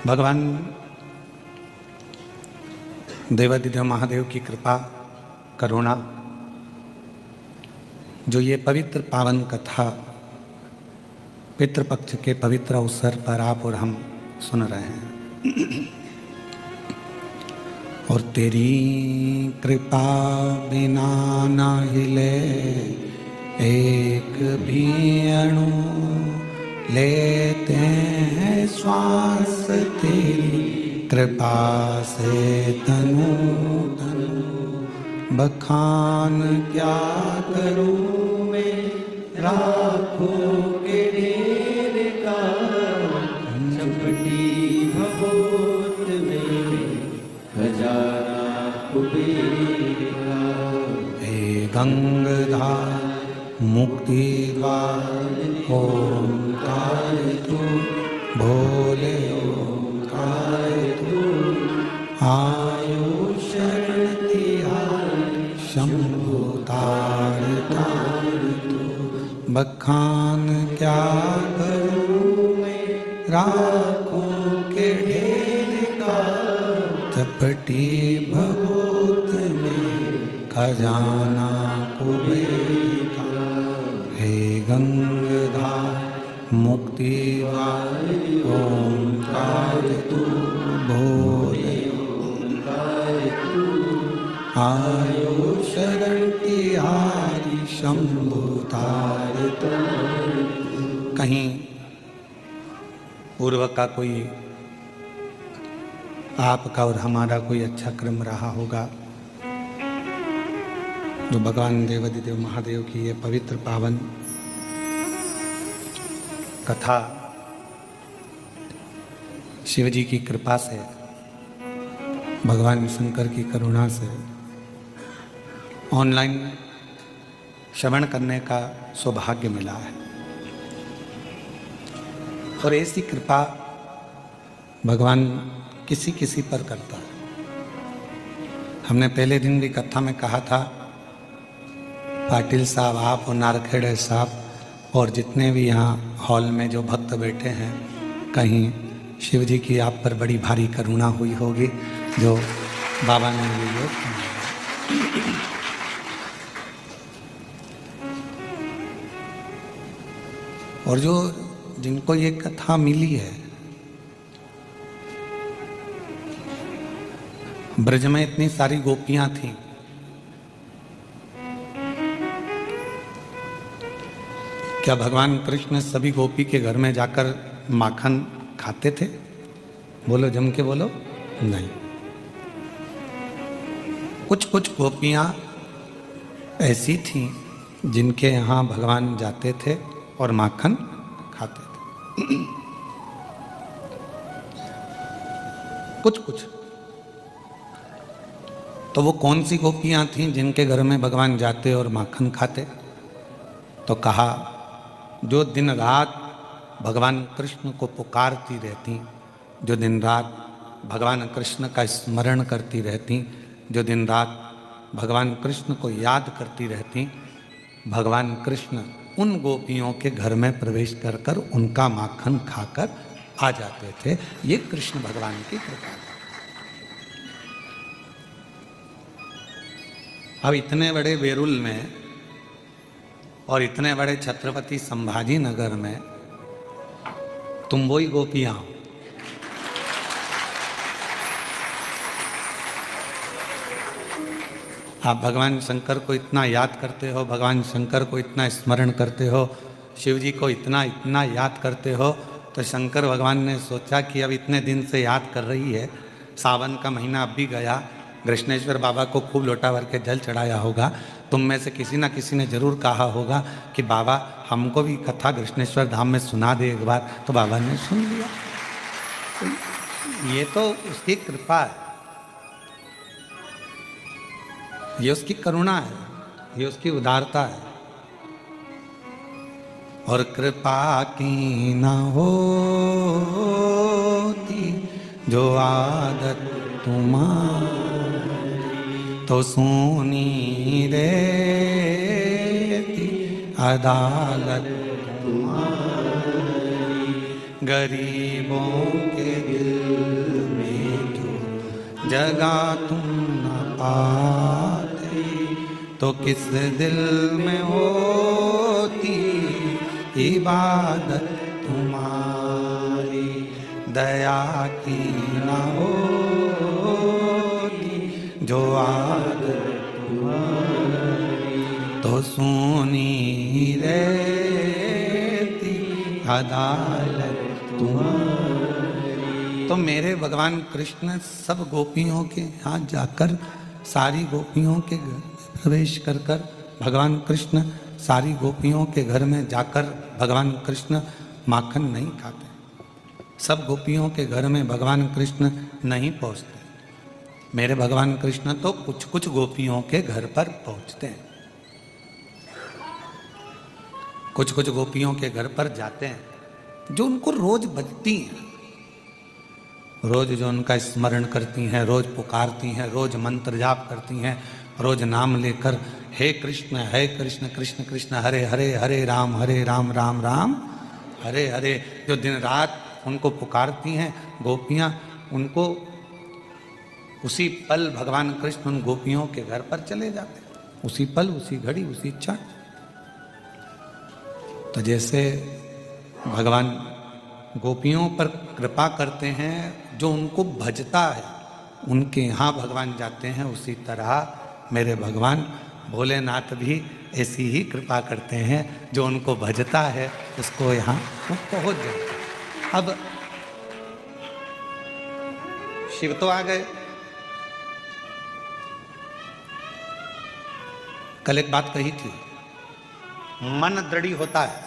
भगवान देवादिदेव महादेव की कृपा करुणा, जो ये पवित्र पावन कथा पितृपक्ष के पवित्र अवसर पर आप और हम सुन रहे हैं, और तेरी कृपा बिना ना हिले एक भी अणु, लेते हैं श्वास तेरी कृपा से तनु तनु। बखान क्या करूं मैं राखों के ढेर का, चपटी भगोत में खजाना कुबेर का। हे गंगाधार मुक्ति द्वार ओंकार तू, भोले ओंकार तू। आयु शरण तिहारी शंभु तार तार तू। बखान क्या करूं मैं राखों के ढेर का, चपटी भगोत में खजाना कुबेर का। हे गंगाधार मुक्ति द्वार ओंकार तू, भोले ओंकार तू। आयु शरण तिहारी शंभु तार तार। कहीं पूर्व का कोई आपका और हमारा कोई अच्छा क्रम रहा होगा, जो भगवान देवादिदेव महादेव की ये पवित्र पावन कथा शिव जी की कृपा से, भगवान शंकर की करुणा से ऑनलाइन श्रवण करने का सौभाग्य मिला है। और ऐसी कृपा भगवान किसी किसी पर करता है। हमने पहले दिन भी कथा में कहा था, पाटिल साहब, आप और नारखेड़े साहब और जितने भी यहाँ हॉल में जो भक्त बैठे हैं, कहीं शिव जी की आप पर बड़ी भारी करुणा हुई होगी, जो बाबा ने ये योग किया। और जो जिनको ये कथा मिली है, ब्रज में इतनी सारी गोपियां थीं, क्या भगवान कृष्ण सभी गोपी के घर में जाकर माखन खाते थे? बोलो, जम के बोलो। नहीं, कुछ कुछ गोपियां ऐसी थीं जिनके यहाँ भगवान जाते थे और माखन खाते थे। कुछ कुछ तो वो कौन सी गोपियां थीं जिनके घर में भगवान जाते और माखन खाते? तो कहा, जो दिन रात भगवान कृष्ण को पुकारती रहती, जो दिन रात भगवान कृष्ण का स्मरण करती रहती, जो दिन रात भगवान कृष्ण को याद करती रहती, भगवान कृष्ण उन गोपियों के घर में प्रवेश कर कर उनका माखन खाकर आ जाते थे। ये कृष्ण भगवान की कृपा है। अब इतने बड़े वेरुल में और इतने बड़े छत्रपति संभाजी नगर में तुम वही गोपियां हो। आप भगवान शंकर को इतना याद करते हो, भगवान शंकर को इतना स्मरण करते हो, शिव जी को इतना इतना याद करते हो, तो शंकर भगवान ने सोचा कि अब इतने दिन से याद कर रही है, सावन का महीना अब भी गया, कृष्णेश्वर बाबा को खूब लोटा भर के जल चढ़ाया होगा, तुम में से किसी ना किसी ने जरूर कहा होगा कि बाबा हमको भी कथा कृष्णेश्वर धाम में सुना दे एक बार। तो बाबा ने सुन लिया। ये तो उसकी कृपा है, ये उसकी करुणा है, ये उसकी उदारता है। और कृपा की न होती जो आदत तुम्हारी, तो सुनी रहती अदालत तुम्हारी। गरीबों के दिल जगा तुम न पाते, तो किस दिल में होती इबादत तुम्हारी, दया की न होती जो आदत तुम्हारी, तो सुनी रहती अदालत तुम्हारी। तो मेरे भगवान कृष्ण सब गोपियों के यहाँ जाकर, सारी गोपियों के घर में प्रवेश कर कर, भगवान कृष्ण सारी गोपियों के घर में जाकर भगवान कृष्ण माखन नहीं खाते। सब गोपियों के घर में भगवान कृष्ण नहीं पहुंचते। मेरे भगवान कृष्ण तो कुछ कुछ गोपियों के घर पर पहुंचते हैं, कुछ कुछ गोपियों के घर पर जाते हैं जो उनको रोज बजती हैं, रोज जो उनका स्मरण करती हैं, रोज पुकारती हैं, रोज मंत्र जाप करती हैं, रोज नाम लेकर हे कृष्ण कृष्ण कृष्ण हरे हरे, हरे राम राम राम हरे हरे, जो दिन रात उनको पुकारती हैं गोपियाँ, उनको उसी पल भगवान कृष्ण उन गोपियों के घर पर चले जाते हैं, उसी पल, उसी घड़ी, उसी क्षण। तो जैसे भगवान गोपियों पर कृपा करते हैं, जो उनको भजता है उनके यहाँ भगवान जाते हैं, उसी तरह मेरे भगवान भोलेनाथ भी ऐसी ही कृपा करते हैं, जो उनको भजता है उसको यहाँ वो पहुँच जाते हैं। अब शिव तो आ गए। कल एक बात कही थी, मन दृढ़ी होता है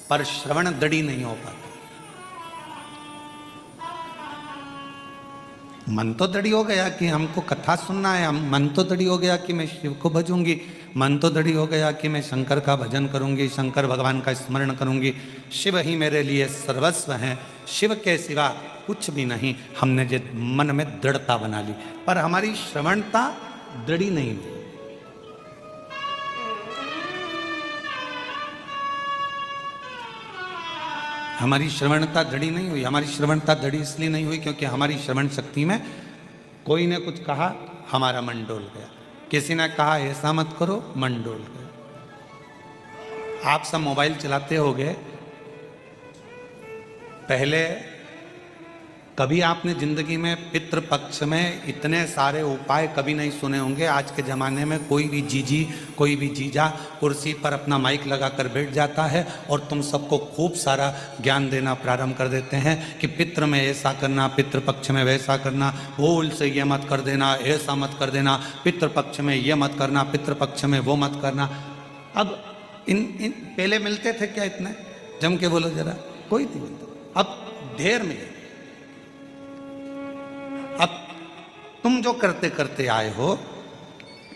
पर श्रवण दृढ़ी नहीं हो पाता। मन तो दृढ़ी हो गया कि हमको कथा सुनना है, मन तो दृढ़ी हो गया कि मैं शिव को भजूंगी, मन तो दृढ़ी हो गया कि मैं शंकर का भजन करूंगी, शंकर भगवान का स्मरण करूंगी, शिव ही मेरे लिए सर्वस्व हैं, शिव के सिवा कुछ भी नहीं। हमने जो मन में दृढ़ता बना ली, पर हमारी श्रवणता दृढ़ी नहीं हुई। हमारी श्रवणता दृढ़ी नहीं हुई। हमारी श्रवणता दृढ़ी इसलिए नहीं हुई क्योंकि हमारी श्रवण शक्ति में कोई ने कुछ कहा, हमारा मन डोल गया। किसी ने कहा ऐसा मत करो, मन डोल गया। आप सब मोबाइल चलाते होंगे, पहले कभी आपने जिंदगी में पितृपक्ष में इतने सारे उपाय कभी नहीं सुने होंगे। आज के ज़माने में कोई भी जीजी, कोई भी जीजा कुर्सी पर अपना माइक लगाकर बैठ जाता है और तुम सबको खूब सारा ज्ञान देना प्रारंभ कर देते हैं कि पितृ में ऐसा करना, पितृपक्ष में वैसा करना, भूल से ये मत कर देना, ऐसा मत कर देना, पितृपक्ष में ये मत करना, पितृपक्ष में वो मत करना। अब इन पहले मिलते थे क्या इतने? जम के बोलो जरा, कोई नहीं मिलता। अब ढेर मिले। अब तुम जो करते करते आए हो,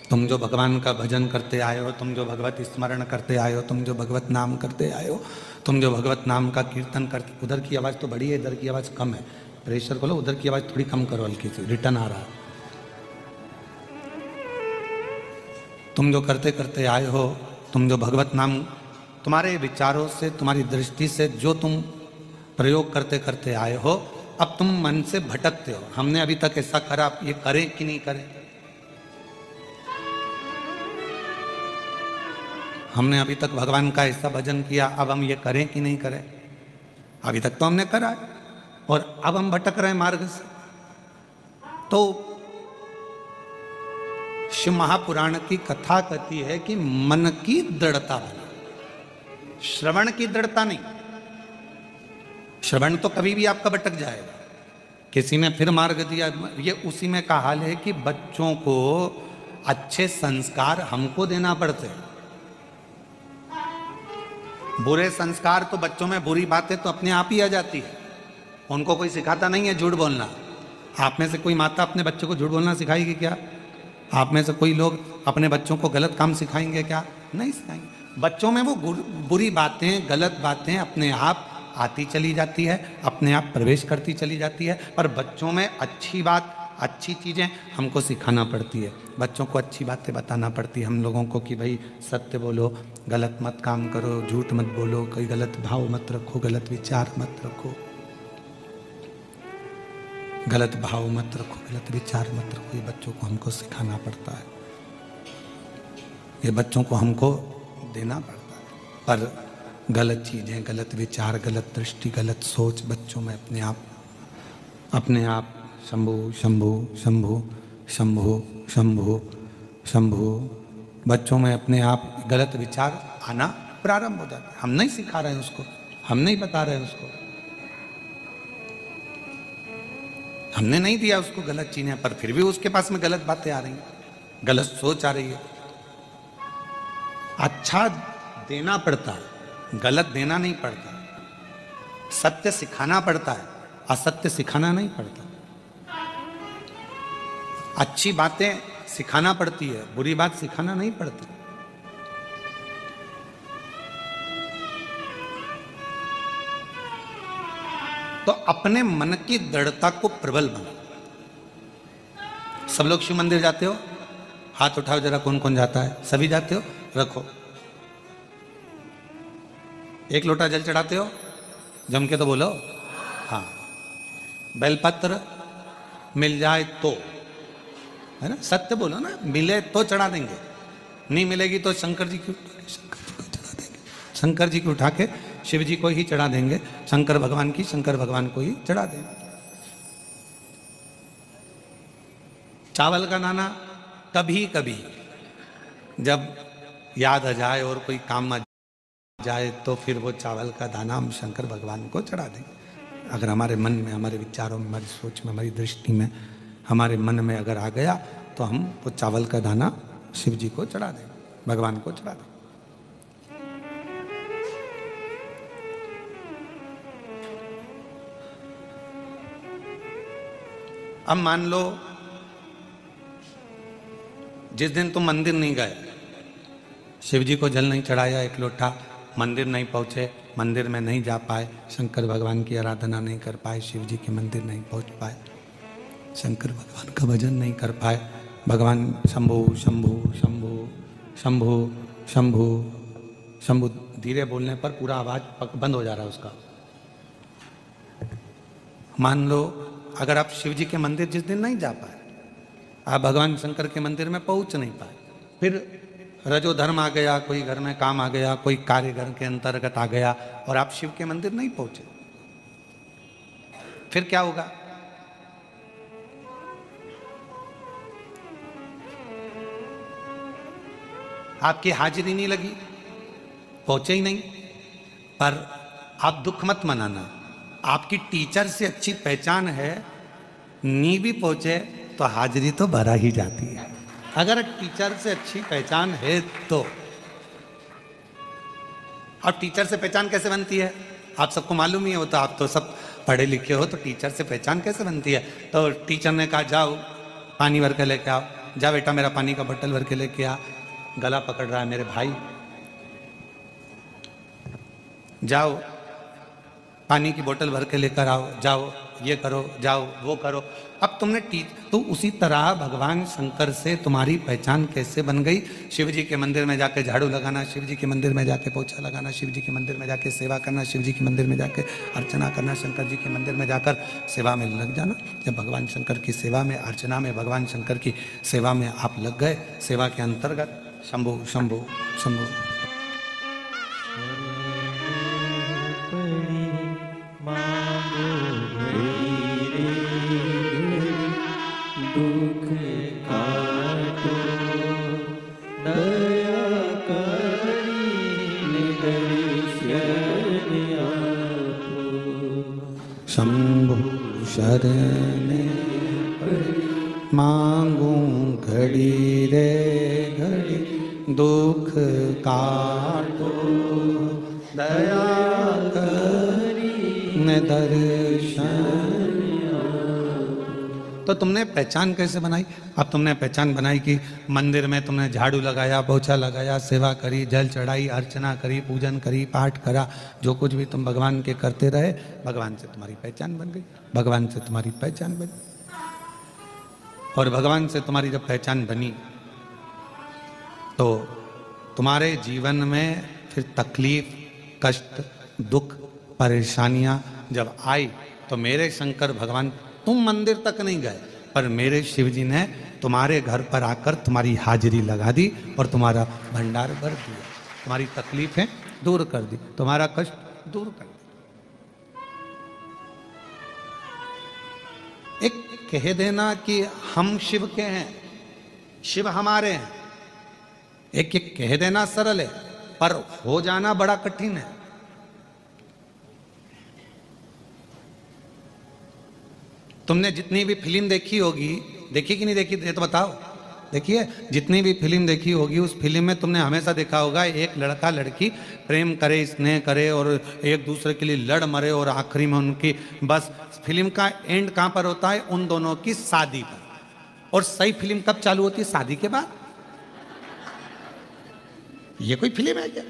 तुम जो भगवान का भजन करते आए हो, तुम जो भगवत स्मरण करते आए हो, तुम जो भगवत नाम करते आए हो, तुम जो भगवत नाम का कीर्तन करते, उधर की आवाज़ तो बड़ी है, इधर की आवाज़ कम है। प्रेशर खोलो, उधर की आवाज़ थोड़ी कम करो, हल्की सी रिटर्न आ रहा है। तुम जो करते करते आए हो, तुम जो भगवत नाम, तुम्हारे विचारों से, तुम्हारी दृष्टि से जो तुम प्रयोग करते करते आए हो, अब तुम मन से भटकते हो। हमने अभी तक ऐसा करा, ये करें कि नहीं करें? हमने अभी तक भगवान का ऐसा भजन किया, अब हम ये करें कि नहीं करें? अभी तक तो हमने करा है और अब हम भटक रहे हैं मार्ग से। तो शिव महापुराण की कथा कहती है कि मन की दृढ़ता बना, श्रवण की दृढ़ता नहीं। श्रवण तो कभी भी आपका भटक जाएगा। किसी ने फिर मार्ग दिया, ये उसी में का हाल है कि बच्चों को अच्छे संस्कार हमको देना पड़ते हैं। बुरे संस्कार तो बच्चों में, बुरी बातें तो अपने आप ही आ जाती है, उनको कोई सिखाता नहीं है झूठ बोलना। आप में से कोई माता अपने बच्चों को झूठ बोलना सिखाएगी क्या? आप में से कोई लोग अपने बच्चों को गलत काम सिखाएंगे क्या? नहीं सिखाएंगे। बच्चों में वो बुरी बातें, गलत बातें अपने आप आती चली जाती है, अपने आप प्रवेश करती चली जाती है। पर बच्चों में अच्छी बात, अच्छी चीज़ें हमको सिखाना पड़ती है। बच्चों को अच्छी बातें बताना पड़ती है हम लोगों को कि भाई सत्य बोलो, गलत मत काम करो, झूठ मत बोलो, कोई गलत भाव मत रखो, गलत विचार मत रखो। गलत भाव मत रखो, गलत विचार मत रखो। ये बच्चों को हमको सिखाना पड़ता है, ये बच्चों को हमको देना पड़ता है। पर गलत चीज़ें, गलत विचार, गलत दृष्टि, गलत सोच बच्चों में अपने आप शंभु शंभु शंभु शंभु शंभु शंभु, बच्चों में अपने आप गलत विचार आना प्रारंभ हो जाता है। हम नहीं सिखा रहे हैं उसको, हम नहीं बता रहे हैं उसको, हमने नहीं दिया उसको गलत चीजें, पर फिर भी उसके पास में गलत बातें आ रही हैं, गलत सोच आ रही है। अच्छा देना पड़ता है, गलत देना नहीं पड़ता। सत्य सिखाना पड़ता है, असत्य सिखाना नहीं पड़ता। अच्छी बातें सिखाना पड़ती है, बुरी बात सिखाना नहीं पड़ती। तो अपने मन की दृढ़ता को प्रबल बना। सब लोग शिव मंदिर जाते हो? हाथ उठाओ जरा, कौन कौन जाता है? सभी जाते हो? रखो। एक लोटा जल चढ़ाते हो? जम के तो बोलो हाँ। बेलपत्र मिल जाए तो, है ना, सत्य बोलो ना, मिले तो चढ़ा देंगे, नहीं मिलेगी तो शंकर जी की चढ़ा देंगे, शंकर जी को उठा के शिव जी को ही चढ़ा देंगे, शंकर भगवान की शंकर भगवान को ही चढ़ा देंगे। चावल का दाना कभी कभी जब याद आ जाए और कोई काम आ जाए तो फिर वो चावल का दाना हम शंकर भगवान को चढ़ा देंगे। अगर हमारे मन में, हमारे विचारों में, हमारी सोच में, हमारी दृष्टि में, हमारे मन में अगर आ गया तो हम वो चावल का दाना शिव जी को चढ़ा दें, भगवान को चढ़ा दें। अब मान लो जिस दिन तुम मंदिर नहीं गए, शिव जी को जल नहीं चढ़ाया, एक लोटा, मंदिर नहीं पहुंचे, मंदिर में नहीं जा पाए, शंकर भगवान की आराधना नहीं कर पाए, शिव जी के मंदिर नहीं पहुंच पाए, शंकर भगवान का भजन नहीं कर पाए, भगवान शंभु शंभु शंभु शंभु शंभु शंभु धीरे बोलने पर पूरा आवाज बंद हो जा रहा है उसका। मान लो अगर आप शिव जी के मंदिर जिस दिन नहीं जा पाए, आप भगवान शंकर के मंदिर में पहुंच नहीं पाए, फिर रजो धर्म आ गया, कोई घर में काम आ गया, कोई कार्य घर के अंतर्गत आ गया और आप शिव के मंदिर नहीं पहुंचे, फिर क्या होगा? आपकी हाजिरी नहीं लगी, पहुंचे ही नहीं। पर आप दुख मत मनाना, आपकी टीचर से अच्छी पहचान है, नी भी पहुंचे तो हाजिरी तो भरा ही जाती है। अगर टीचर से अच्छी पहचान है तो। अब टीचर से पहचान कैसे बनती है? आप सबको मालूम ही हो, तो आप तो सब पढ़े लिखे हो, तो टीचर से पहचान कैसे बनती है? तो टीचर ने कहा जाओ पानी भर के लेके आओ, जा बेटा मेरा पानी का बोतल भर के लेके आ, गला पकड़ रहा है मेरे भाई, जाओ पानी की बोतल भर के लेकर आओ, जाओ ये करो, जाओ वो करो। अब तुमने तो उसी तरह भगवान शंकर से तुम्हारी पहचान कैसे बन गई? शिव जी के मंदिर में जाके झाड़ू लगाना, शिव जी के मंदिर में जाके पोछा लगाना, शिव जी के मंदिर में जाके सेवा करना, शिव जी के मंदिर में जाके अर्चना करना, शंकर जी के मंदिर में जाकर सेवा में लग जाना। जब भगवान शंकर की सेवा में, अर्चना में, भगवान शंकर की सेवा में आप लग गए, सेवा के अंतर्गत शंभु शंभु शंभु शंभु शरण मांगू घड़ी रे घड़ी, दुख काटो दया करी दर्शन। तो तुमने पहचान कैसे बनाई? अब तुमने पहचान बनाई कि मंदिर में तुमने झाड़ू लगाया, पोछा लगाया, सेवा करी, जल चढ़ाई, अर्चना करी, पूजन करी, पाठ करा, जो कुछ भी तुम भगवान के करते रहे, भगवान से तुम्हारी पहचान बन गई, भगवान से तुम्हारी पहचान बनी। और भगवान से तुम्हारी जब पहचान बनी तो तुम्हारे जीवन में फिर तकलीफ, कष्ट, दुख, परेशानियां जब आई तो मेरे शंकर भगवान तुम मंदिर तक नहीं गए, पर मेरे शिव जी ने तुम्हारे घर पर आकर तुम्हारी हाजिरी लगा दी और तुम्हारा भंडार भर दिया, तुम्हारी तकलीफें दूर कर दी, तुम्हारा कष्ट दूर कर दिया। एक कह देना कि हम शिव के हैं, शिव हमारे हैं, एक कह देना सरल है, पर हो जाना बड़ा कठिन है। तुमने जितनी भी फिल्म देखी होगी, देखी कि नहीं देखी ये तो बताओ, देखिए जितनी भी फिल्म देखी होगी उस फिल्म में तुमने हमेशा देखा होगा एक लड़का लड़की प्रेम करे, स्नेह करे और एक दूसरे के लिए लड़ मरे और आखिरी में उनकी बस फिल्म का एंड कहां पर होता है? उन दोनों की शादी पर। और सही फिल्म कब चालू होती है? शादी के बाद। ये कोई फिल्म है क्या?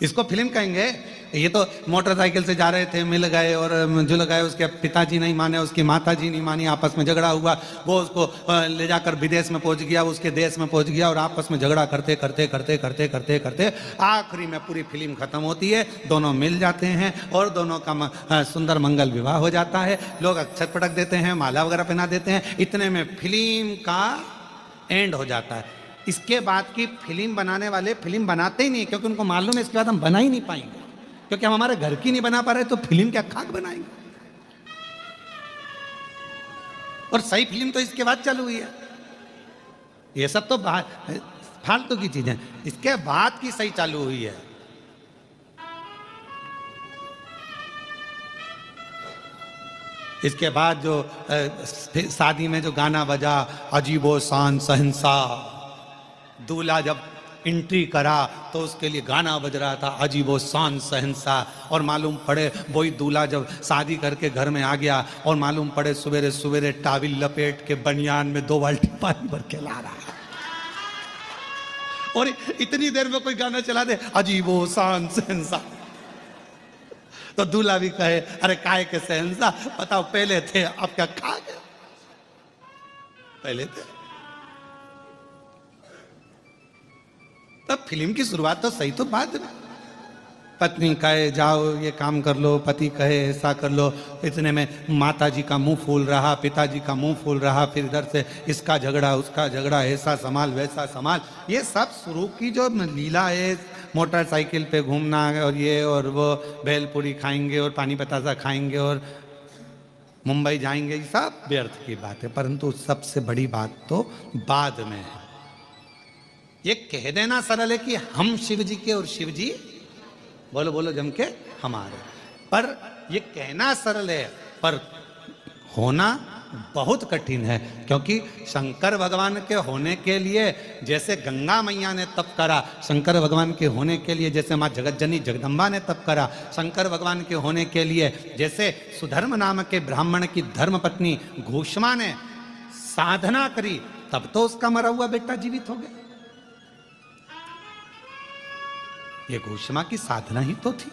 इसको फिल्म कहेंगे? ये तो मोटरसाइकिल से जा रहे थे, मिल गए और जुल गए, उसके पिताजी नहीं माने, उसकी माताजी नहीं मानी, आपस में झगड़ा हुआ, वो उसको ले जाकर विदेश में पहुंच गया, उसके देश में पहुंच गया और आपस में झगड़ा करते करते करते करते करते करते आखिरी में पूरी फिल्म खत्म होती है, दोनों मिल जाते हैं और दोनों का सुंदर मंगल विवाह हो जाता है, लोग अक्षत पटक देते हैं, माला वगैरह पहना देते हैं, इतने में फिल्म का एंड हो जाता है। इसके बाद की फिल्म बनाने वाले फिल्म बनाते ही नहीं, क्योंकि उनको मालूम है इसके बाद हम बना ही नहीं पाएंगे, क्योंकि हम हमारे घर की नहीं बना पा रहे तो फिल्म क्या खाक बनाएंगे। और सही फिल्म तो इसके बाद चालू हुई है। ये सब तो फालतू की चीजें, इसके बाद की सही चालू हुई है। इसके बाद जो शादी में जो गाना बजा, अजीबो शान सहनसा, दूल्हा जब एंट्री करा तो उसके लिए गाना बज रहा था अजीबो शान सहनसा, और मालूम पड़े वही दूल्हा जब शादी करके घर में आ गया और मालूम पड़े सवेरे सवेरे टाविल लपेट के बनियान में 2 बाल्टी पानी भर के ला रहा है, और इतनी देर में कोई गाना चला दे अजीबो शान सहनसा, तो दूल्हा भी कहे अरे काहे के सहनसा, बताओ पहले थे अब क्या खा गए, पहले थे। तब फिल्म की शुरुआत तो सही तो बाद में, पत्नी कहे जाओ ये काम कर लो, पति कहे ऐसा कर लो, इतने में माता जी का मुंह फूल रहा, पिताजी का मुंह फूल रहा, फिर इधर से इसका झगड़ा उसका झगड़ा, ऐसा संभाल वैसा संभाल, ये सब शुरू की जो लीला है, मोटरसाइकिल पे घूमना और ये और वो, भेलपुरी खाएंगे और पानी बतासा खाएंगे और मुंबई जाएंगे, ये सब व्यर्थ की बात है। परंतु सबसे बड़ी बात तो बाद में है। ये कह देना सरल है कि हम शिव जी के और शिव जी बोलो बोलो जम के हमारे, पर ये कहना सरल है पर होना बहुत कठिन है, क्योंकि शंकर भगवान के होने के लिए जैसे गंगा मैया ने तप करा, शंकर भगवान के होने के लिए जैसे माँ जगतजननी जगदम्बा ने तप करा, शंकर भगवान के होने के लिए जैसे सुधर्म नाम के ब्राह्मण की धर्मपत्नी घोषमा ने साधना करी, तब तो उसका मरा हुआ बेटा जीवित हो गया। ये घोषमा की साधना ही तो थी,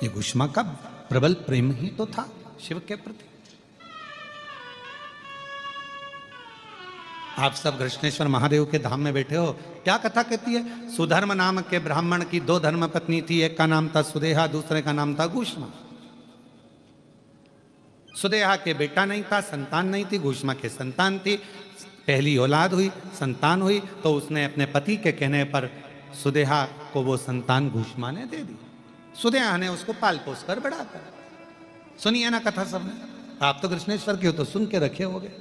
ये घोषमा का प्रबल प्रेम ही तो था शिव के प्रति। आप सब कृष्णेश्वर महादेव के धाम में बैठे हो, क्या कथा कहती है? सुधर्म नाम के ब्राह्मण की 2 धर्मपत्नी थी, एक का नाम था सुदेहा, दूसरे का नाम था घोषमा। सुदेहा के बेटा नहीं था, संतान नहीं थी, घोषमा के संतान थी, पहली औलाद हुई, संतान हुई, तो उसने अपने पति के कहने पर सुदेहा को वो संतान घोषमा ने दे दी। सुदेहा ने उसको पाल पोस कर बड़ा कर। सुनिए ना कथा सबने, आप तो कृष्णेश्वर के हो तो सुन के रखे होगे,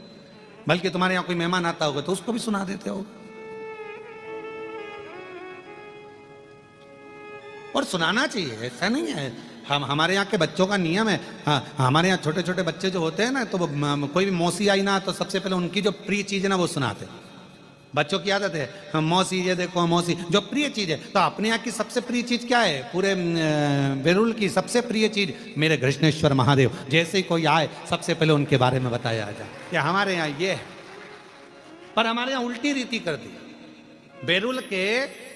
बल्कि तुम्हारे यहां कोई मेहमान आता होगा तो उसको भी सुना देते हो। और सुनाना चाहिए, ऐसा नहीं है। हम हमारे यहाँ के बच्चों का नियम है, हाँ, हमारे यहाँ छोटे छोटे बच्चे जो होते हैं ना, तो वो कोई भी मौसी आई ना तो सबसे पहले उनकी जो प्रिय चीज है ना वो सुनाते। बच्चों की आदत है, हम मौसी ये देखो मौसी, जो प्रिय चीज है। तो अपने यहाँ की सबसे प्रिय चीज क्या है? पूरे बेरुल की सबसे प्रिय चीज मेरे कृष्णेश्वर महादेव। जैसे ही कोई आए सबसे पहले उनके बारे में बताया जाए कि हमारे यहाँ ये है। पर हमारे यहाँ उल्टी रीति कर दी। बेरुल के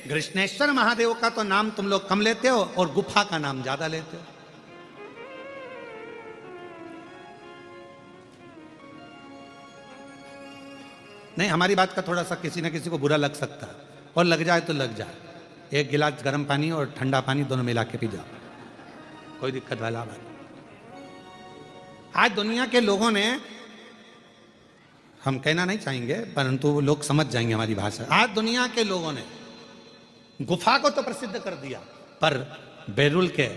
कृष्णेश्वर महादेव का तो नाम तुम लोग कम लेते हो और गुफा का नाम ज्यादा लेते हो। नहीं, हमारी बात का थोड़ा सा किसी न किसी को बुरा लग सकता है, और लग जाए तो लग जाए। एक गिलास गर्म पानी और ठंडा पानी दोनों मिला के पी जाओ, कोई दिक्कत वाला बात। आज दुनिया के लोगों ने, हम कहना नहीं चाहेंगे परंतु वो लोग समझ जाएंगे हमारी भाषा, आज दुनिया के लोगों ने गुफा को तो प्रसिद्ध कर दिया, पर बैरुल के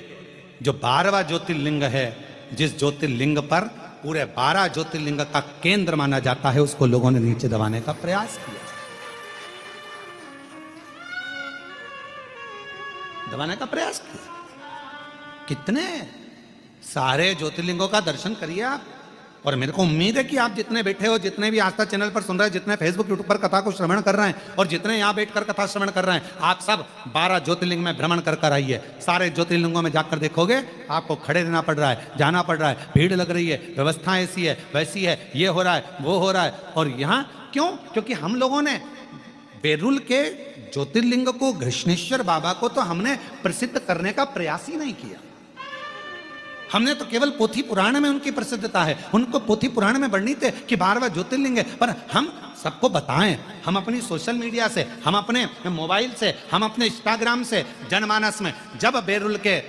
जो 12वां ज्योतिर्लिंग है, जिस ज्योतिर्लिंग पर पूरे 12 ज्योतिर्लिंग का केंद्र माना जाता है, उसको लोगों ने नीचे दबाने का प्रयास किया, दबाने का प्रयास किया। कितने सारे ज्योतिर्लिंगों का दर्शन करिए आप। और मेरे को उम्मीद है कि आप जितने बैठे हो, जितने भी आस्था चैनल पर सुन रहे हैं, जितने फेसबुक यूट्यूब पर कथा को श्रवण कर रहे हैं और जितने यहाँ बैठकर कथा श्रवण कर रहे हैं, आप सब 12 ज्योतिर्लिंग में भ्रमण कर कर आइए। सारे ज्योतिर्लिंगों में जाकर देखोगे आपको खड़े रहना पड़ रहा है, जाना पड़ रहा है, भीड़ लग रही है, व्यवस्था ऐसी है वैसी है, ये हो रहा है वो हो रहा है। और यहाँ क्यों? क्योंकि हम लोगों ने बैरुल के ज्योतिर्लिंग को, घृष्णेश्वर बाबा को तो हमने प्रसिद्ध करने का प्रयास ही नहीं किया। हमने तो केवल पोथी पुराण में उनकी प्रसिद्धता है, उनको पोथी पुराण में वर्णित है कि 12वां ज्योतिर्लिंग है, पर हम सबको बताएं, हम अपनी सोशल मीडिया से, हम अपने मोबाइल से, हम अपने इंस्टाग्राम से, जनमानस में जब बैरुल के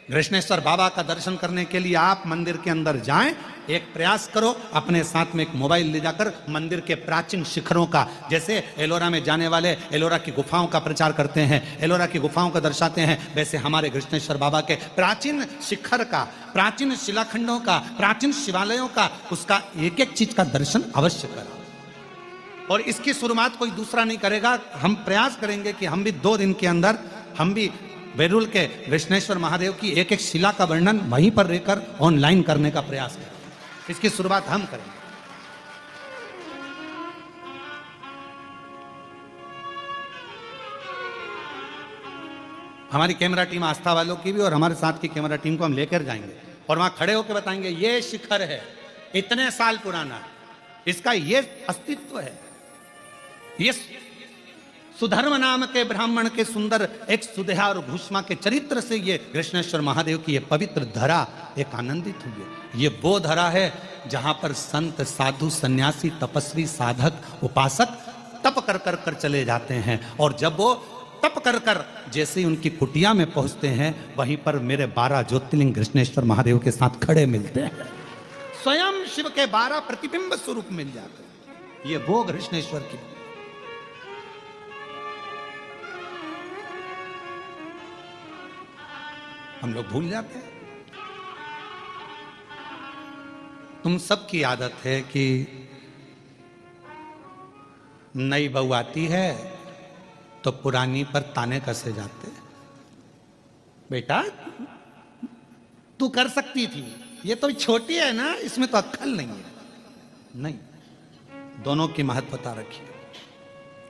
घृष्णेश्वर बाबा का दर्शन करने के लिए आप मंदिर के अंदर जाएं, एक प्रयास करो, अपने साथ में एक मोबाइल ले जाकर मंदिर के प्राचीन शिखरों का, जैसे एलोरा में जाने वाले एलोरा की गुफाओं का प्रचार करते हैं, एलोरा की गुफाओं का दर्शाते हैं, वैसे हमारे घृष्णेश्वर बाबा के प्राचीन शिखर का, प्राचीन शिलाखंडों का, प्राचीन शिवालयों का, उसका एक एक चीज का दर्शन अवश्य करो। और इसकी शुरुआत कोई दूसरा नहीं करेगा, हम प्रयास करेंगे कि हम भी 2 दिन के अंदर हम भी बैरुल के घृष्णेश्वर महादेव की एक एक शिला का वर्णन वहीं पर रहकर ऑनलाइन करने का प्रयास करें। इसकी शुरुआत हम करेंगे। हमारी कैमरा टीम आस्था वालों की भी और हमारे साथ की कैमरा टीम को हम लेकर जाएंगे और वहां खड़े होकर बताएंगे ये शिखर है, इतने साल पुराना, इसका ये अस्तित्व है, ये सुधर्म नाम के ब्राह्मण के सुंदर एक सुदेहा और भूष्मा के चरित्र से ये घृष्णेश्वर महादेव की ये पवित्र धरा एक आनंदित हुई है। ये वो धरा है जहां पर संत, साधु, सन्यासी, तपस्वी, साधक, उपासक तप कर कर कर चले जाते हैं, और जब वो तप कर कर जैसे ही उनकी कुटिया में पहुंचते हैं, वहीं पर मेरे 12 ज्योतिर्लिंग घृष्णेश्वर महादेव के साथ खड़े मिलते हैं, स्वयं शिव के 12 प्रतिबिंब स्वरूप मिल जाते हैं। ये वो घृष्णेश्वर की, हम लोग भूल जाते हैं। तुम सबकी आदत है कि नई बहू आती है तो पुरानी पर ताने कसे जाते। बेटा तू कर सकती थी, ये तो छोटी है ना, इसमें तो अक्ल नहीं है। नहीं, दोनों की महत्वता रखिए।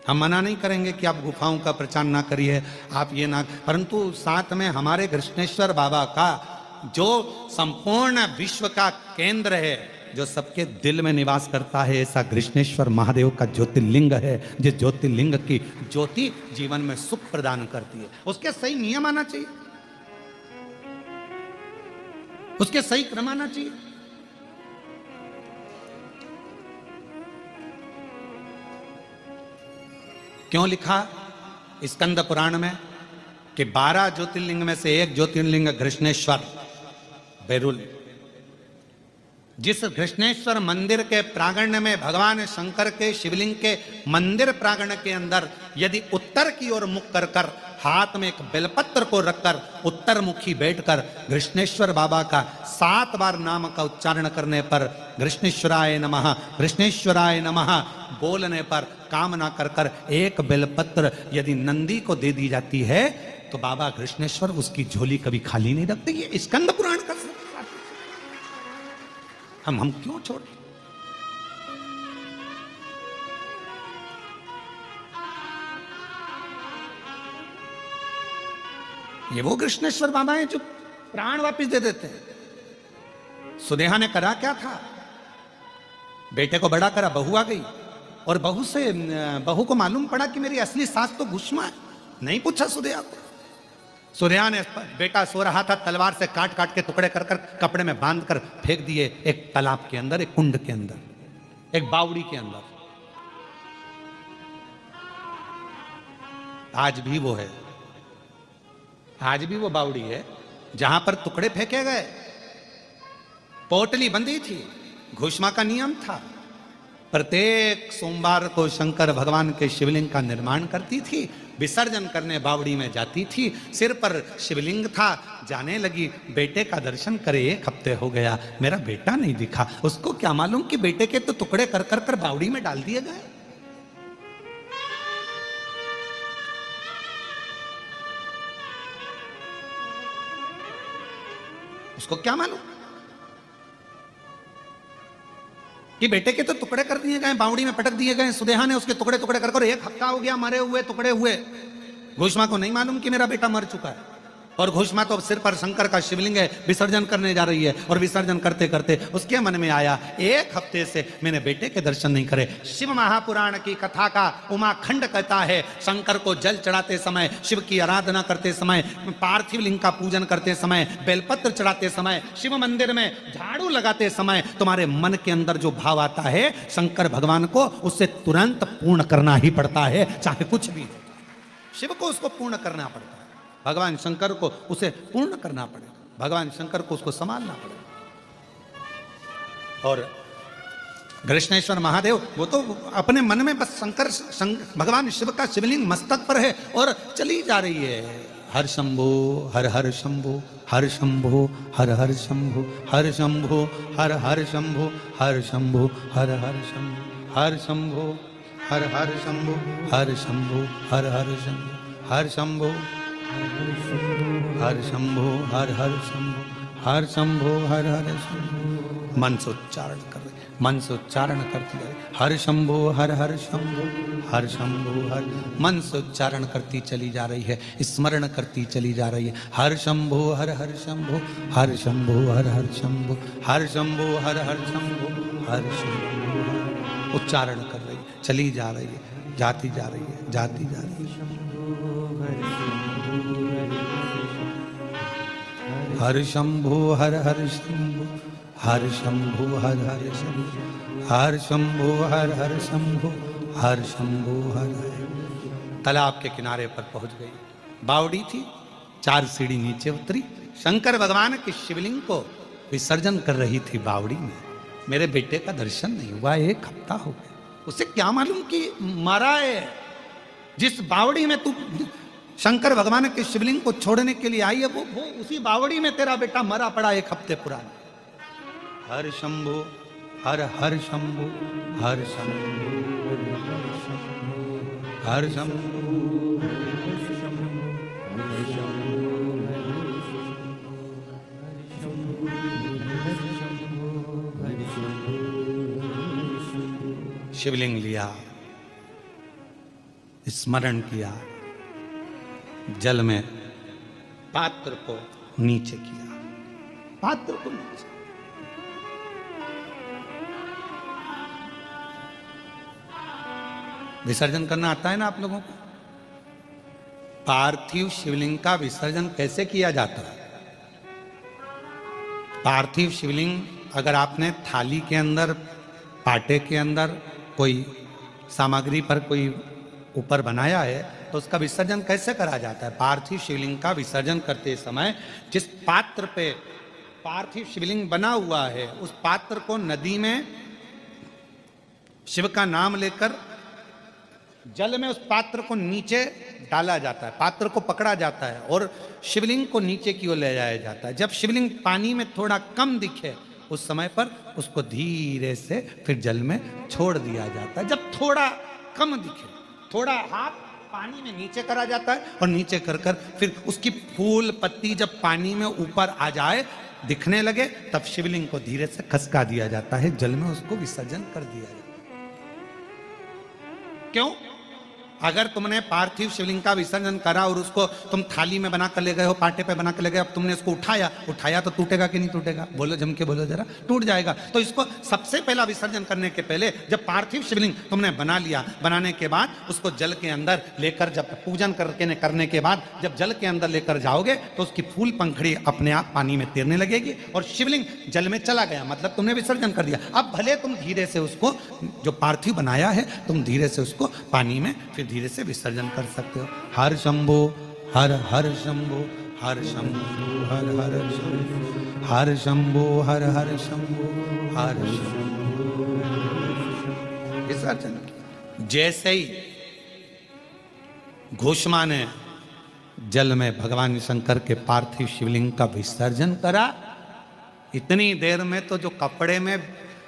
हम मना नहीं करेंगे कि आप गुफाओं का प्रचार ना करिए, आप ये ना, परंतु साथ में हमारे घृष्णेश्वर बाबा का जो संपूर्ण विश्व का केंद्र है, जो सबके दिल में निवास करता है, ऐसा घृष्णेश्वर महादेव का ज्योतिर्लिंग है, जिस ज्योतिर्लिंग की ज्योति जीवन में सुख प्रदान करती है। उसके सही नियम आना चाहिए, उसके सही क्रम आना चाहिए। क्यों लिखा स्कंद पुराण में कि 12 ज्योतिर्लिंग में से एक ज्योतिर्लिंग घृष्णेश्वर बैरुल, जिस घृष्णेश्वर मंदिर के प्रांगण में भगवान शंकर के शिवलिंग के मंदिर प्रांगण के अंदर यदि उत्तर की ओर मुख कर कर हाथ में एक बेलपत्र को रखकर उत्तर मुखी बैठकर घृष्णेश्वर बाबा का 7 बार नाम का उच्चारण करने पर घृष्णेश्वराय नमः, घृष्णेश्वराय नमः बोलने पर कामना कर कर एक बेलपत्र यदि नंदी को दे दी जाती है तो बाबा घृष्णेश्वर उसकी झोली कभी खाली नहीं रखते। ये स्कंद पुराण का हम क्यों छोड़े? ये वो कृष्णेश्वर बाबा हैं जो प्राण वापस दे देते हैं। सुदेहा ने करा क्या था? बेटे को बड़ा करा, बहू आ गई और बहू को मालूम पड़ा कि मेरी असली सास तो भूष्मा है। नहीं पूछा सुदेहा को। सुदेहा ने बेटा सो रहा था, तलवार से काट काट के टुकड़े कर कर कपड़े में बांध कर फेंक दिए एक तालाब के अंदर, एक कुंड के अंदर, एक बावड़ी के अंदर। आज भी वो है, आज भी वो बावड़ी है जहां पर टुकड़े फेंके गए। पोटली बंधी थी, घोषमा का नियम था। प्रत्येक सोमवार को शंकर भगवान के शिवलिंग का निर्माण करती थी, विसर्जन करने बावड़ी में जाती थी। सिर पर शिवलिंग था, जाने लगी, बेटे का दर्शन करे, 1 हफ्ते हो गया, मेरा बेटा नहीं दिखा। उसको क्या मालूम कि बेटे के तो टुकड़े कर कर कर बावड़ी में डाल दिए गए। उसको क्या मालूम कि बेटे के तो टुकड़े कर दिए गए, बावड़ी में पटक दिए गए। सुदेहा ने उसके टुकड़े टुकड़े कर 1 हफ्ता हो गया, मरे हुए टुकड़े हुए। घोषमा को नहीं मालूम कि मेरा बेटा मर चुका है। और घोषमा तो सिर पर शंकर का शिवलिंग है, विसर्जन करने जा रही है। और विसर्जन करते करते उसके मन में आया, 1 हफ्ते से मैंने बेटे के दर्शन नहीं करे। शिव महापुराण की कथा का उमाखंड कहता है, शंकर को जल चढ़ाते समय, शिव की आराधना करते समय, पार्थिव लिंग का पूजन करते समय, बेलपत्र चढ़ाते समय, शिव मंदिर में झाड़ू लगाते समय तुम्हारे मन के अंदर जो भाव आता है शंकर भगवान को उसे तुरंत पूर्ण करना ही पड़ता है, चाहे कुछ भी। शिव को उसको पूर्ण करना पड़ता है, भगवान शंकर को उसे पूर्ण करना पड़ेगा, भगवान शंकर को उसको संभालना पड़ेगा। और कृष्णेश्वर महादेव वो तो अपने मन में बस भगवान शिव का शिवलिंग मस्तक पर है और चली जा रही है। हर शंभो हर हर शंभो, हर शंभो हर हर शंभो, हर शंभो हर हर शंभो, हर शंभो हर हर शंभो, हर शंभो हर हर शंभो, हर शंभो हर हर शंभो, हर शंभो हर शंभो हर हर शंभो, हर शंभो हर हर शंभो। मन से उच्चारण कर रहे, मन से उच्चारण करती है, हर शंभो हर हर शंभो, हर शंभो हर, मन से उच्चारण करती चली जा रही है, स्मरण करती चली जा रही है। हर शंभो हर हर शंभो, हर शंभो हर हर शंभो, हर शंभो हर हर शंभो, हर शंभो, उच्चारण कर रही है, चली जा रही है, जाती जा रही है, जाती जा रही है। हर शंभो हर हर शंभो, हर शंभो हर हर शंभो, हर शंभो हर हर शंभो, हर शंभो हर हर। तालाब के किनारे पर पहुंच गई, बावड़ी थी, 4 सीढ़ी नीचे उतरी, शंकर भगवान के शिवलिंग को विसर्जन कर रही थी बावड़ी में। मेरे बेटे का दर्शन नहीं हुआ, 1 हफ्ता हो गया। उसे क्या मालूम कि मरा है। जिस बावड़ी में तू शंकर भगवान के शिवलिंग को छोड़ने के लिए आई है, वो उसी बावड़ी में तेरा बेटा मरा पड़ा 1 हफ्ते पुराना। हर शंभो हर हर शंभो, हर शंभो हर शंभो, शिवलिंग लिया, स्मरण किया, जल में पात्र को नीचे किया, पात्र को नीचे। विसर्जन करना आता है ना आप लोगों को? पार्थिव शिवलिंग का विसर्जन कैसे किया जाता है? पार्थिव शिवलिंग अगर आपने थाली के अंदर, पाटे के अंदर कोई सामग्री पर कोई ऊपर बनाया है तो उसका विसर्जन कैसे करा जाता है? पार्थिव शिवलिंग का विसर्जन करते समय जिस पात्र पे पार्थिव शिवलिंग बना हुआ है उस पात्र को नदी में शिव का नाम लेकर जल में उस पात्र को नीचे डाला जाता है, पात्र को पकड़ा जाता है और शिवलिंग को नीचे की ओर ले जाया जाता है। जब शिवलिंग पानी में थोड़ा कम दिखे उस समय पर उसको धीरे से फिर जल में छोड़ दिया जाता है। जब थोड़ा कम दिखे, थोड़ा हाथ पानी में नीचे करा जाता है और नीचे कर कर फिर उसकी फूल पत्ती जब पानी में ऊपर आ जाए, दिखने लगे, तब शिवलिंग को धीरे से खसका दिया जाता है, जल में उसको विसर्जन कर दिया जाता है। क्यों? अगर तुमने पार्थिव शिवलिंग का विसर्जन करा और उसको तुम थाली में बना कर ले गए हो, पाटे पे बना कर ले गए, अब तुमने इसको उठाया तो टूटेगा कि नहीं टूटेगा? बोलो, जम के बोलो जरा, टूट जाएगा। तो इसको सबसे पहला विसर्जन करने के पहले जब पार्थिव शिवलिंग तुमने बना लिया, बनाने के बाद उसको जल के अंदर लेकर, जब पूजन करने के बाद जब जल के अंदर लेकर जाओगे तो उसकी फूल पंखड़ी अपने आप पानी में तैरने लगेगी और शिवलिंग जल में चला गया, मतलब तुमने विसर्जन कर दिया। अब भले तुम धीरे से उसको, जो पार्थिव बनाया है, तुम धीरे से उसको पानी में फिर धीरे से विसर्जन कर सकते हो। हर शंभो हर हर शंभो, हर शंभो हर हर शंभो, हर शंभो हर हर शंभो हर शंभो। विसर्जन किया। जैसे ही घोषमा ने जल में भगवान शंकर के पार्थिव शिवलिंग का विसर्जन करा, इतनी देर में तो जो कपड़े में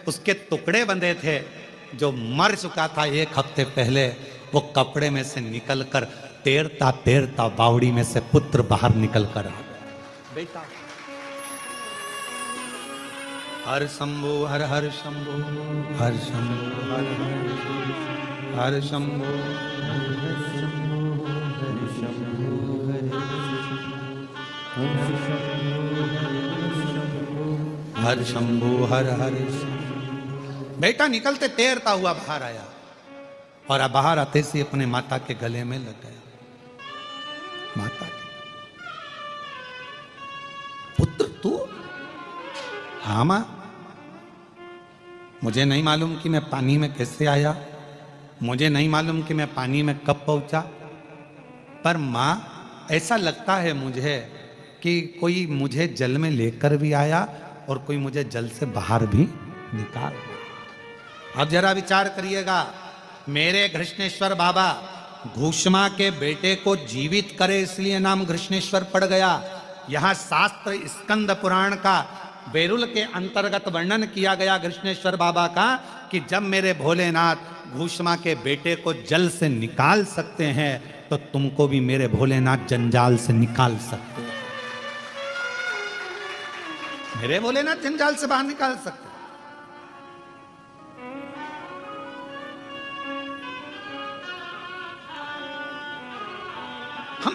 उसके टुकड़े बंधे थे, जो मर चुका था 1 हफ्ते पहले, वो कपड़े में से निकलकर तैरता तैरता बावड़ी में से पुत्र बाहर निकल कर आ गया। बेटा हर शंभो हर हर शंभो हर शंभो हर हर शंभो हर शंभो हर हर। बेटा निकलते तैरता हुआ बाहर आया और अब बाहर आते से अपने माता के गले में लग गया। माता के पुत्र तू? हाँ मां, मुझे नहीं मालूम कि मैं पानी में कैसे आया, मुझे नहीं मालूम कि मैं पानी में कब पहुंचा, पर मां ऐसा लगता है मुझे कि कोई मुझे जल में लेकर भी आया और कोई मुझे जल से बाहर भी निकाल। अब जरा विचार करिएगा, मेरे घृष्णेश्वर बाबा घोषमा के बेटे को जीवित करे इसलिए नाम घृष्णेश्वर पड़ गया। यहां शास्त्र स्कंद पुराण का बेरुल के अंतर्गत वर्णन किया गया घृष्णेश्वर बाबा का कि जब मेरे भोलेनाथ घोषमा के बेटे को जल से निकाल सकते हैं तो तुमको भी मेरे भोलेनाथ जंजाल से निकाल सकते हैं। मेरे भोलेनाथ जंजाल से बाहर निकाल सकते हैं।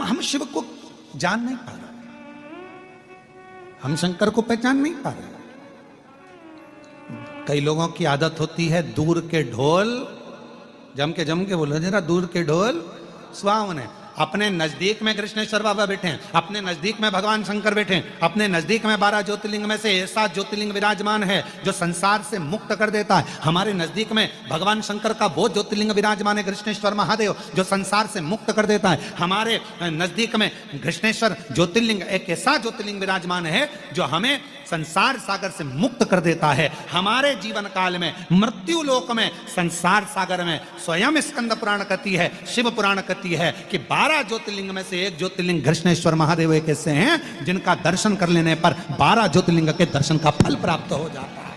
हम शिव को जान नहीं पा रहे, हम शंकर को पहचान नहीं पा रहे। कई लोगों की आदत होती है दूर के ढोल जम के बोलो जरा, दूर के ढोल सुहावने। अपने नजदीक में कृष्णेश्वर बाबा बैठे हैं, अपने नजदीक में भगवान शंकर बैठे हैं, अपने नजदीक में 12 ज्योतिर्लिंग में से ऐसा ज्योतिर्लिंग विराजमान है जो संसार से मुक्त कर देता है। हमारे नजदीक में भगवान शंकर का वो ज्योतिर्लिंग विराजमान है कृष्णेश्वर महादेव जो संसार से मुक्त कर देता है। हमारे नजदीक में कृष्णेश्वर ज्योतिर्लिंग एक ऐसा ज्योतिर्लिंग विराजमान है जो हमें संसार सागर से मुक्त कर देता है। हमारे जीवन काल में मृत्यु लोक में संसार सागर में स्वयं स्कंद पुराण कहती है, शिव पुराण कहती है कि 12 ज्योतिर्लिंग में से एक ज्योतिर्लिंग घृष्णेश्वर महादेव एक ऐसे हैं जिनका दर्शन कर लेने पर 12 ज्योतिर्लिंग के दर्शन का फल प्राप्त हो जाता है।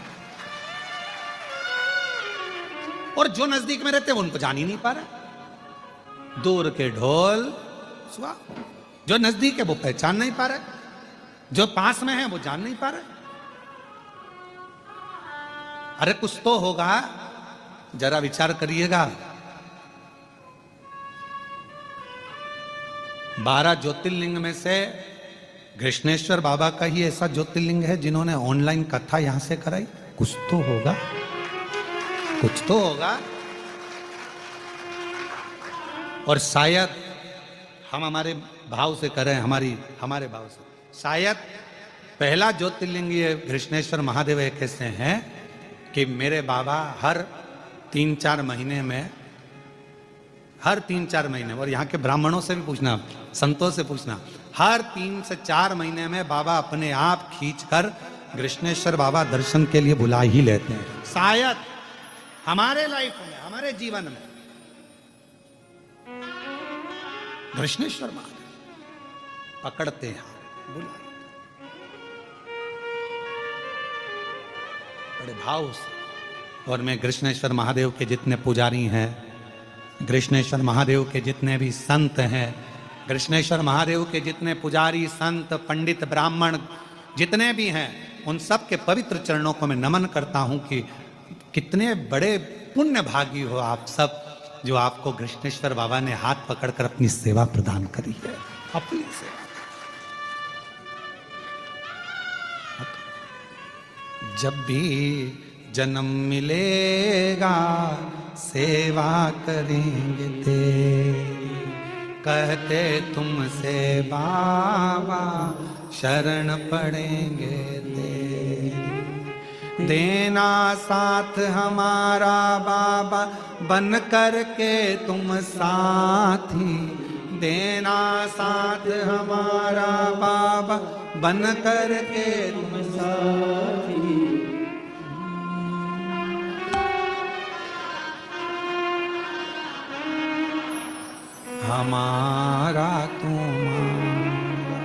और जो नजदीक में रहते हैं उनको जान ही नहीं पा रहे। दूर के ढोल सुहा, जो नजदीक है वो पहचान नहीं पा रहे, जो पास में है वो जान नहीं पा रहे। अरे कुछ तो होगा, जरा विचार करिएगा। 12 ज्योतिर्लिंग में से घृष्णेश्वर बाबा का ही ऐसा ज्योतिर्लिंग है जिन्होंने ऑनलाइन कथा यहां से कराई। कुछ तो होगा, कुछ तो होगा। और शायद हम हमारे भाव से करें, हमारे भाव से शायद पहला ज्योतिर्लिंग ये घृष्णेश्वर महादेव एक ऐसे हैं कि मेरे बाबा हर 3-4 महीने में, और यहाँ के ब्राह्मणों से भी पूछना, संतों से पूछना, हर 3 से 4 महीने में बाबा अपने आप खींचकर घृष्णेश्वर बाबा दर्शन के लिए बुला ही लेते हैं। शायद हमारे लाइफ में, हमारे जीवन में घृष्णेश्वर महादेव पकड़ते हैं, बुला बड़े भाव से। और मैं घृष्णेश्वर महादेव के जितने पुजारी हैं, घृष्णेश्वर महादेव के जितने भी संत हैं, घृष्णेश्वर महादेव के जितने पुजारी संत पंडित ब्राह्मण जितने भी हैं, उन सब के पवित्र चरणों को मैं नमन करता हूं कि कितने बड़े पुण्य भागी हो आप सब, जो आपको घृष्णेश्वर बाबा ने हाथ पकड़कर अपनी सेवा प्रदान करी है। अपनी सेवा जब भी जन्म मिलेगा सेवा करेंगे तेरी, कहते तुमसे बाबा शरण पड़ेंगे तेरी। देना साथ हमारा बाबा बन कर के तुम साथी, देना साथ हमारा बाबा बन कर के तुम साथी। हमारा तुम्हारा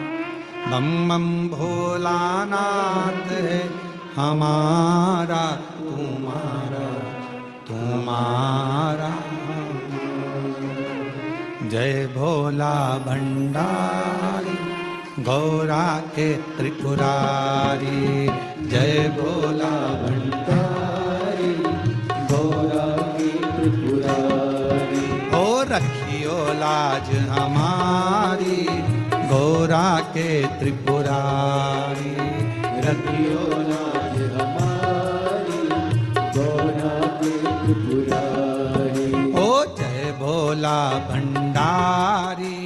बम बम भोलानाथ है, हमारा तुम्हारा तुम्हारा। जय भोला भंडारी गौरा के त्रिपुरारी, जय भोला भंडारी गौरा की त्रिपुरारी। ओ रखियो लाज हमारी गौरा के त्रिपुरारी, रखियो लाज हमारी गौरा के त्रिपुरारी। ओ जय भोला भंडारी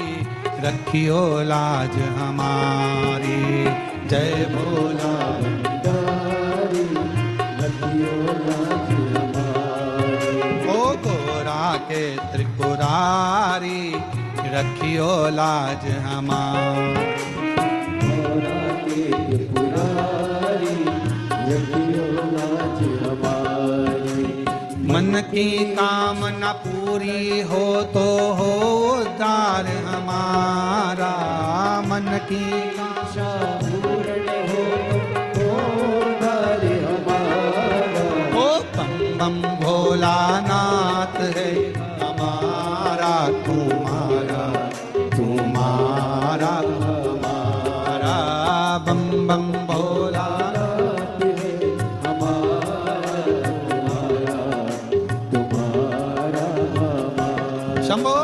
रखियो लाज हमारी, जय भोला भंडारी रखियो लाज हमारी। ओ गौरा के त्रिपुरारी रखियो लाज हमारी, गौरा के त्रिपुरारी रखियो लाज हमारी। मन की कामना पूरी हो तो हो उद्धार हमारा, मन की आशा पूर्ण हो तो उद्धार हमारा। ओ बम बम भोलानाथ है हमारा तुम्हारा तुम्हारा हमारा, बम बम भोलानाथ है हमारा तुम्हारा हमारा। शंभो।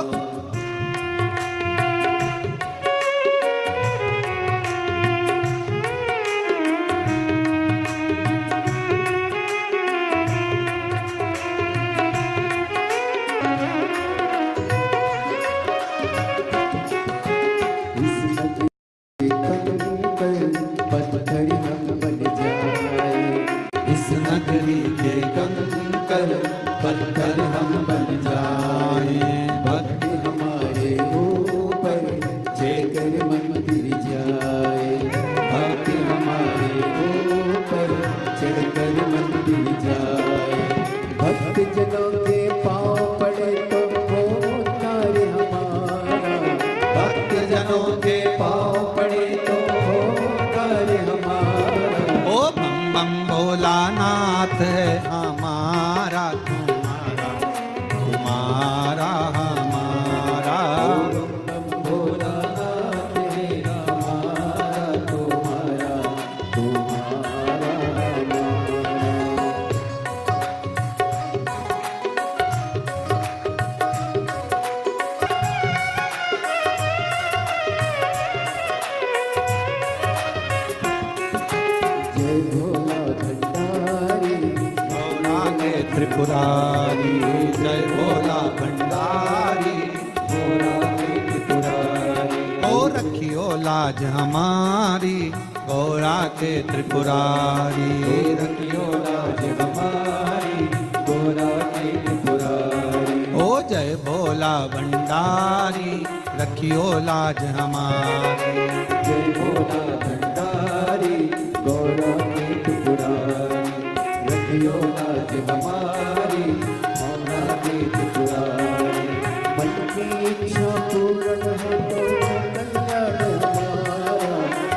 पत्थर हम बन जाए, इस नगरी के कंकर पत्थर हम बन जाए, भक्त हमारे ऊपर जेकर मन गिर जाए। भक्त हमारे ऊपर चढ़कर मन गिर जाए। भक्त जनों के पाँव पड़े तो हो उद्धार हमारा। भक्त जनों के पाँव पड़े तो हो उद्धार हमारा। ओ बम बम भोलानाथ है हमारा तुम्हारा तुम्हारा हमारा, भोलानाथ है हमारा तुम्हारा तुम्हारा हमारा। जय भोला भंडारी गौरा के त्रिपुरारी, जय भोला भंडारी गौरा के त्रिपुरारी। ओ रखियो लाज हमारी गौरा के त्रिपुरारी, रखियो लाज हमारी गौरा के त्रिपुरारी। ओ जय भोला भंडारी रखियो लाज हमारी, जय भोला भंडारी गौरा के त्रिपुरारी। रखियो लाज हमारी गौरा के त्रिपुरारी। मन की इच्छा पूर्ण हो तो कल्याण हमारा।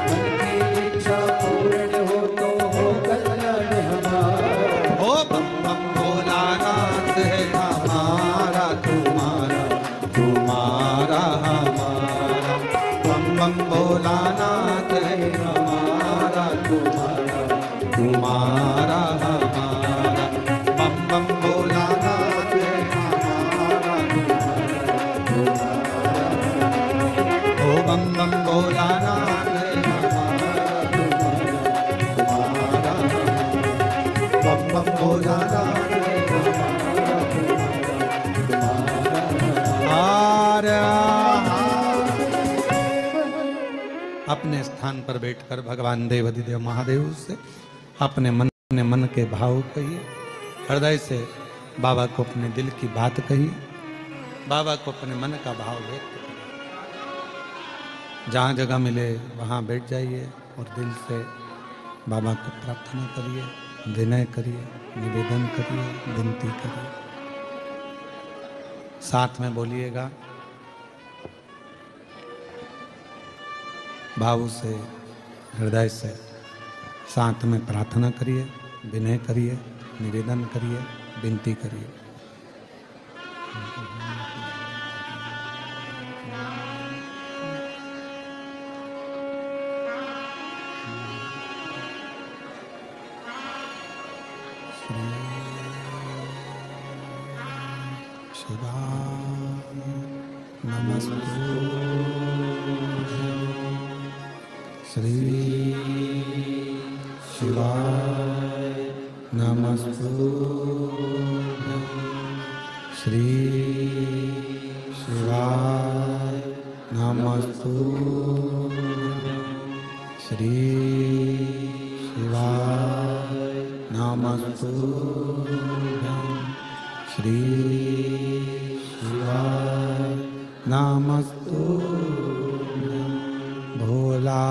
मन की इच्छा पूर्ण हो तो हो कल्याण हमारा। ओ बम बम भोलानाथ है हमारा तुम्हारा तुम्हारा हमारा, बम बम भोलानाथ है हमारा तुम्हारा तुम्हारा हमारा, बम बम भोलानाथ है हमारा तुम्हारा तुम्हारा। ओ बम बम भोलानाथ है हमारा तुम्हारा तुम्हारा, बम बम भोलानाथ है हमारा तुम्हारा तुम्हारा। अपने स्थान पर बैठकर भगवान देवाधिदेव महादेव से अपने मन के भाव कहिए, हृदय से बाबा को अपने दिल की बात कहिए, बाबा को अपने मन का भाव व्यक्त करिए। जहाँ जगह मिले वहाँ बैठ जाइए और दिल से बाबा को प्रार्थना करिए, विनय करिए, निवेदन करिए, विनती करिए। साथ में बोलिएगा, भाव से, हृदय से साथ में प्रार्थना करिए, विनय करिए, निवेदन करिए, विनती करिए। शिवाय नमस्तुभ्यं। श्री शिवाय नमस्तुभ्यं। श्री शिवाय नमस्तुभ्यं। श्री शिवाय नमस्तुभ्यं। श्री शिवाय नमस्तुभ्यं। भोला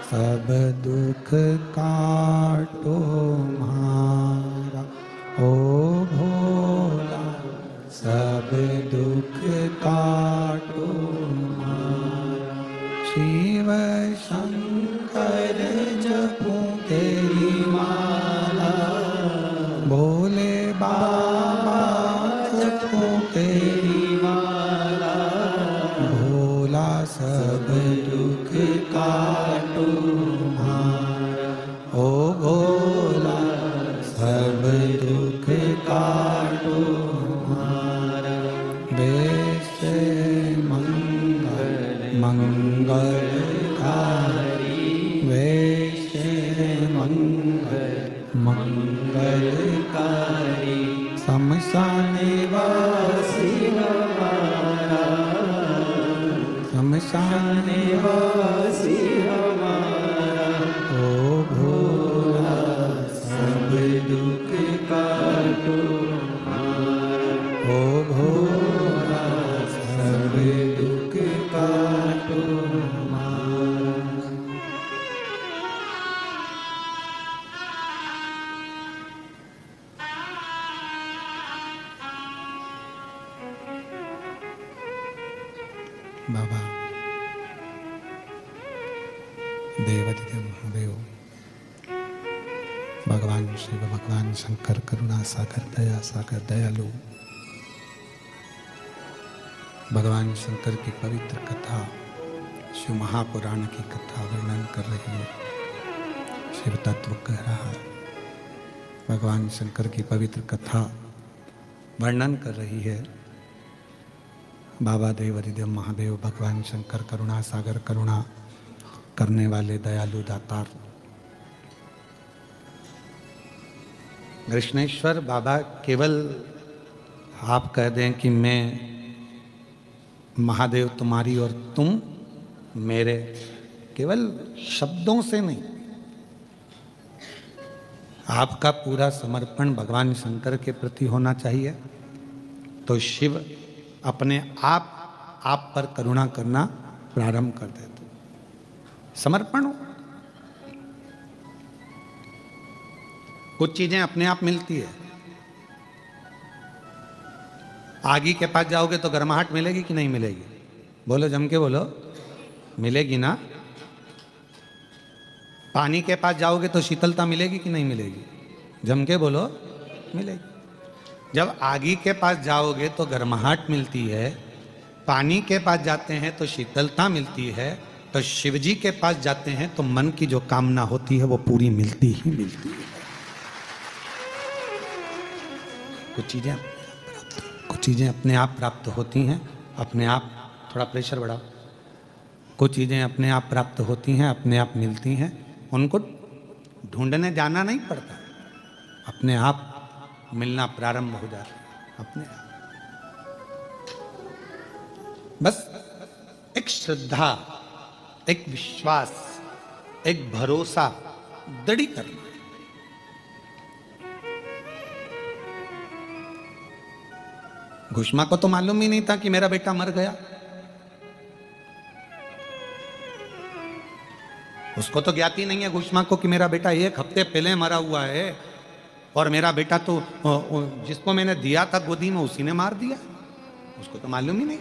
सब दुख काटो मारा, ओ भोला सब दुख काटो मारा। शिव शंकर जपूं तेरी माला, भोले बाबा जपूं तेरी माला। भोला सब दुख काटो मारा, ओ भोला सब दुख काटो मारा। वैसे मंगल मंगलकारी, वैसे मंगल मंगलकारी। शमशान वासी हमारा, शमशान वासी हमारा। ओ भोला सब दुख काटो मारा, ओ भोला सब दुख काटो मारा। बाबा देवाधिदेव महादेव, भगवान शिव, भगवान शंकर करुणा सागर, दया सागर, दयालु। भगवान शंकर की पवित्र कथा, शिव महापुराण की कथा वर्णन कर रही है। शिव तत्व कह रहा है, भगवान शंकर की पवित्र कथा वर्णन कर रही है। बाबा देवाधिदेव महादेव, भगवान शंकर करुणा सागर, करुणा करने वाले दयालु दातार। कृष्णेश्वर बाबा केवल आप कह दें कि मैं महादेव तुम्हारी और तुम मेरे, केवल शब्दों से नहीं, आपका पूरा समर्पण भगवान शंकर के प्रति होना चाहिए। तो शिव अपने आप पर करुणा करना प्रारंभ कर देते। समर्पण हो। कुछ चीजें अपने आप मिलती है। आगी के पास जाओगे तो गर्माहट मिलेगी कि नहीं मिलेगी? बोलो, जम के बोलो, मिलेगी ना। पानी के पास जाओगे तो शीतलता मिलेगी कि नहीं मिलेगी? जम के बोलो, मिलेगी। जब आगी के पास जाओगे तो गर्माहट मिलती है, पानी के पास जाते हैं तो शीतलता मिलती है, तो शिव जी के पास जाते हैं तो मन की जो कामना होती है वो पूरी मिलती ही मिलती है। कुछ चीजें अपने आप प्राप्त होती हैं, अपने आप। थोड़ा प्रेशर बढ़ाओ। कुछ चीजें अपने आप प्राप्त होती हैं, अपने आप मिलती हैं, उनको ढूंढने जाना नहीं पड़ता, अपने आप मिलना प्रारंभ हो जाता है, अपने आप। बस एक श्रद्धा, एक विश्वास, एक भरोसा दृढ़ करना। घुष्मा को तो मालूम ही नहीं था कि मेरा बेटा मर गया। उसको तो ज्ञात ही नहीं है घुष्मा को कि मेरा बेटा 1 हफ्ते पहले मरा हुआ है, और मेरा बेटा तो जिसको मैंने दिया था गोदी में उसी ने मार दिया। उसको तो मालूम ही नहीं।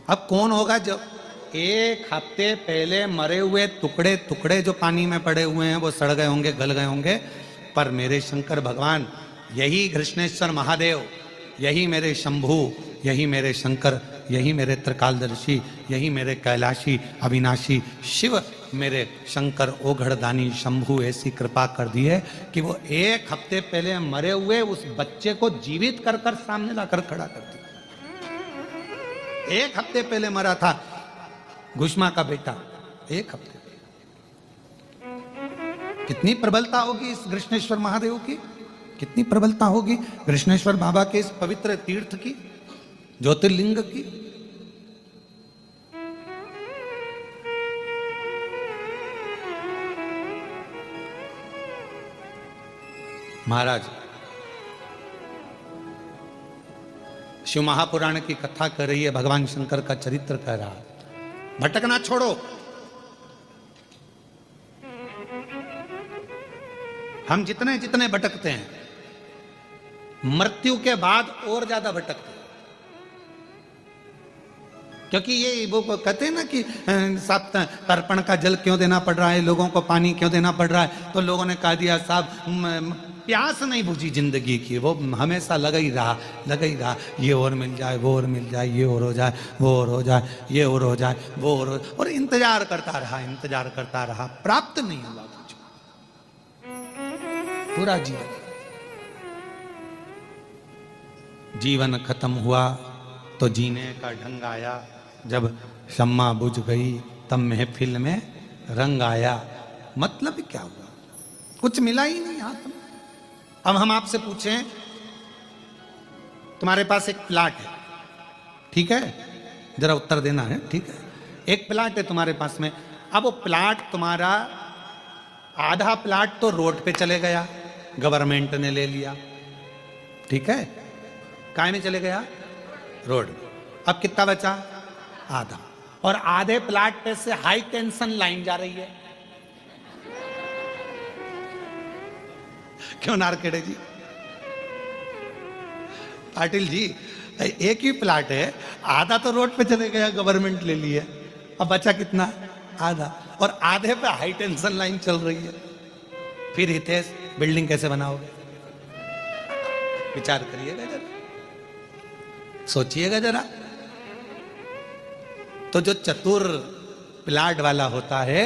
अब कौन होगा जो 1 हफ्ते पहले मरे हुए टुकड़े टुकड़े जो पानी में पड़े हुए हैं वो सड़ गए होंगे, गल गए होंगे, पर मेरे शंकर भगवान, यही कृष्णेश्वर महादेव, यही मेरे शंभू, यही मेरे शंकर, यही मेरे त्रिकालदर्शी, यही मेरे कैलाशी अविनाशी शिव, मेरे शंकर ओघड़दानी शंभू ऐसी कृपा कर दी है कि वो 1 हफ्ते पहले मरे हुए उस बच्चे को जीवित कर कर सामने लाकर खड़ा कर दिया। 1 हफ्ते पहले मरा था घुष्मा का बेटा, 1 हफ्ते। कितनी प्रबलता होगी इस कृष्णेश्वर महादेव की, कितनी प्रबलता होगी कृष्णेश्वर बाबा के इस पवित्र तीर्थ की, ज्योतिर्लिंग की। महाराज शिव महापुराण की कथा कर रही है, भगवान शंकर का चरित्र कह रहा है। भटकना छोड़ो, हम जितने जितने भटकते हैं मृत्यु के बाद और ज्यादा भटकते हैं, क्योंकि ये वो कहते हैं ना कि साहब तर्पण का जल क्यों देना पड़ रहा है, लोगों को पानी क्यों देना पड़ रहा है, तो लोगों ने कह दिया साहब प्यास नहीं बुझी जिंदगी की, वो हमेशा लगा ही रहा, ये और मिल जाए, वो और मिल जाए, ये और हो जाए, वो और हो जाए, ये और हो जाए, वो और इंतजार करता रहा, प्राप्त नहीं हुआ कुछ पूरा जीवन खत्म हुआ तो जीने का ढंग आया, जब शम्मा बुझ गई तब महफिल में रंग आया। मतलब क्या हुआ, कुछ मिला ही नहीं हाथ में। अब हम आपसे पूछें, तुम्हारे पास एक प्लाट है, ठीक है, जरा उत्तर देना है, ठीक है, एक प्लाट है तुम्हारे पास में। अब वो प्लाट तुम्हारा, आधा प्लाट तो रोड पे चले गया, गवर्नमेंट ने ले लिया, ठीक है, काय में चले गया, रोड। अब कितना बचा, आधा, और आधे प्लाट पे से हाई टेंशन लाइन जा रही है। क्यों नारकेड़े जी, पाटिल जी, एक ही प्लाट है, आधा तो रोड पे चले गया, गवर्नमेंट ले ली है, अब बचा कितना, आधा, और आधे पे हाई टेंशन लाइन चल रही है। फिर हितेश बिल्डिंग कैसे बनाओगे, विचार करिएगा जरा, सोचिएगा जरा। तो जो चतुर प्लाट वाला होता है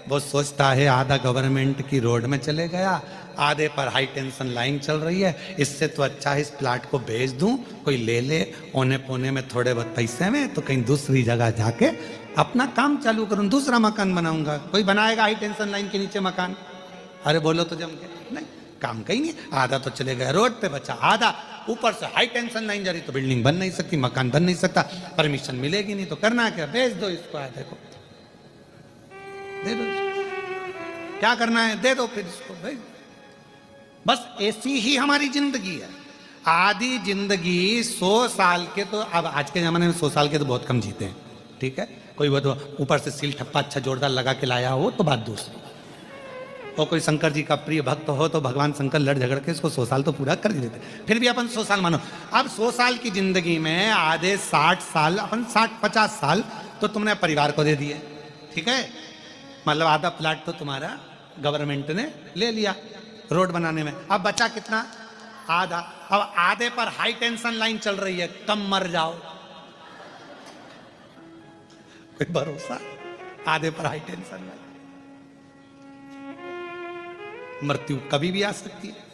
वो सोचता है आधा गवर्नमेंट की रोड में चले गया, आधे पर हाई टेंशन लाइन चल रही है, इससे तो अच्छा है इस प्लाट को बेच दूं, कोई ले ले औने पौने में थोड़े बहुत पैसे में, तो कहीं दूसरी जगह जाके अपना काम चालू करूं, दूसरा मकान बनाऊंगा। कोई बनाएगा हाई टेंशन लाइन के नीचे मकान, अरे बोलो तो जम के, नहीं, काम कहीं नहीं, आधा तो चले गया रोड पे, बचा आधा, ऊपर से हाई टेंशन लाइन जा रही, तो बिल्डिंग बन नहीं सकती, मकान बन नहीं सकता, परमिशन मिलेगी नहीं, तो करना क्या, बेच दो इसको, आधे को दे दो, क्या करना है दे दो, फिर इसको भेज। बस ऐसी ही हमारी जिंदगी है। आधी जिंदगी 100 साल के, तो अब आज के जमाने में 100 साल के तो बहुत कम जीते हैं, ठीक है, कोई वो तो ऊपर से सील ठप्पा अच्छा जोरदार लगा के लाया हो तो बात दूसरी, और कोई शंकर जी का प्रिय भक्त हो तो भगवान शंकर लड़ झगड़ के इसको 100 साल तो पूरा कर देते, फिर भी अपन 100 साल मानो। अब 100 साल की जिंदगी में आधे 60 साल, अपन 60-50 साल तो तुमने परिवार को दे दिए, ठीक है, मतलब आधा प्लाट तो तुम्हारा गवर्नमेंट ने ले लिया रोड बनाने में, अब बचा कितना, आधा। अब आधे पर हाई टेंशन लाइन चल रही है, कम मर जाओ, कोई भरोसा, आधे पर हाई टेंशन लाइन, मृत्यु कभी भी आ सकती है।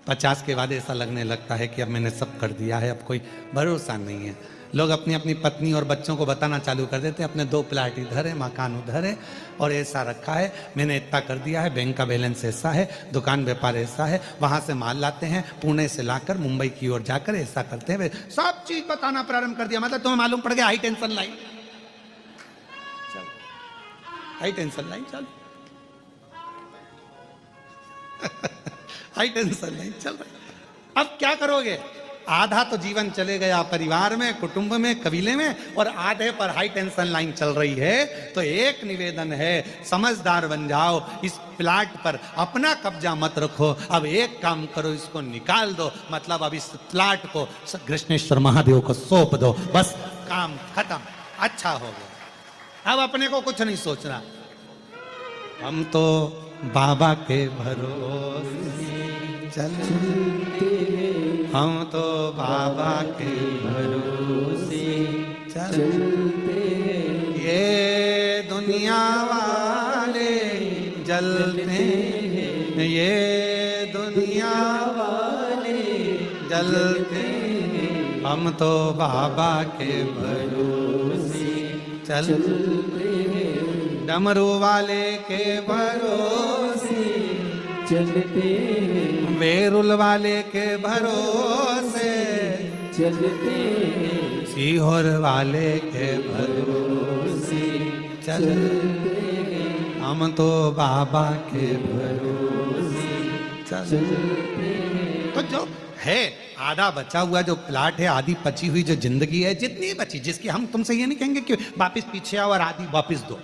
50 के बाद ऐसा लगने लगता है कि अब मैंने सब कर दिया है, अब कोई भरोसा नहीं है। लोग अपनी अपनी पत्नी और बच्चों को बताना चालू कर देते हैं, अपने 2 प्लाट इधर है, मकान उधर है, और ऐसा रखा है, मैंने इतना कर दिया है, बैंक का बैलेंस ऐसा है, दुकान व्यापार ऐसा है, वहां से माल लाते हैं, पुणे से लाकर मुंबई की ओर जाकर ऐसा करते हैं, सब चीज बताना प्रारंभ कर दिया। मतलब तुम्हें मालूम पड़ गया high tension line, high tension line चल हाई टेंशन लाइन चल रही। अब क्या करोगे, आधा तो जीवन चले गया परिवार में, कुटुंब में, कबीले में, और आधे पर हाई टेंशन लाइन चल रही है। तो एक निवेदन है, समझदार बन जाओ, इस प्लाट पर अपना कब्जा मत रखो। अब एक काम करो, इसको निकाल दो, मतलब अब इस प्लाट को कृष्णेश्वर महादेव को सौंप दो, बस काम खत्म, अच्छा हो गया। अब अपने को कुछ नहीं सोचना, हम तो बाबा के भरोसे चलते हैं, हम तो बाबा के भरोसे चलते हैं। ये दुनिया वाले जलते हैं, ये दुनिया वाले जलते हैं, हम तो बाबा के भरोसे चलते हैं, डमरू वाले के भरोसे चलते हैं, बेरुल वाले के भरोसे चलते हैं, सीहोर वाले के भरोसे चलते हैं, हम तो बाबा के भरोसे चलते हैं। तो जो है आधा बचा हुआ जो प्लाट है, आधी पची हुई जो जिंदगी है, जितनी बची, जिसकी हम तुमसे ये नहीं कहेंगे कि वापस पीछे आओ और आधी वापस दो,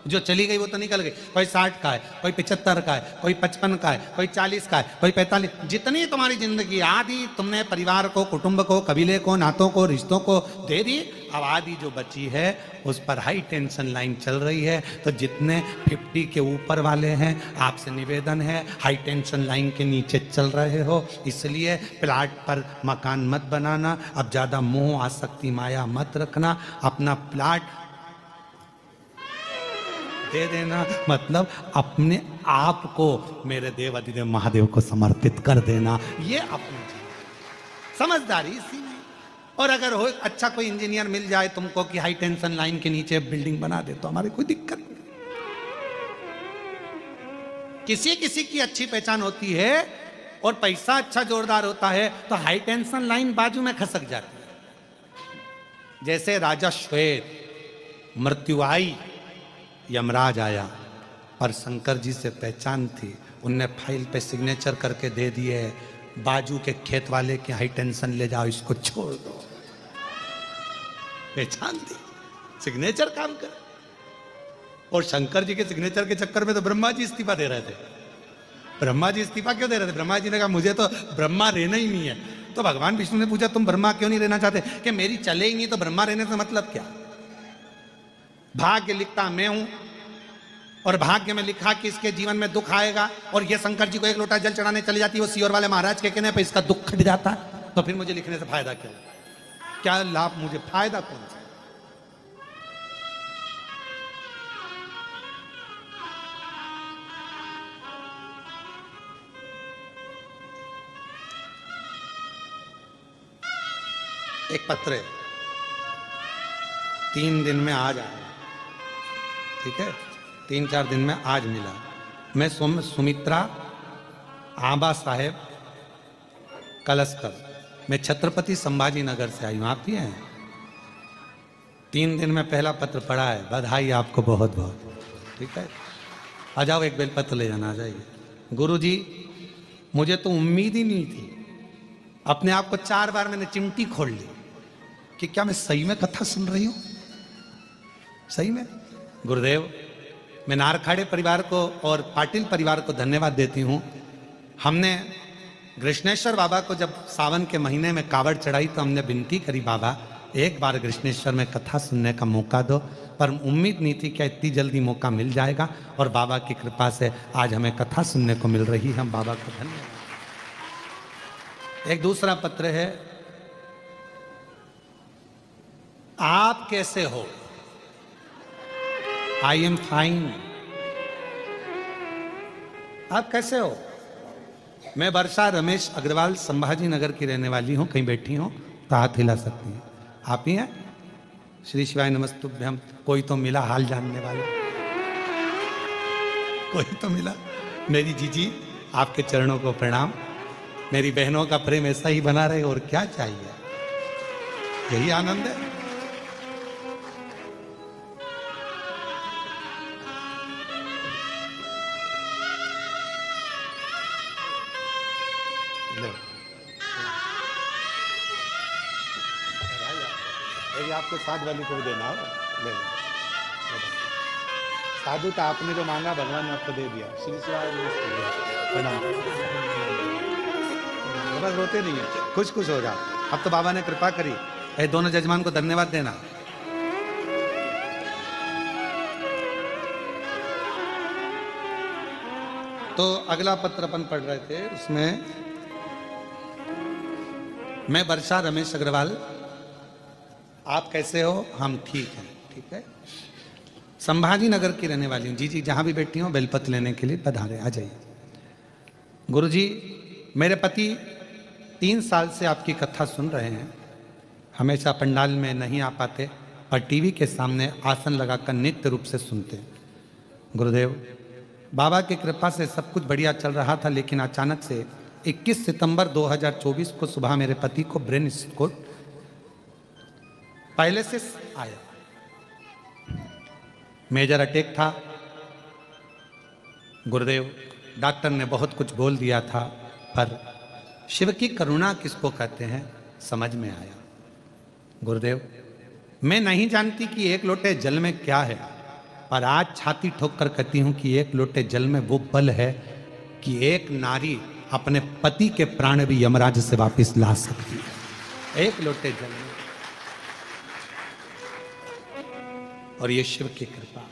जो चली गई वो तो निकल गई। कोई 60 का है, कोई 75 का है, कोई 55 का है, कोई 40 का है, कोई 45, जितनी तुम्हारी जिंदगी, आधी तुमने परिवार को, कुटुंब को, कबीले को, नातों को, रिश्तों को दे दी। अब आधी जो बची है उस पर हाई टेंशन लाइन चल रही है। तो जितने 50 के ऊपर वाले हैं, आपसे निवेदन है, हाई टेंशन लाइन के नीचे चल रहे हो, इसलिए प्लाट पर मकान मत बनाना। अब ज्यादा मोह आसक्ति माया मत रखना, अपना प्लाट दे देना, मतलब अपने आप को मेरे देव अधिदेव महादेव को समर्पित कर देना, ये अपनी समझदारी इसी में। और अगर हो अच्छा कोई इंजीनियर मिल जाए तुमको कि हाई टेंशन लाइन के नीचे बिल्डिंग बना दे, तो हमारी कोई दिक्कत नहीं। किसी किसी की अच्छी पहचान होती है और पैसा अच्छा जोरदार होता है, तो हाई टेंशन लाइन बाजू में खसक जाती है। जैसे राजा श्वेत, मृत्यु आई, यमराज आया, पर शंकर जी से पहचान थी, उनने फाइल पे सिग्नेचर करके दे दिए, बाजू के खेत वाले की हाई टेंशन ले जाओ, इसको छोड़ दो। पहचान थी, सिग्नेचर काम कर। और शंकर जी के सिग्नेचर के चक्कर में तो ब्रह्मा जी इस्तीफा दे रहे थे। ब्रह्मा जी इस्तीफा क्यों दे रहे थे? ब्रह्मा जी ने कहा मुझे तो ब्रह्मा रहना ही नहीं है। तो भगवान विष्णु ने पूछा तुम ब्रह्मा क्यों नहीं रहना चाहते? कि मेरी चले ही नहीं, तो ब्रह्मा रहने से मतलब क्या? भाग्य लिखता मैं हूं, और भाग्य में लिखा कि इसके जीवन में दुख आएगा, और ये शंकर जी को एक लोटा जल चढ़ाने चली जाती है, वो सीहोर वाले महाराज के कहने पे इसका दुख खट जाता है, तो फिर मुझे लिखने से फायदा क्या? क्या लाभ मुझे, फायदा कौन सा? एक पत्र है, 3 दिन में आ जाए, ठीक है, 3-4 दिन में आज मिला। मैं सुमित्रा आबा साहेब कलस्कर, मैं छत्रपति संभाजी नगर से आई हूँ। आप ही हैं? 3 दिन में पहला पत्र पढ़ा है, बधाई आपको बहुत बहुत। ठीक है, आ जाओ, एक बेलपत्र ले जाना, आ जाइए। गुरुजी, मुझे तो उम्मीद ही नहीं थी, अपने आप को 4 बार मैंने चिमटी खोल ली कि क्या मैं सही में कथा सुन रही हूँ? सही में गुरुदेव, मैं नारखाड़े परिवार को और पाटिल परिवार को धन्यवाद देती हूँ। हमने कृष्णेश्वर बाबा को जब सावन के महीने में कावड़ चढ़ाई, तो हमने विनती करी, बाबा एक बार कृष्णेश्वर में कथा सुनने का मौका दो। पर उम्मीद नहीं थी कि इतनी जल्दी मौका मिल जाएगा, और बाबा की कृपा से आज हमें कथा सुनने को मिल रही है। हम बाबा को धन्यवाद। एक दूसरा पत्र है, आप कैसे हो? I am fine. आप कैसे हो? मैं वर्षा रमेश अग्रवाल संभाजी नगर की रहने वाली हूं। कहीं बैठी हो तो हाथ हिला सकती हैं। आप ही हैं? श्री शिवाय नमस्तुभ्यम। कोई तो मिला हाल जानने वाला, कोई तो मिला। मेरी जीजी, आपके चरणों को प्रणाम। मेरी बहनों का प्रेम ऐसा ही बना रहे, और क्या चाहिए? यही आनंद है। आपके साथ वाली को भी देना हो, ले लो। साधु तो आपने जो मांगा भगवान ने आपको दे दिया। श्री प्रणाम। बस रोते नहीं है, खुश खुश हो जाओ। अब तो बाबा ने कृपा करी। ए दोनों जजमान को धन्यवाद देना। तो अगला पत्र अपन पढ़ रहे थे, उसमें मैं वर्षा रमेश अग्रवाल, आप कैसे हो? हम ठीक हैं। ठीक है, संभाजी नगर की रहने वाली हूँ। जी जी, जहाँ भी बैठी हूँ बेलपत्र लेने के लिए पधारे, आ जाइए। गुरुजी, मेरे पति 3 साल से आपकी कथा सुन रहे हैं। हमेशा पंडाल में नहीं आ पाते, पर टीवी के सामने आसन लगाकर नित्य रूप से सुनते हैं। गुरुदेव, बाबा की कृपा से सब कुछ बढ़िया चल रहा था, लेकिन अचानक से 21 सितंबर 2024 को सुबह मेरे पति को ब्रेन स्ट्रोक पहले से आया। मेजर अटैक था। गुरुदेव, डॉक्टर ने बहुत कुछ बोल दिया था, पर शिव की करुणा किसको कहते हैं समझ में आया। गुरुदेव, मैं नहीं जानती कि 1 लोटे जल में क्या है, पर आज छाती ठोक कर कहती हूं कि 1 लोटे जल में वो बल है कि एक नारी अपने पति के प्राण भी यमराज से वापस ला सकती है। 1 लोटे जल में। और ये शिव की कृपा,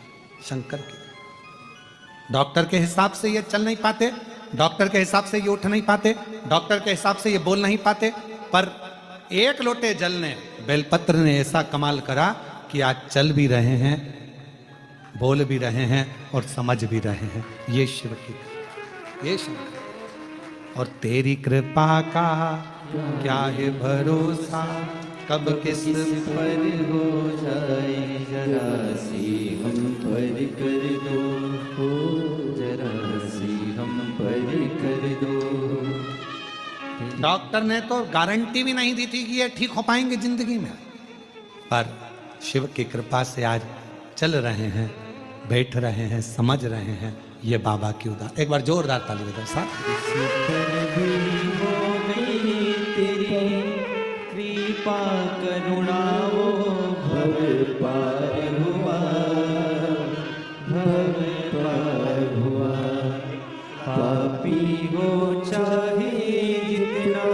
शंकर की। डॉक्टर के हिसाब से ये चल नहीं पाते, डॉक्टर के हिसाब से ये उठ नहीं पाते, डॉक्टर के हिसाब से ये बोल नहीं पाते, पर 1 लोटे जल ने, बेलपत्र ने ऐसा कमाल करा कि आज चल भी रहे हैं, बोल भी रहे हैं और समझ भी रहे हैं। ये शिव की, ये शिव। और तेरी कृपा का क्या है भरोसा, कब किस पर हो जाए जरा सी हम पर कर दो, हो जरा सी हम पर कर दो। डॉक्टर ने तो गारंटी भी नहीं दी थी कि ये ठीक हो पाएंगे जिंदगी में, पर शिव की कृपा से आज चल रहे हैं, बैठ रहे हैं, समझ रहे हैं। ये बाबा की उदार। एक बार जोरदार ताली बजाओ साथ। कृपा करुणा वो भव पार हुआ, भव पार हुआ। पापी हो चाहे जितना,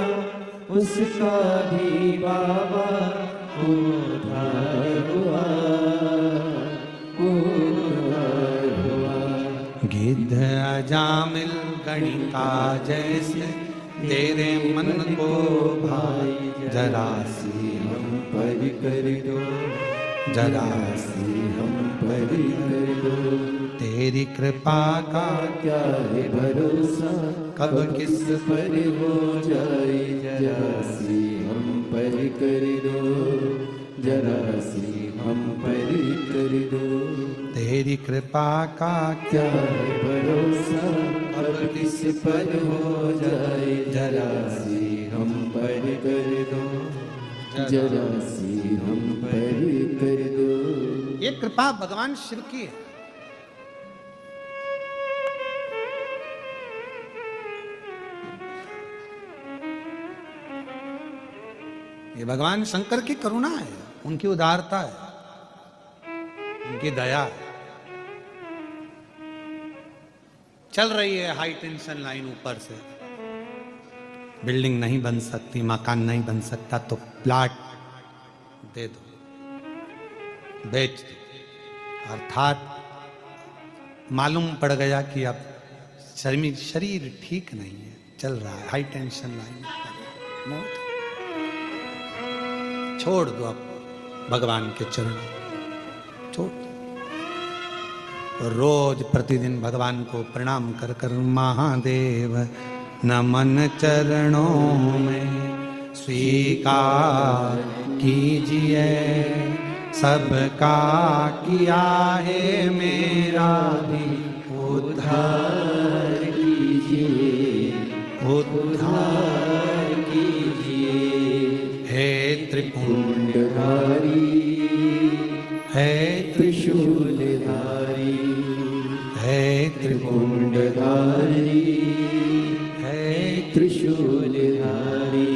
उसका भी बाबा उद्धार हुआ, उद्धार हुआ। गिद्ध अजामिल गणिका जैसे तेरे मन को भाई, जरा सी हम पर कर दो, जरा सी हम पर कर दो। तेरी कृपा का क्या है भरोसा, कब किस पर हो जाए जरा सी हम पर कर दो, जरा सी हम पर कर दो। तेरी कृपा का क्या है भरोसा, अब किस पर हो जाए जरा सी हम पर कर दो, जरा सी हम पर कर दो। ये कृपा भगवान शिव की है। ये भगवान शंकर की करुणा है, उनकी उदारता है, उनकी दया है। चल रही है हाई टेंशन लाइन ऊपर से, बिल्डिंग नहीं बन सकती, मकान नहीं बन सकता, तो प्लाट दे दो, बेच दो। अर्थात मालूम पड़ गया कि अब शरीर ठीक नहीं है, चल रहा है हाई टेंशन लाइन ऊपर, मौत। छोड़ दो अब भगवान के चरण, छोड़ दो। रोज प्रतिदिन भगवान को प्रणाम कर कर महादेव नमन चरणों में स्वीकार कीजिए, सबका किया है मेरा भी उद्धार कीजिए, उद्धार कीजिए। हे त्रिपुंडधारी, है त्रिशूलधारी, है त्रिपुंडधारी, है त्रिशूलधारी।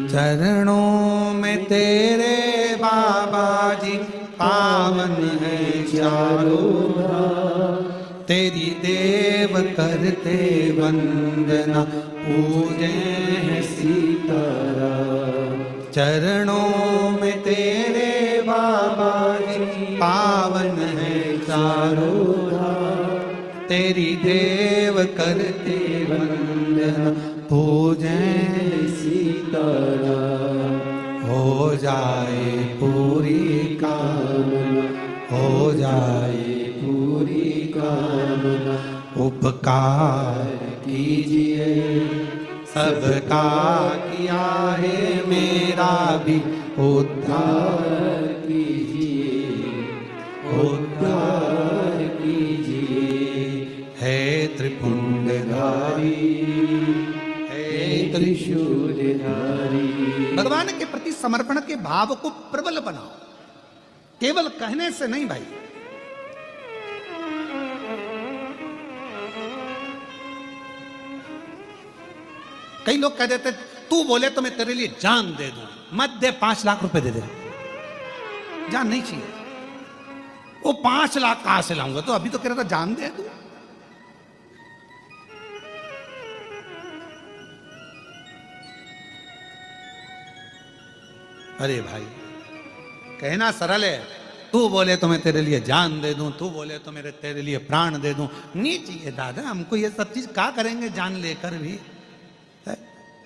चरणों में तेरे बाबा चारों धाम, तेरी देव करते वंदना पूजे हैं सीताराम। चरणों में तेरे बाबा जी पावन है चारों धाम, तेरी देव करते वंदना पूजे सीताराम। हो जाए पूरी कामना, हो जाए पूरी कामना, उपकार कीजिए सबका किया है मेरा भी उद्धार कीजिए, उद्धार कीजिए। है त्रिपुंडधारी है त्रिशूलधारी। भगवान के प्रति समर्पण के भाव को प्रबल बनाओ, केवल कहने से नहीं भाई। कई लोग कह देते तू बोले तो मैं तेरे लिए जान दे दूं, मत दे 5 लाख रुपए दे दे, जान नहीं चाहिए। वो 5 लाख कहां से लाऊंगा, तो अभी तो कह रहा था जान दे दूं। अरे भाई कहना सरल है, तू बोले तो मैं तेरे लिए जान दे दूं, तू बोले तो मेरे तेरे लिए प्राण दे दूं। नहीं चाहिए दादा, हमको ये सब चीज क्या करेंगे जान लेकर भी,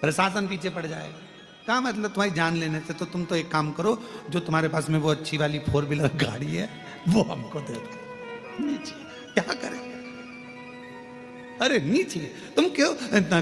प्रशासन पीछे पड़ जाएगा। क्या मतलब तुम्हारी जान लेने से, तो तुम तो एक काम करो, जो तुम्हारे पास में वो अच्छी वाली 4 व्हीलर गाड़ी है वो हमको दे दो। नहीं चाहिए, क्या करेंगे? अरे नहीं चाहिए। तुम क्यों,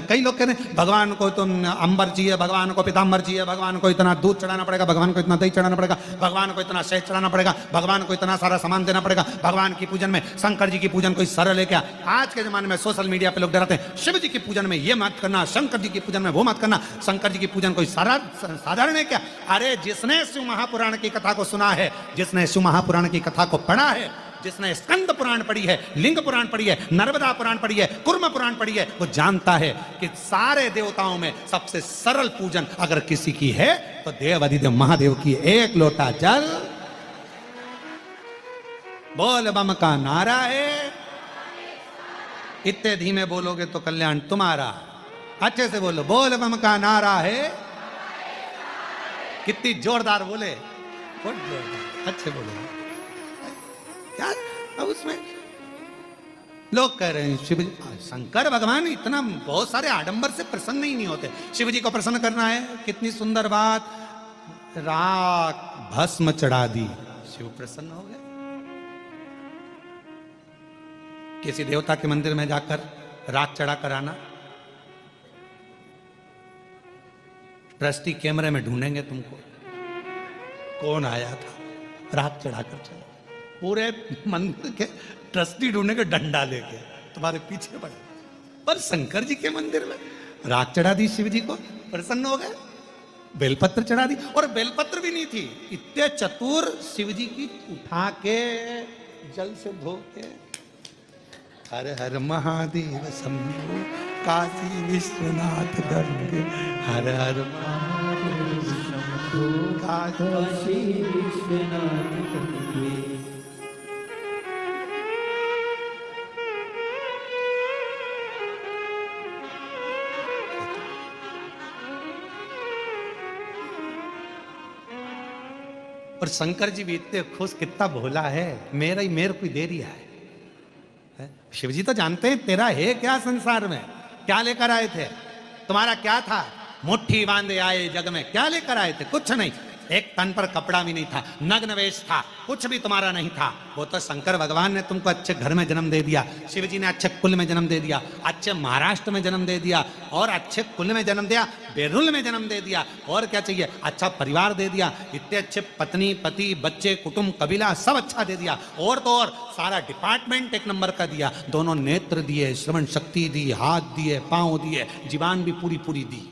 कई लोग कह रहे हैं भगवान को तुम अंबर चाहिए, भगवान को पीताम्बर चाहिए, भगवान को इतना दूध चढ़ाना पड़ेगा, भगवान को इतना दही चढ़ाना पड़ेगा, भगवान को इतना शहद चढ़ाना पड़ेगा, भगवान को इतना सारा सामान देना पड़ेगा, भगवान की पूजन में शंकर जी की पूजन कोई सरल है क्या? आज के जमाने में सोशल मीडिया पे लोग डराते हैं शिव जी की पूजन में ये मत करना, शंकर जी की पूजन में वो मत करना। शंकर जी की पूजन कोई साधारण है क्या? अरे जिसने शिव महापुराण की कथा को सुना है, जिसने शिव महापुराण की कथा को पढ़ा है, जिसने स्कंद पुराण पढ़ी है, लिंग पुराण पढ़ी है, नर्मदा पुराण पढ़ी है, कुर्म पुराण पढ़ी है, वो जानता है कि सारे देवताओं में सबसे सरल पूजन अगर किसी की है तो देव अधिदेव महादेव की। एक लोटा जल, बोल बम का नारा है। इतने धीमे बोलोगे तो कल्याण तुम्हारा। अच्छे से बोलो, बोल बम का नारा है। कितनी जोरदार बोले, बहुत जोरदार, अच्छे बोलो यार। अब उसमें लोग कह रहे हैं शिव जी, शंकर भगवान इतना बहुत सारे आडंबर से प्रसन्न ही नहीं होते। शिव जी को प्रसन्न करना है, कितनी सुंदर बात, राख भस्म चढ़ा दी, शिव प्रसन्न हो गए। किसी देवता के मंदिर में जाकर राख चढ़ा कर आना, ट्रस्टी कैमरे में ढूंढेंगे तुमको, कौन आया था, राख चढ़ाकर चला। पूरे मंदिर के ट्रस्टी ढूंढेंगे डंडा लेके, तुम्हारे पीछे पड़े। पर शंकर जी के मंदिर में राख चढ़ा दी, शिव जी को प्रसन्न हो गए। बेलपत्र चढ़ा दी, और बेलपत्र भी नहीं थी, इतने चतुर शिव जी की उठा के जल से धो के हर हर महादेव शंभो काशी विश्वनाथ गंगे, हर हर महादेव शंभो काशी विश्वनाथ गंगे। और शंकर जी भी इतने खुश, कितना भोला है, मेरा ही मेरे को दे दिया है। शिव जी तो जानते हैं तेरा है क्या संसार में, क्या लेकर आए थे, तुम्हारा क्या था, मुट्ठी बांधे आए जग में, क्या लेकर आए थे? कुछ नहीं, एक तन पर कपड़ा भी नहीं था, नग्न वेश था, कुछ भी तुम्हारा नहीं था। वो तो शंकर भगवान ने तुमको अच्छे घर में जन्म दे दिया, शिव जी ने अच्छे कुल में जन्म दे दिया, अच्छे महाराष्ट्र में जन्म दे दिया, और अच्छे कुल में जन्म दिया, बेरुल में जन्म दे दिया, और क्या चाहिए, अच्छा परिवार दे दिया, इतने अच्छे पत्नी पति बच्चे कुटुंब कबीला सब अच्छा दे दिया, और तो और सारा डिपार्टमेंट एक नंबर का दिया, दोनों नेत्र दिए, श्रवण शक्ति दी, हाथ दिए, पांव दिए, जीवान भी पूरी पूरी दी।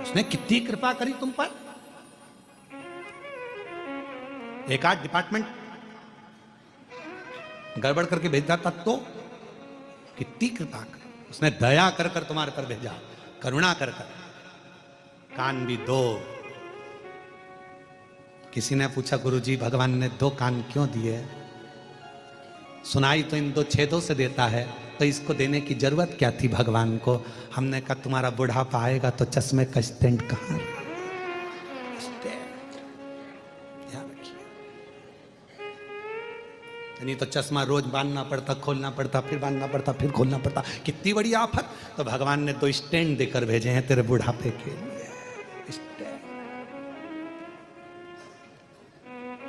उसने कितनी कृपा करी तुम पर। एक आध डिपार्टमेंट गड़बड़ करके भेजा था तो कितनी कृपा कर, उसने दया कर कर तुम्हारे पर भेजा, करुणा कर कर। कान भी दो। किसी ने पूछा गुरुजी भगवान ने 2 कान क्यों दिए? सुनाई तो इन 2 छेदों से देता है, तो इसको देने की जरूरत क्या थी भगवान को। हमने कहा तुम्हारा बुढ़ापा आएगा तो चश्मे का स्टैंड कहाँ, नहीं तो चश्मा रोज बांधना पड़ता, खोलना पड़ता, फिर बांधना पड़ता, फिर खोलना पड़ता, कितनी बड़ी आफत। तो भगवान ने 2 स्टैंड देकर भेजे हैं तेरे बुढ़ापे के लिए। स्टैंड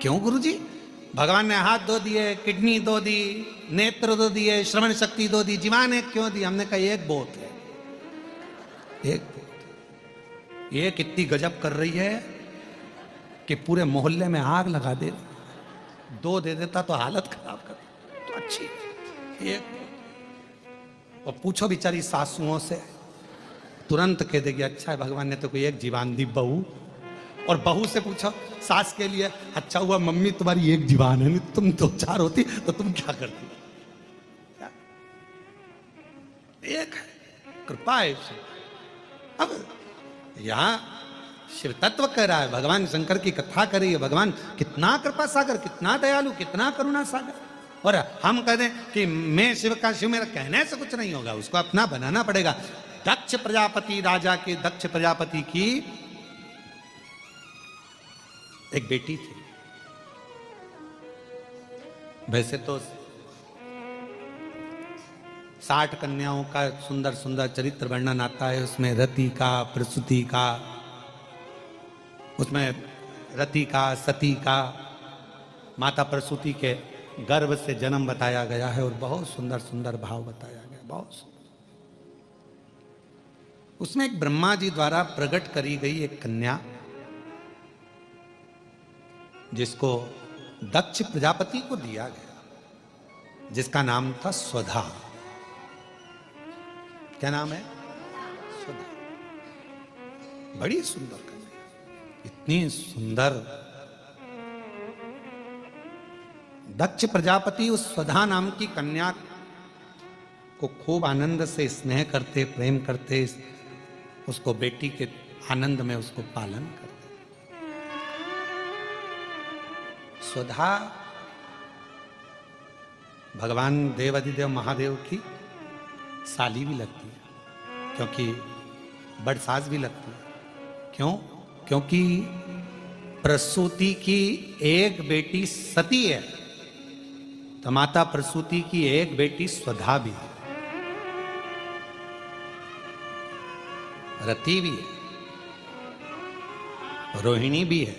क्यों गुरुजी? भगवान ने हाथ दो दिए, किडनी दो दी, नेत्र दो दिए, श्रवण शक्ति दो दी, जीवान एक क्यों दी? हमने कहा एक बहुत है, एक बहुत। ये कितनी गजब कर रही है कि पूरे मोहल्ले में आग लगा दे। 2 दे देता तो हालत खराब कर, तो अच्छी एक। और पूछो बेचारी सासुओं से, तुरंत कह देगी अच्छा है भगवान ने तो कोई एक जीवान दी बहू। और बहू से पूछो सास के लिए, अच्छा हुआ मम्मी तुम्हारी एक जीवान है, नहीं तुम 2-4 होती तो तुम क्या करती। एक है, कृपा है। अब यहां शिव तत्व कह रहा है, भगवान शंकर की कथा कर रही है। भगवान कितना कृपा सागर, कितना दयालु, कितना करुणा सागर। और हम कह दें कि मैं शिव का शिव, मेरा कहने से कुछ नहीं होगा, उसको अपना बनाना पड़ेगा। दक्ष प्रजापति, राजा के दक्ष प्रजापति की एक बेटी थी। वैसे तो 60 कन्याओं का सुंदर सुंदर चरित्र वर्णन आता है उसमें, रति का, प्रसूति का, उसमें रति का, सती का, माता प्रसूति के गर्भ से जन्म बताया गया है और बहुत सुंदर सुंदर भाव बताया गया, बहुत सुंदर। उसमें एक ब्रह्मा जी द्वारा प्रकट करी गई एक कन्या, जिसको दक्ष प्रजापति को दिया गया, जिसका नाम था स्वधा। क्या नाम है? स्वधा। बड़ी सुंदर कन्या, इतनी सुंदर। दक्ष प्रजापति उस स्वधा नाम की कन्या को खूब आनंद से स्नेह करते, प्रेम करते, उसको बेटी के आनंद में उसको पालन करते। स्वधा भगवान देवाधिदेव महादेव की साली भी लगती है, क्योंकि बड़सास भी लगती है। क्यों? क्योंकि प्रसूति की एक बेटी सती है, तो माता प्रसूति की एक बेटी स्वधा भी है, रति भी है, रोहिणी भी है,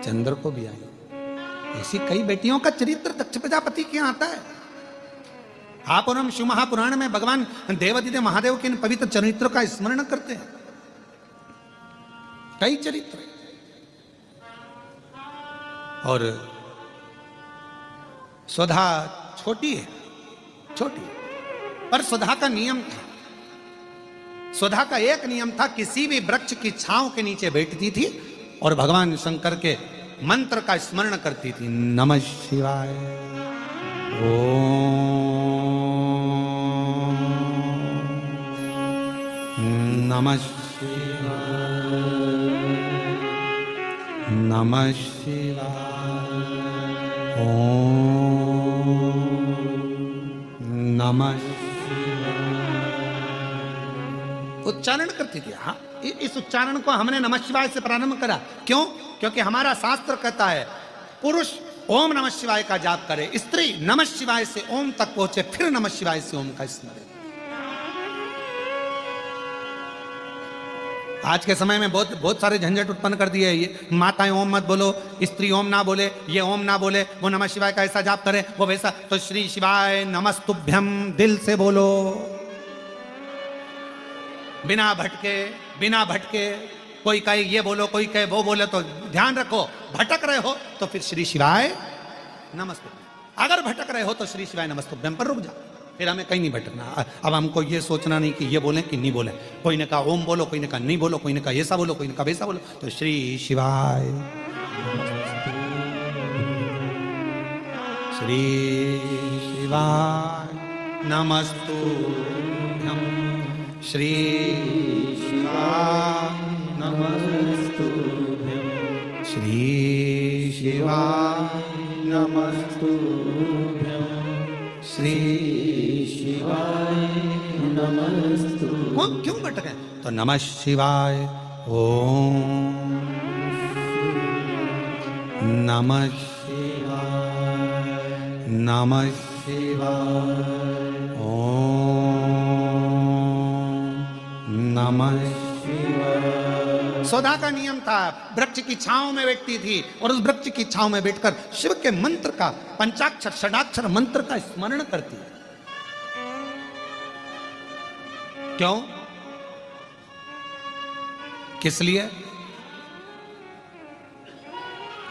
चंद्र को भी आई। ऐसी कई बेटियों का चरित्र दक्ष प्रजापति के यहाँ आता है। आप और हम शिव महापुराण में भगवान देवाधिदेव महादेव के इन पवित्र चरित्रों का स्मरण करते हैं। कई चरित्र। और स्वधा छोटी है, छोटी, पर स्वधा का नियम था। स्वधा का एक नियम था, किसी भी वृक्ष की छांव के नीचे बैठती थी और भगवान शंकर के मंत्र का स्मरण करती थी। नमः शिवाय, ओम नमः शिवाय, नमः शिवाय, ओम नमः उच्चारण करती थी। हाँ, इस उच्चारण को हमने नमः शिवाय से प्रारंभ करा। क्यों? क्योंकि हमारा शास्त्र कहता है पुरुष ओम नमः शिवाय का जाप करे, स्त्री नमः शिवाय से ओम तक पहुंचे, फिर नमः शिवाय से ओम का स्मरण। आज के समय में बहुत सारे झंझट उत्पन्न कर दिए। ये माताएं ओम मत बोलो, स्त्री ओम ना बोले, ये ओम ना बोले, वो नमः शिवाय का ऐसा जाप करे, वो वैसा। तो श्री शिवाय नमस्तुभ्यम दिल से बोलो, बिना भटके। कोई कहे ये बोलो, कोई कहे वो बोले, तो ध्यान रखो भटक रहे हो तो फिर श्री शिवाय नमस्तुभ्यम। अगर भटक रहे हो तो श्री शिवाय नमस्तुभ्यम पर रुक जाओ, फिर हमें कहीं नहीं भटकना। अब हमको ये सोचना नहीं कि ये बोले कि नहीं बोले। कोई ने कहा ओम बोलो, कोई ने कहा नहीं बोलो, कोई ने कहा ऐसा बोलो, कोई ने कहा वैसा बोलो। तो श्री शिवाय, श्री शिवाय नमस्तुभ्यम, श्री शिवाय नमस्तुभ्यम, श्री शिवाय नमस्तुभ्यं श्री शिवाय नमस्तुभ्यं। क्यों भटके? तो नमः शिवाय ओम नमः शिवाय नमः शिवाय ओम नमः शिवाय। सुधा का नियम था, वृक्ष की छांव में बैठती थी और उस वृक्ष की छांव में बैठकर शिव के मंत्र का, पंचाक्षर षडाक्षर मंत्र का स्मरण करती। क्यों? किस लिए?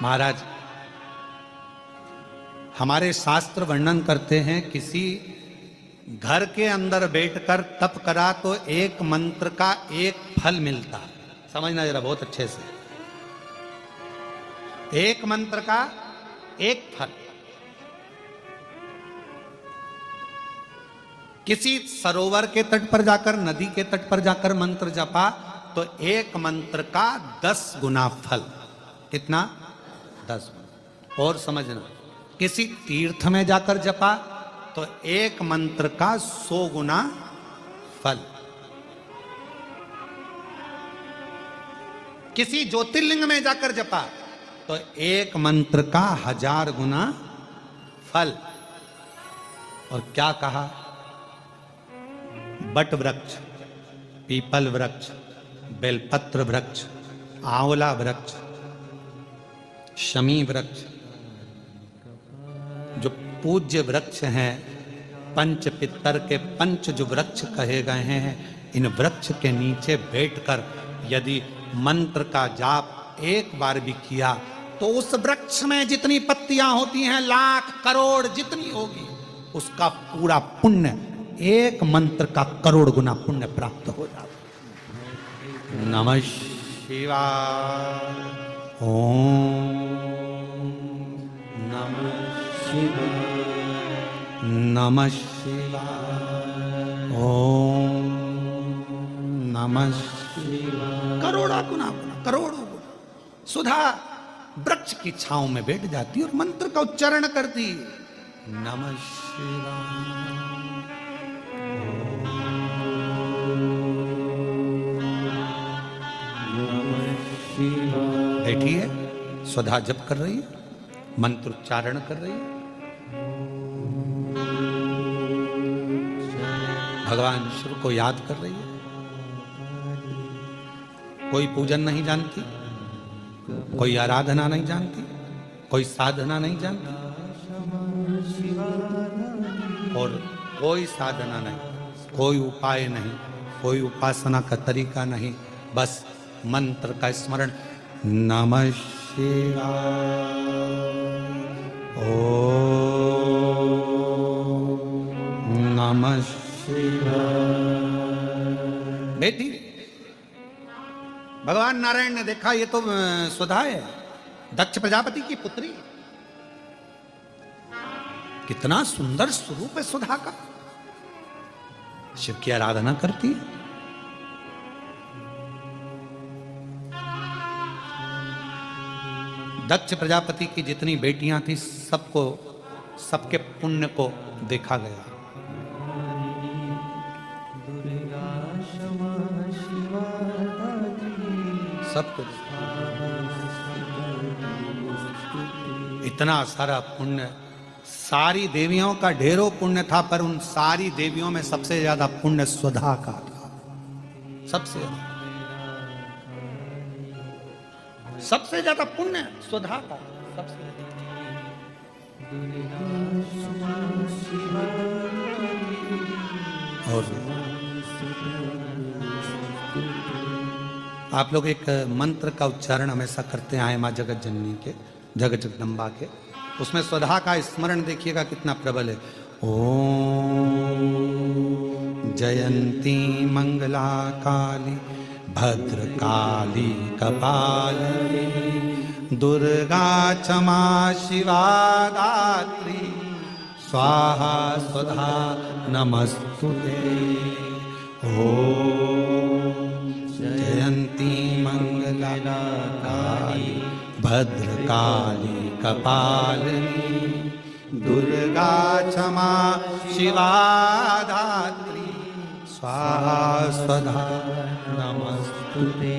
महाराज, हमारे शास्त्र वर्णन करते हैं किसी घर के अंदर बैठकर तप करा तो एक मंत्र का एक फल मिलता। समझना जरा बहुत अच्छे से, एक मंत्र का एक फल। किसी सरोवर के तट पर जाकर, नदी के तट पर जाकर मंत्र जपा तो एक मंत्र का 10 गुना फल। कितना? 10 गुना। और समझना, किसी तीर्थ में जाकर जपा तो एक मंत्र का 100 गुना फल। किसी ज्योतिर्लिंग में जाकर जपा तो एक मंत्र का 1000 गुना फल। और क्या कहा? बट वृक्ष, पीपल वृक्ष, बेलपत्र वृक्ष, आंवला वृक्ष, शमी वृक्ष, जो पूज्य वृक्ष हैं, पंच पितर के पंच जो वृक्ष कहे गए हैं, इन वृक्ष के नीचे बैठकर यदि मंत्र का जाप एक बार भी किया तो उस वृक्ष में जितनी पत्तियां होती हैं, लाख करोड़ जितनी होगी, उसका पूरा पुण्य, एक मंत्र का करोड़ गुना पुण्य प्राप्त हो जाता। नमः शिवाय ओम नमः शिवाय नमः शिवाय ओम नमः शिवाय। करोड़ा गुना गुना, करोड़ों गुना सुधा वृक्ष की छांव में बैठ जाती और मंत्र का उच्चारण करती। नमः शिवाय बैठी है, सुधा जप कर रही है, मंत्र उच्चारण कर रही है, भगवान शिव को याद कर रही है। कोई पूजन नहीं जानती, कोई आराधना नहीं जानती, कोई साधना नहीं जानती, और कोई साधना नहीं, कोई उपाय नहीं, कोई उपासना का तरीका नहीं, बस मंत्र का स्मरण। नमः शिवाय ओम नमः शिवाय। बेटी, भगवान नारायण ने देखा ये तो सुधा है, दक्ष प्रजापति की पुत्री, कितना सुंदर स्वरूप है सुधा का, शिव की आराधना करती है। दक्ष प्रजापति की जितनी बेटियां थी सबको, सबके पुण्य को देखा गया। सबको इतना सारा पुण्य, सारी देवियों का ढेरों पुण्य था, पर उन सारी देवियों में सबसे ज्यादा पुण्य सुधा का था। सबसे ज्यादा पुण्य सुधा का। सबसे और आप लोग एक मंत्र का उच्चारण हमेशा करते आए मां जगत जननी के, जगत जगदम्बा के, उसमें सुधा का स्मरण देखिएगा कितना प्रबल है। ओम जयंती मंगला काली भद्रकाली कपालिनी दुर्गा क्षमा शिवा दात्री स्वाहा स्वधा नमस्तुते। ओम जयंती मंगला काली भद्रकाली कपालिनी दुर्गा क्षमा शिवा धात्री स्वाहा स्वधा नमस्तुते।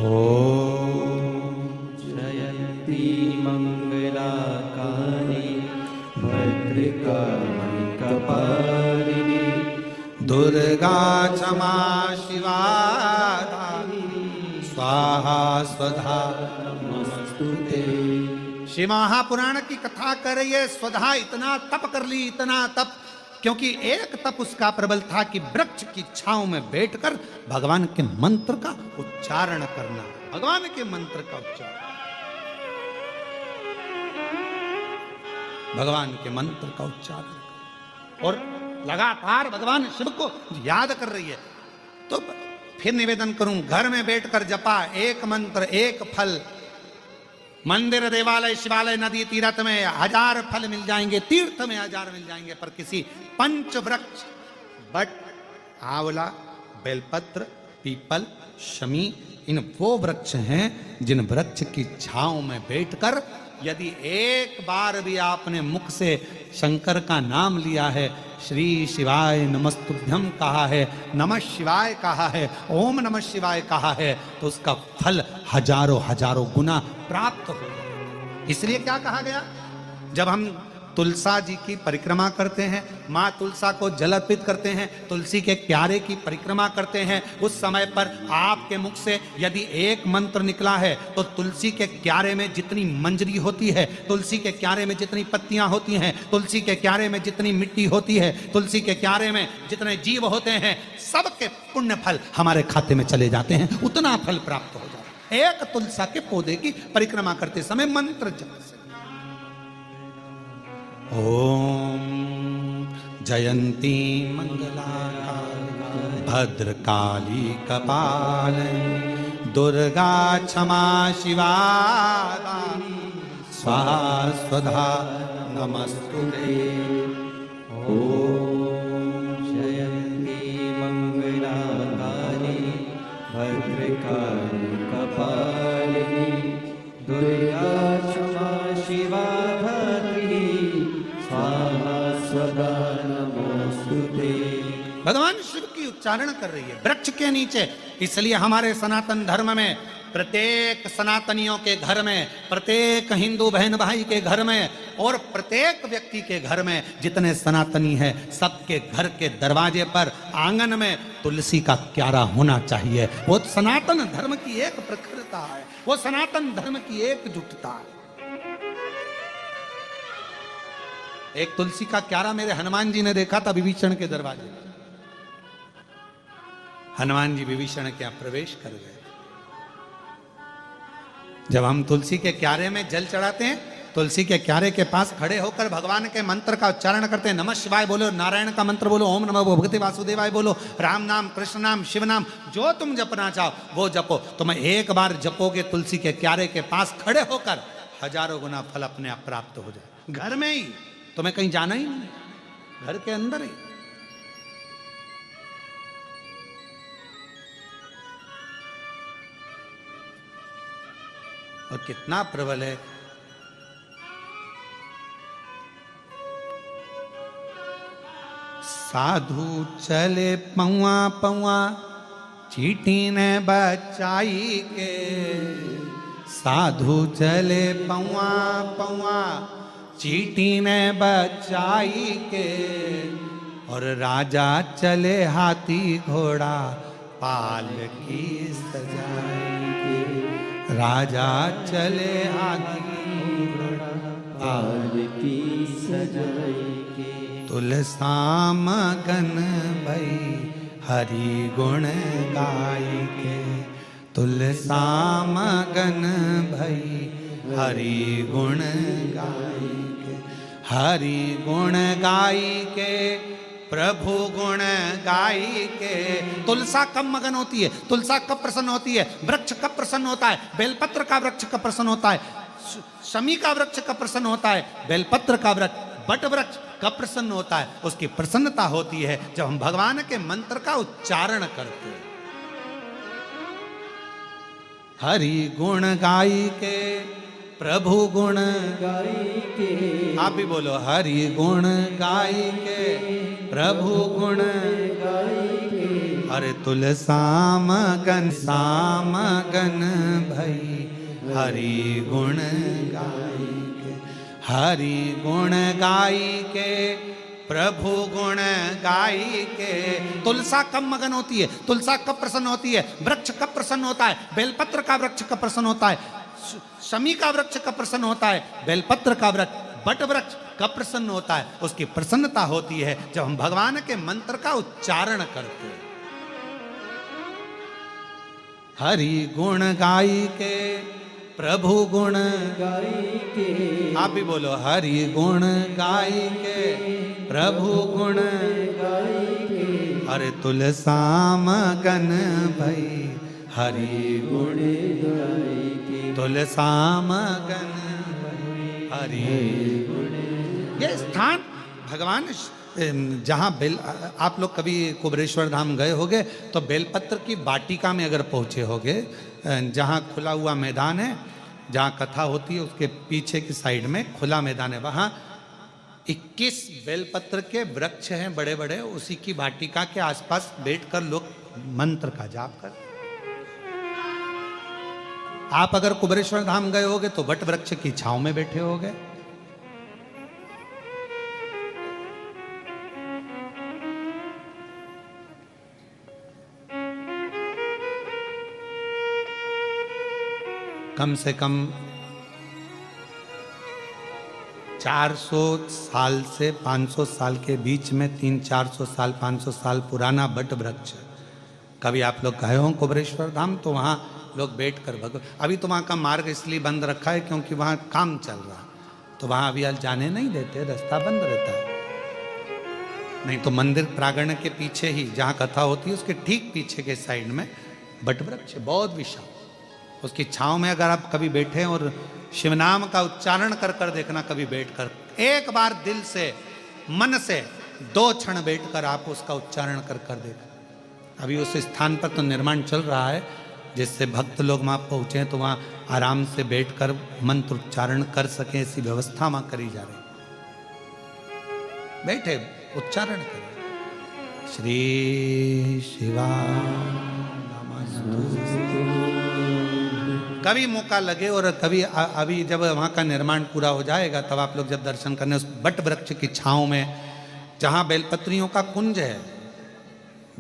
ओम जयंती मंगला काली भद्रकाली कपालिनी दुर्गा क्षमा शिवा धात्री स्वाहा स्वधा नमस्तुते। शिव महापुराण की कथा कर रही है। स्वधा इतना तप कर ली, इतना तप, क्योंकि एक तप उसका प्रबल था कि वृक्ष की छांव में बैठकर भगवान के मंत्र का उच्चारण करना, भगवान के मंत्र का उच्चारण, भगवान के मंत्र का उच्चारण, और लगातार भगवान शिव को याद कर रही है। तो फिर निवेदन करूं, घर में बैठकर जपा, एक मंत्र एक फल, मंदिर देवालय शिवालय नदी तीर्थ में 1000 फल मिल जाएंगे, तीर्थ में 1000 मिल जाएंगे, पर किसी पंच वृक्ष बट, आंवला, बेलपत्र, पीपल, शमी, इन वो वृक्ष हैं जिन वृक्ष की छांव में बैठकर यदि एक बार भी आपने मुख से शंकर का नाम लिया है, श्री शिवाय नमस्तुभ्यम कहा है, नमः शिवाय कहा है, ओम नमः शिवाय कहा है, तो उसका फल हजारों हजारों गुना प्राप्त होगा। इसलिए क्या कहा गया, जब हम तुलसा जी की परिक्रमा करते हैं, माँ तुलसा को जल अर्पित करते हैं, तुलसी के क्यारे की परिक्रमा करते हैं, उस समय पर आपके मुख से यदि एक मंत्र निकला है तो तुलसी के क्यारे में जितनी मंजरी होती है, तुलसी के क्यारे में जितनी पत्तियां होती हैं, तुलसी के क्यारे में जितनी मिट्टी होती है, तुलसी के क्यारे में जितने जीव होते हैं, सबके पुण्य फल हमारे खाते में चले जाते हैं, उतना फल प्राप्त हो जाता है एक तुलसा के पौधे की परिक्रमा करते समय मंत्र जप से। ओम जयंती मंगला भद्रकाली कपालिनी दुर्गा क्षमा शिवा स्वाहा स्वधा नमस्तुते। ओम जयंती मंगला काली भद्रकाली कपालिनी दुर्गा क्षमा शिवा धात्री स्वाहा स्वधा नमस्तुते। भगवान शिव की उच्चारण कर रही है वृक्ष के नीचे। इसलिए हमारे सनातन धर्म में प्रत्येक सनातनियों के घर में, प्रत्येक हिंदू बहन भाई के घर में और प्रत्येक व्यक्ति के घर में जितने सनातनी हैं, सबके घर के दरवाजे पर, आंगन में तुलसी का क्यारा होना चाहिए। वो सनातन धर्म की एक प्रखरता है, वो सनातन धर्म की एकजुटता है। एक तुलसी का क्यारा मेरे हनुमान जी ने देखा था विभीषण के दरवाजे पर। हनुमान जी विभीषण के यहाँ प्रवेश कर गए। जब हम तुलसी के क्यारे में जल चढ़ाते हैं, तुलसी के क्यारे के पास खड़े होकर भगवान के मंत्र का उच्चारण करते हैं। नमः शिवाय बोलो, नारायण का मंत्र बोलो, ओम नमः भगवते वासुदेवाय बोलो, राम नाम, कृष्ण नाम, शिव नाम, जो तुम जपना चाहो वो जपो। तुम्हें एक बार जपोगे तुलसी के क्यारे के पास खड़े होकर, हजारों गुना फल अपने आप प्राप्त हो जाए। घर में ही, तुम्हें कहीं जाना ही नहीं, घर के अंदर ही। और कितना प्रबल है। साधु चले पौआ पौआ, चींटी ने बचाई के। साधु चले पौआ पौआ, चींटी ने बचाई के। और राजा चले हाथी घोड़ा, पालकी सजाई के। राजा चले हाथी घोड़ा, पालकी सजाई के। तुलसा मगन भई हरि गुण गाई के। तुलसा मगन भई हरि गुण गाई के। हरि गुण गाई के, प्रभु गुण गाई के। तुलसा कब मगन होती है, तुलसा कब प्रसन्न होती है, वृक्ष कब प्रसन्न होता है, बेलपत्र का वृक्ष कब प्रसन्न होता है, शमी का वृक्ष कब प्रसन्न होता है, बेलपत्र का वृक्ष, बट वृक्ष कब प्रसन्न होता है। उसकी प्रसन्नता होती है जब हम भगवान के मंत्र का उच्चारण करते हैं। हरि गुण गाई के, प्रभु गुण गाई के, आप भी बोलो, हरि गुण गाई के प्रभु गुण गाई के, अरे साम गन भई हरि गुण गाई के, हरि गुण गाई के प्रभु गुण गाई के। तुलसा कब मगन होती है, तुलसा कब प्रसन्न होती है, वृक्ष कब प्रसन्न होता है, बेलपत्र का वृक्ष कब प्रसन्न होता है, शमी का वृक्ष कब प्रसन्न होता है, बेलपत्र का वृक्ष, बट वृक्ष कब प्रसन्न होता है। उसकी प्रसन्नता होती है जब हम भगवान के मंत्र का उच्चारण करते हैं। हरि गुण गाई के प्रभु गुण गाई के, आप भी बोलो, हरि गुण गाई के प्रभु गुण गाई के, अरे तुलसाम गन भई हरि गुण गाई के, तुलसाम गन हरि। ये स्थान भगवान जहाँ बेल, आप लोग कभी कुबरेश्वर धाम गए होगे तो बेलपत्र की वाटिका में अगर पहुँचे होगे, जहाँ खुला हुआ मैदान है, जहाँ कथा होती है उसके पीछे की साइड में खुला मैदान है, वहाँ 21 बेलपत्र के वृक्ष हैं बड़े बड़े, उसी की वाटिका के आसपास बैठकर लोग मंत्र का जाप कर। आप अगर कुबरेश्वर धाम गए होगे तो वट वृक्ष की छांव में बैठे होगे। कम से कम 400 साल से 500 साल के बीच में 300-400 साल 500 साल पुराना बट वृक्ष। कभी आप लोग गए हों कुबरेश्वर धाम तो वहाँ लोग बैठकर अभी तो वहाँ का मार्ग इसलिए बंद रखा है क्योंकि वहाँ काम चल रहा है, तो वहाँ अभी जाने नहीं देते, रास्ता बंद रहता है। नहीं तो मंदिर प्रांगण के पीछे ही जहाँ कथा होती है उसके ठीक पीछे के साइड में बट वृक्ष बहुत विशाल, उसकी छांव में अगर आप कभी बैठे और शिव नाम का उच्चारण कर कर देखना, कभी बैठकर एक बार दिल से मन से 2 क्षण बैठकर आप उसका उच्चारण कर कर देखना। अभी उस स्थान पर तो निर्माण चल रहा है जिससे भक्त लोग वहाँ पहुँचे तो वहाँ आराम से बैठकर मंत्र उच्चारण कर सकें, ऐसी व्यवस्था वहाँ करी जा रही। बैठे उच्चारण करें, श्री शिवा कभी मौका लगे और कभी अभी जब वहाँ का निर्माण पूरा हो जाएगा तब आप लोग जब दर्शन करने उस बट वृक्ष की छांव में, जहाँ बेलपत्रियों का कुंज है,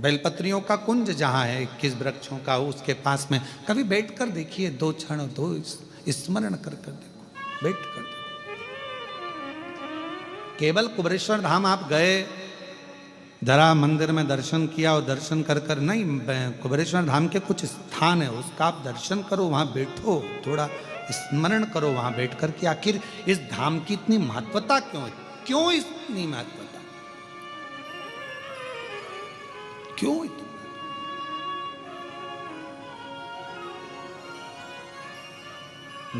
बेलपत्रियों का कुंज जहाँ है 21 वृक्षों का, उसके पास में कभी बैठ कर देखिए 2 क्षण, 2 स्मरण कर कर देखो, बैठ कर देखो। केवल कुबरेश्वर धाम आप गए, जरा मंदिर में दर्शन किया और दर्शन कर कर नहीं, कुबरेश्वर धाम के कुछ स्थान है उसका आप दर्शन करो, वहाँ बैठो, थोड़ा स्मरण करो वहाँ बैठकर कि आखिर इस धाम की इतनी महत्वता क्यों है, क्यों इतनी महत्वता, क्यों इतनी।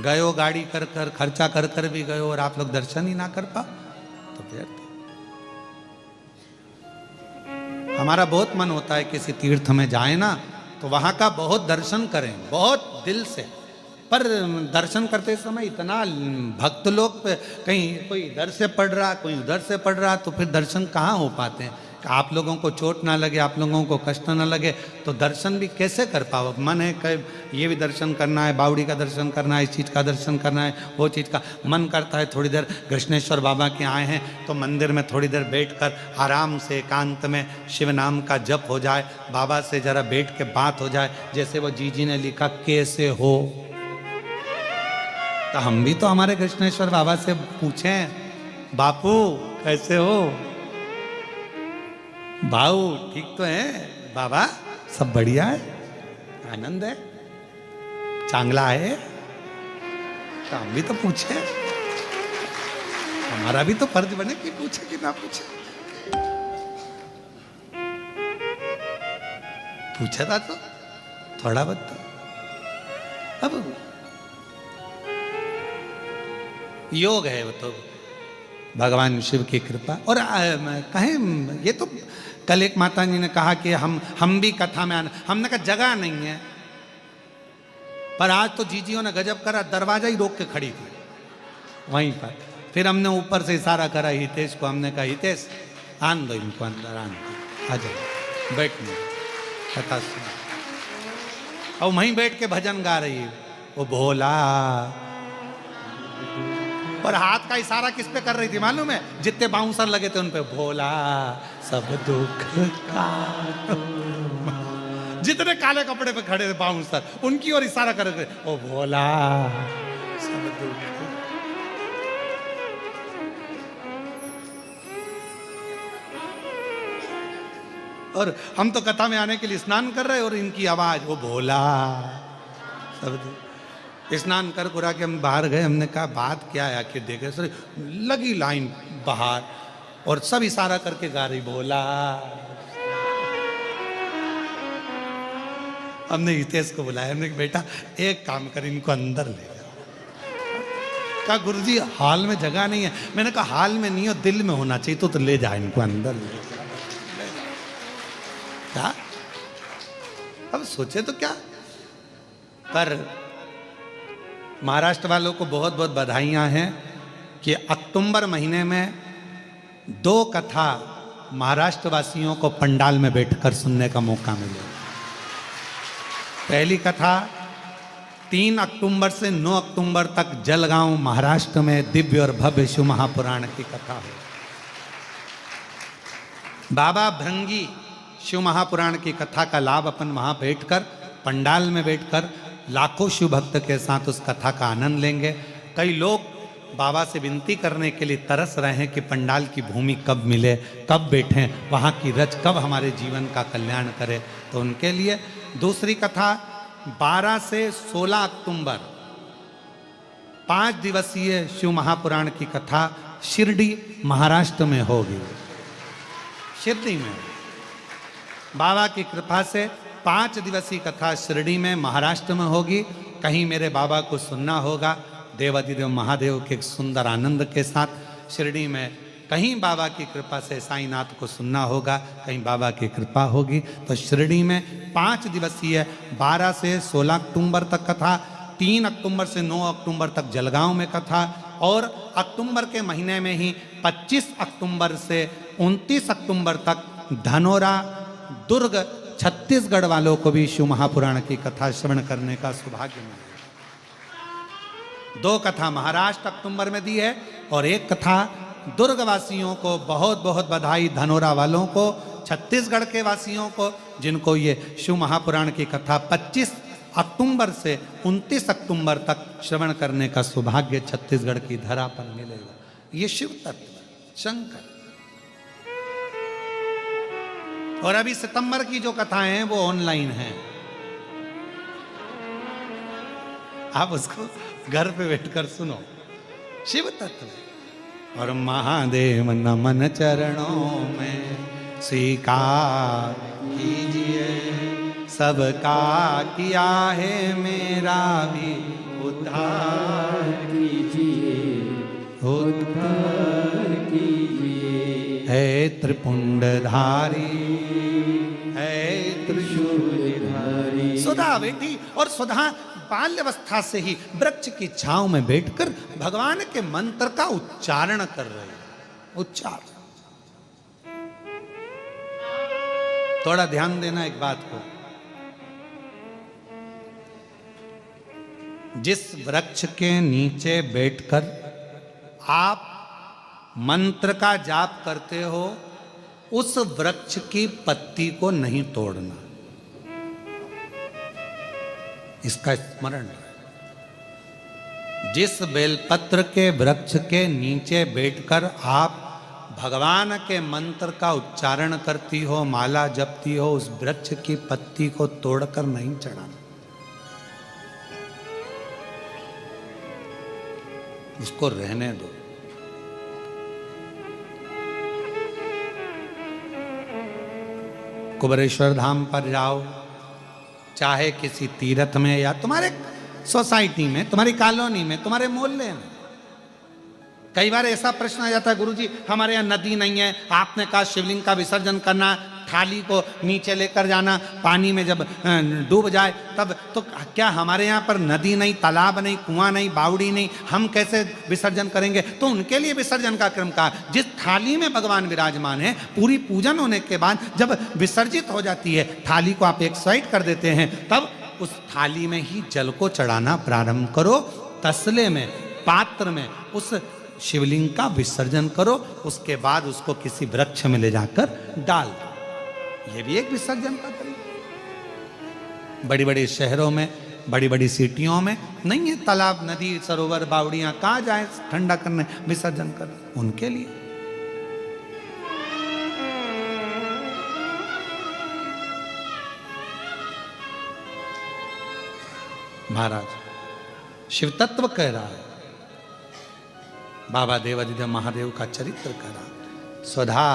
गयो गाड़ी कर कर खर्चा कर कर भी गयो और आप लोग दर्शन ही ना कर पाओ तो फिर हमारा बहुत मन होता है किसी तीर्थ में जाए ना तो वहाँ का बहुत दर्शन करें, बहुत दिल से, पर दर्शन करते समय इतना भक्त लोग कहीं कोई इधर से पढ़ रहा कोई उधर से पढ़ रहा, तो फिर दर्शन कहाँ हो पाते हैं। आप लोगों को चोट ना लगे, आप लोगों को कष्ट ना लगे तो दर्शन भी कैसे कर पाओ। मन है कि ये भी दर्शन करना है, बावड़ी का दर्शन करना है, इस चीज़ का दर्शन करना है, वो चीज़ का मन करता है। थोड़ी देर कृष्णेश्वर बाबा के आए हैं तो मंदिर में थोड़ी देर बैठकर आराम से एकांत में शिव नाम का जप हो जाए, बाबा से जरा बैठ के बात हो जाए। जैसे वो जी ने लिखा कैसे हो, तो हम भी तो हमारे कृष्णेश्वर बाबा से पूछें, बापू कैसे हो, भाऊ ठीक तो है, बाबा सब बढ़िया है, आनंद है, चांगला है, तो हम भी तो पूछे, हमारा भी तो फर्ज बने कि पूछे कि ना पूछे। पूछा था तो थोड़ा बहुत तो। अब योग है वो तो भगवान शिव की कृपा। और कहें ये तो कल एक माता जी ने कहा कि हम भी कथा में आना, हमने कहा जगह नहीं है, पर आज तो जीजियों ने गजब करा, दरवाजा ही रोक के खड़ी थी वहीं पर। फिर हमने ऊपर से इशारा करा हितेश को, हमने कहा हितेश आन दो इनको अंदर, आन दो, आ जाओ बैठने, कथा सुना। और वहीं बैठ के भजन गा रही है वो भोला, और हाथ का इशारा किस पे कर रही थी मालूम है? जितने बाउंसर लगे थे उन पे, भोला सब दुख का, जितने काले कपड़े पे खड़े थे बाउंसर उनकी ओर इशारा कर रहे थे, ओ भोला सब दुख। और हम तो कथा में आने के लिए स्नान कर रहे और इनकी आवाज वो भोला सब दुख। स्नान कर कुरा के हम बाहर गए, हमने कहा बात क्या है आखिर, देखे सर लगी लाइन बाहर और सब इशारा करके गा रही भोला। हमने हितेश को बुलाया, हमने कहा बेटा एक काम कर इनको अंदर ले जा। कहा गुरुजी हाल में जगह नहीं है। मैंने कहा हाल में नहीं हो, दिल में होना चाहिए, तो ले जा इनको अंदर ले जा। क्या अब सोचे तो क्या। पर महाराष्ट्र वालों को बहुत बहुत बधाइयाँ हैं कि अक्टूबर महीने में 2 कथा महाराष्ट्र वासियों को पंडाल में बैठकर सुनने का मौका मिले। पहली कथा 3 अक्टूबर से 9 अक्टूबर तक जलगांव महाराष्ट्र में दिव्य और भव्य शिव महापुराण की कथा है। बाबा भृंगी शिव महापुराण की कथा का लाभ अपन वहां बैठकर पंडाल में बैठकर लाखों शिव भक्त के साथ उस कथा का आनंद लेंगे। कई लोग बाबा से विनती करने के लिए तरस रहे हैं कि पंडाल की भूमि कब मिले, कब बैठें, वहाँ की रच कब हमारे जीवन का कल्याण करे। तो उनके लिए दूसरी कथा 12 से 16 अक्टूबर 5 दिवसीय शिव महापुराण की कथा शिरडी महाराष्ट्र में होगी। शिरडी में बाबा की कृपा से 5 दिवसीय कथा शिरडी में महाराष्ट्र में होगी। कहीं मेरे बाबा को सुनना होगा देवाधिदेव महादेव के एक सुंदर आनंद के साथ शिरडी में, कहीं बाबा की कृपा से साईनाथ को सुनना होगा, कहीं बाबा की कृपा होगी तो शिरडी में 5 दिवसीय 12 से 16 अक्टूबर तक कथा, 3 अक्टूबर से 9 अक्टूबर तक जलगांव में कथा, और अक्टूबर के महीने में ही 25 अक्टूबर से 29 अक्टूबर तक धनोरा दुर्ग छत्तीसगढ़ वालों को भी शिव महापुराण की कथा श्रवण करने का सौभाग्य मिला। 2 कथा महाराष्ट्र अक्टूबर में दी है और 1 कथा दुर्ग वासियों को बहुत बहुत बधाई, धनोरा वालों को, छत्तीसगढ़ के वासियों को जिनको ये शिव महापुराण की कथा 25 अक्टूबर से 29 अक्टूबर तक श्रवण करने का सौभाग्य छत्तीसगढ़ की धरा पर मिलेगा। ये शिव तत्व शंकर। और अभी सितंबर की जो कथाएं हैं वो ऑनलाइन हैं, आप उसको घर पे बैठकर सुनो। शिव तत्व। और महादेव नमन चरणों में स्वीकार कीजिए, सबका किया है मेरा भी उद्धार कीजिए, उद्धार कीजिए। है त्रिपुंडधारी है त्रिशूलधारी। सुधा बेटी और सुधा बाल्यावस्था से ही वृक्ष की छांव में बैठकर भगवान के मंत्र का उच्चारण कर रहे हैं। उच्चारण थोड़ा ध्यान देना एक बात को, जिस वृक्ष के नीचे बैठकर आप मंत्र का जाप करते हो उस वृक्ष की पत्ती को नहीं तोड़ना, इसका स्मरण रहे। जिस बेलपत्र के वृक्ष के नीचे बैठकर आप भगवान के मंत्र का उच्चारण करती हो, माला जपती हो, उस वृक्ष की पत्ती को तोड़कर नहीं चढ़ाना, उसको रहने दो। कुबेरेश्वर धाम पर जाओ, चाहे किसी तीर्थ में या तुम्हारे सोसाइटी में, तुम्हारी कॉलोनी में, तुम्हारे मोहल्ले में। कई बार ऐसा प्रश्न आ जाता है, गुरुजी हमारे यहाँ नदी नहीं है, आपने कहा शिवलिंग का विसर्जन करना थाली को नीचे लेकर जाना, पानी में जब डूब जाए तब, तो क्या हमारे यहाँ पर नदी नहीं, तालाब नहीं, कुआं नहीं, बावड़ी नहीं, हम कैसे विसर्जन करेंगे? तो उनके लिए विसर्जन का क्रम कहा। जिस थाली में भगवान विराजमान है, पूरी पूजन होने के बाद जब विसर्जित हो जाती है, थाली को आप एक साइड कर देते हैं, तब उस थाली में ही जल को चढ़ाना प्रारंभ करो। तसले में, पात्र में उस शिवलिंग का विसर्जन करो। उसके बाद उसको किसी वृक्ष में ले जाकर डाल दो। यह भी एक विसर्जन का तरीका। बड़ी बड़ी शहरों में, बड़ी बड़ी सिटियों में नहीं है तालाब, नदी, सरोवर, बावड़ियां, कहाँ जाए ठंडा करने, विसर्जन करने? उनके लिए महाराज शिव तत्व कह रहा है, बाबा देवादिदेव महादेव का चरित्र कह रहा है। स्वधा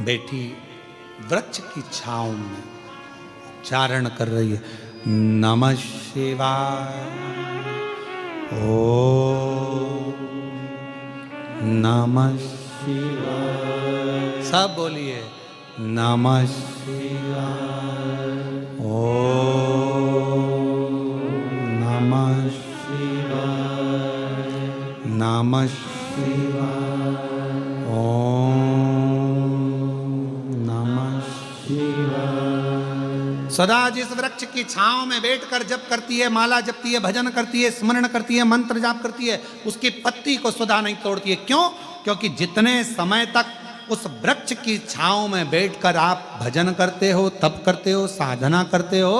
बेटी वृक्ष की छांव में उच्चारण कर रही है, नमः शिवाय, ओ नमः शिवाय। सब बोलिए, नमः शिवाय, ओ नमः शिवाय, नमः शिवाय, ओम नमः शिवाय। सदा जिस वृक्ष की छांव में बैठकर जप करती है, माला जपती है, भजन करती है, स्मरण करती है, मंत्र जाप करती है, उसकी पत्ती को सदा नहीं तोड़ती है। क्यों? क्योंकि जितने समय तक उस वृक्ष की छांव में बैठकर आप भजन करते हो, तप करते हो, साधना करते हो,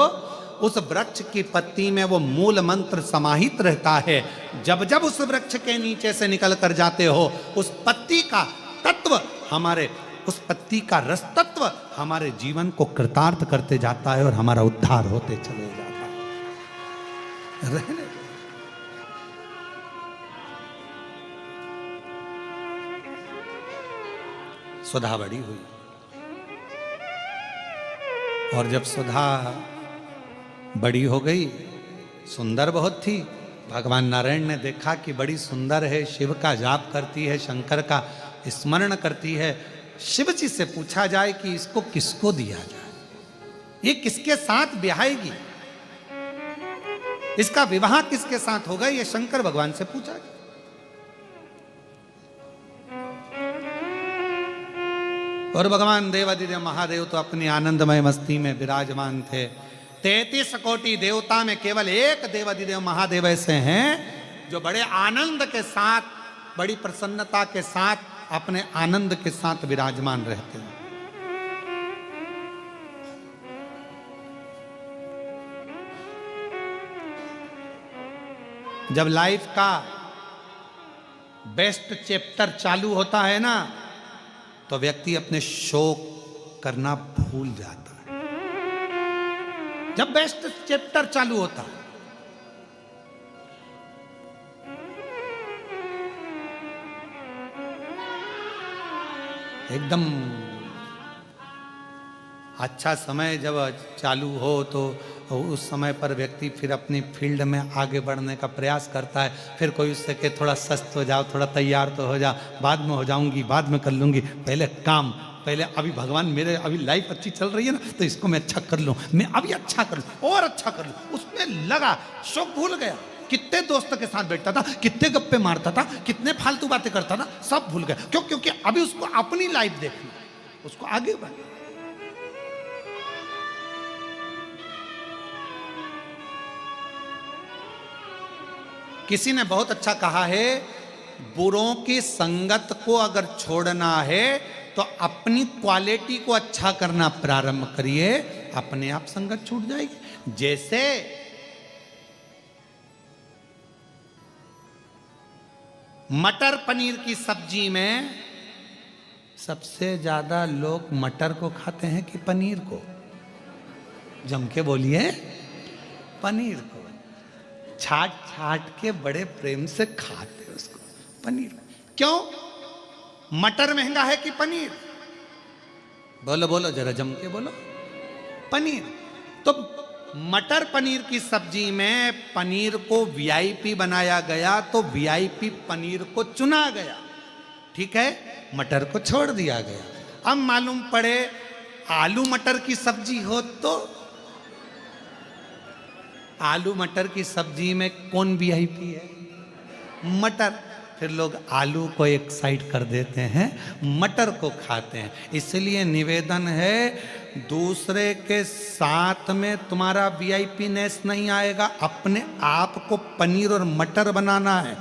उस वृक्ष की पत्ती में वो मूल मंत्र समाहित रहता है। जब जब उस वृक्ष के नीचे से निकल कर जाते हो, उस पत्ती का तत्व हमारे, उस पत्ती का रस तत्व हमारे जीवन को कृतार्थ करते जाता है और हमारा उद्धार होते चले जाता है। रहने सुधा बड़ी हुई, और जब सुधा बड़ी हो गई, सुंदर बहुत थी, भगवान नारायण ने देखा कि बड़ी सुंदर है, शिव का जाप करती है, शंकर का स्मरण करती है। शिव जी से पूछा जाए कि इसको किसको दिया जाए, ये किसके साथ ब्याहेगी, इसका विवाह किसके साथ होगा, ये शंकर भगवान से पूछा गया। और भगवान देवादिदेव महादेव तो अपनी आनंदमय मस्ती में विराजमान थे। 33 कोटि देवता में केवल एक देवादिदेव महादेव ऐसे हैं जो बड़े आनंद के साथ, बड़ी प्रसन्नता के साथ, अपने आनंद के साथ विराजमान रहते हैं। जब लाइफ का बेस्ट चैप्टर चालू होता है ना, तो व्यक्ति अपने शोक करना भूल जाता है। जब बेस्ट चैप्टर चालू होता है, एकदम अच्छा समय जब चालू हो तो उस समय पर व्यक्ति फिर अपनी फील्ड में आगे बढ़ने का प्रयास करता है। फिर कोई उससे कहे थोड़ा सस्त हो जाओ, थोड़ा तैयार तो हो जा, बाद में हो जाऊंगी, बाद में कर लूंगी, पहले काम, पहले अभी भगवान मेरे, अभी लाइफ अच्छी चल रही है ना, तो इसको मैं अच्छा कर लूँ, मैं अभी अच्छा कर लूँ और अच्छा कर लूँ। उसमें लगा, शौक भूल गया। कितने दोस्तों के साथ बैठता था, कितने गप्पे मारता था, कितने फालतू बातें करता था, सब भूल गया। क्यों? क्योंकि अभी उसको अपनी लाइफ देखनी, उसको आगे बढ़ना। किसी ने बहुत अच्छा कहा है, बुरों की संगत को अगर छोड़ना है तो अपनी क्वालिटी को अच्छा करना प्रारंभ करिए, अपने आप संगत छूट जाएगी। जैसे मटर पनीर की सब्जी में सबसे ज्यादा लोग मटर को खाते हैं कि पनीर को? जम के बोलिए, पनीर को। छाट छाट के बड़े प्रेम से खाते उसको, पनीर। क्यों? मटर महंगा है कि पनीर? बोलो बोलो, जरा जम के बोलो। पनीर। तो मटर पनीर की सब्जी में पनीर को वीआईपी बनाया गया, तो वीआईपी पनीर को चुना गया। ठीक है, मटर को छोड़ दिया गया। अब मालूम पड़े आलू मटर की सब्जी हो तो आलू मटर की सब्जी में कौन वीआईपी है? मटर। फिर लोग आलू को एक साइड कर देते हैं, मटर को खाते हैं। इसलिए निवेदन है, दूसरे के साथ में तुम्हारा वीआईपीनेस नहीं आएगा, अपने आप को पनीर और मटर बनाना है।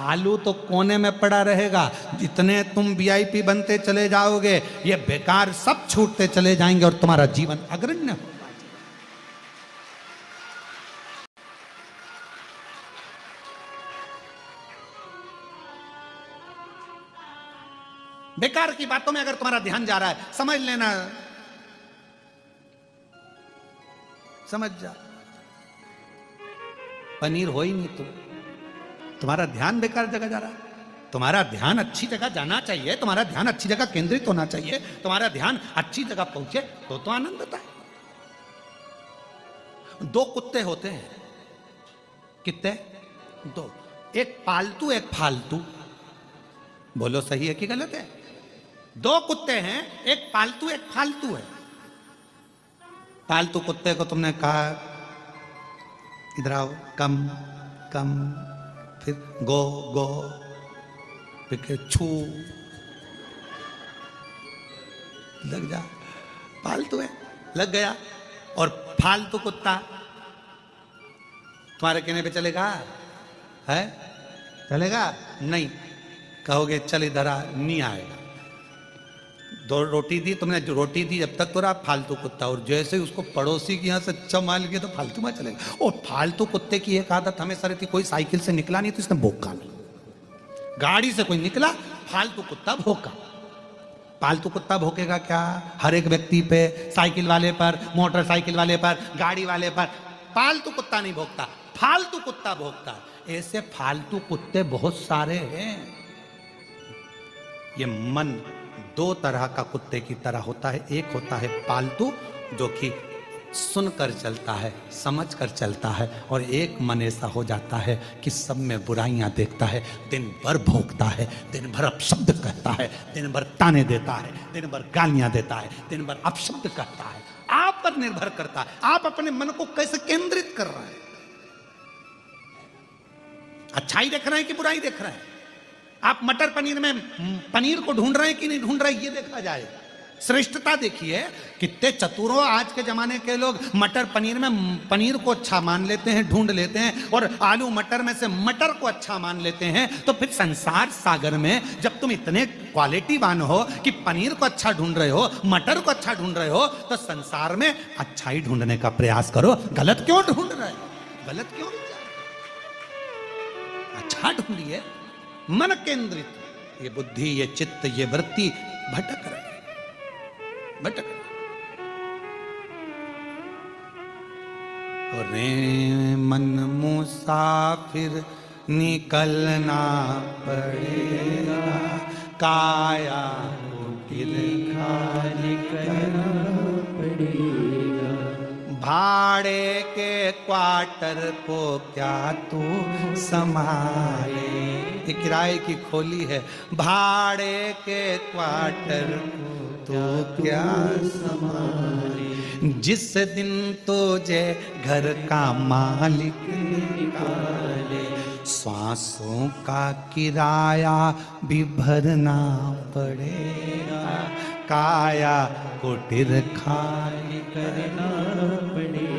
आलू तो कोने में पड़ा रहेगा। जितने तुम वीआईपी बनते चले जाओगे, ये बेकार सब छूटते चले जाएंगे और तुम्हारा जीवन अग्रण्य होगा। बेकार की बातों में अगर तुम्हारा ध्यान जा रहा है, समझ लेना, समझ जा, पनीर हो ही नहीं तुम्हारा ध्यान बेकार जगह जा रहा है। तुम्हारा ध्यान अच्छी जगह जाना चाहिए, तुम्हारा ध्यान अच्छी जगह केंद्रित होना चाहिए, तुम्हारा ध्यान अच्छी जगह पहुंचे तो आनंद आता है। दो कुत्ते होते हैं, कितने? दो, एक पालतू एक फालतू। बोलो सही है कि गलत है? दो कुत्ते हैं, एक पालतू एक फालतू है। पालतू कुत्ते को तुमने कहा इधर आओ, कम कम, फिर गो गो, फिर छू, लग जा, पालतू है, लग गया। और फालतू कुत्ता तुम्हारे कहने पे चलेगा? है? चलेगा नहीं। कहोगे चल इधर आ, नहीं आएगा। दो रोटी दी तुमने, जो रोटी दी जब तक तो रहा फालतू कुत्ता, और जैसे ही उसको पड़ोसी की यहाँ से अच्छा मान लिया तो फालतू में चलेगा। और फालतू कुत्ते की एक आदत हमेशा रहती, कोई साइकिल से निकला नहीं तो इसने भोंका नहीं, गाड़ी से कोई निकला फालतू कुत्ता भोंका। पालतू कुत्ता भोंकेगा क्या? हर एक व्यक्ति पे, साइकिल वाले पर, मोटरसाइकिल वाले पर, गाड़ी वाले पर। पालतू कुत्ता नहीं भोंकता, फालतू कुत्ता भोंकता। ऐसे फालतू कुत्ते बहुत सारे हैं। ये मन दो तरह का कुत्ते की तरह होता है। एक होता है पालतू, जो कि सुनकर चलता है, समझकर चलता है, और एक मन ऐसा हो जाता है कि सब में बुराइयां देखता है, दिन भर भौंकता है, दिन भर अपशब्द कहता है, दिन भर ताने देता है, दिन भर गालियां देता है, दिन भर अपशब्द कहता है। आप पर निर्भर करता है, आप अपने मन को कैसे केंद्रित कर रहे हैं। अच्छाई देख रहे हैं कि बुराई देख रहे हैं? आप मटर पनीर में पनीर को ढूंढ रहे हैं कि नहीं ढूंढ रहे, ये देखा जाए। श्रेष्ठता देखिए, कितने चतुरों आज के जमाने के लोग मटर पनीर में पनीर को अच्छा मान लेते हैं, ढूंढ लेते हैं, और आलू मटर में से मटर को अच्छा मान लेते हैं। तो फिर संसार सागर में जब तुम इतने क्वालिटीवान हो कि पनीर को अच्छा ढूंढ रहे हो, मटर को अच्छा ढूंढ रहे हो, तो संसार में अच्छाई ढूंढने का प्रयास करो। गलत क्यों ढूंढ रहे हो? गलत क्यों? अच्छा ढूंढिए। मन केंद्रित ये बुद्धि, ये चित्त, ये वृत्ति भटक रहे, भटक। रे मन मुसाफिर निकलना पड़ेगा, काया कुटिल खाली करना पड़ेगा। भाड़े के क्वार्टर को क्या तू संभाले? ये किराए की खोली है। भाड़े के क्वार्टर तो क्या संभाले? जिस दिन तुझे घर का मालिक निकाले, सांसों का किराया भी भरना पड़ेगा, काया कुटिर खाली करना पड़ेगा।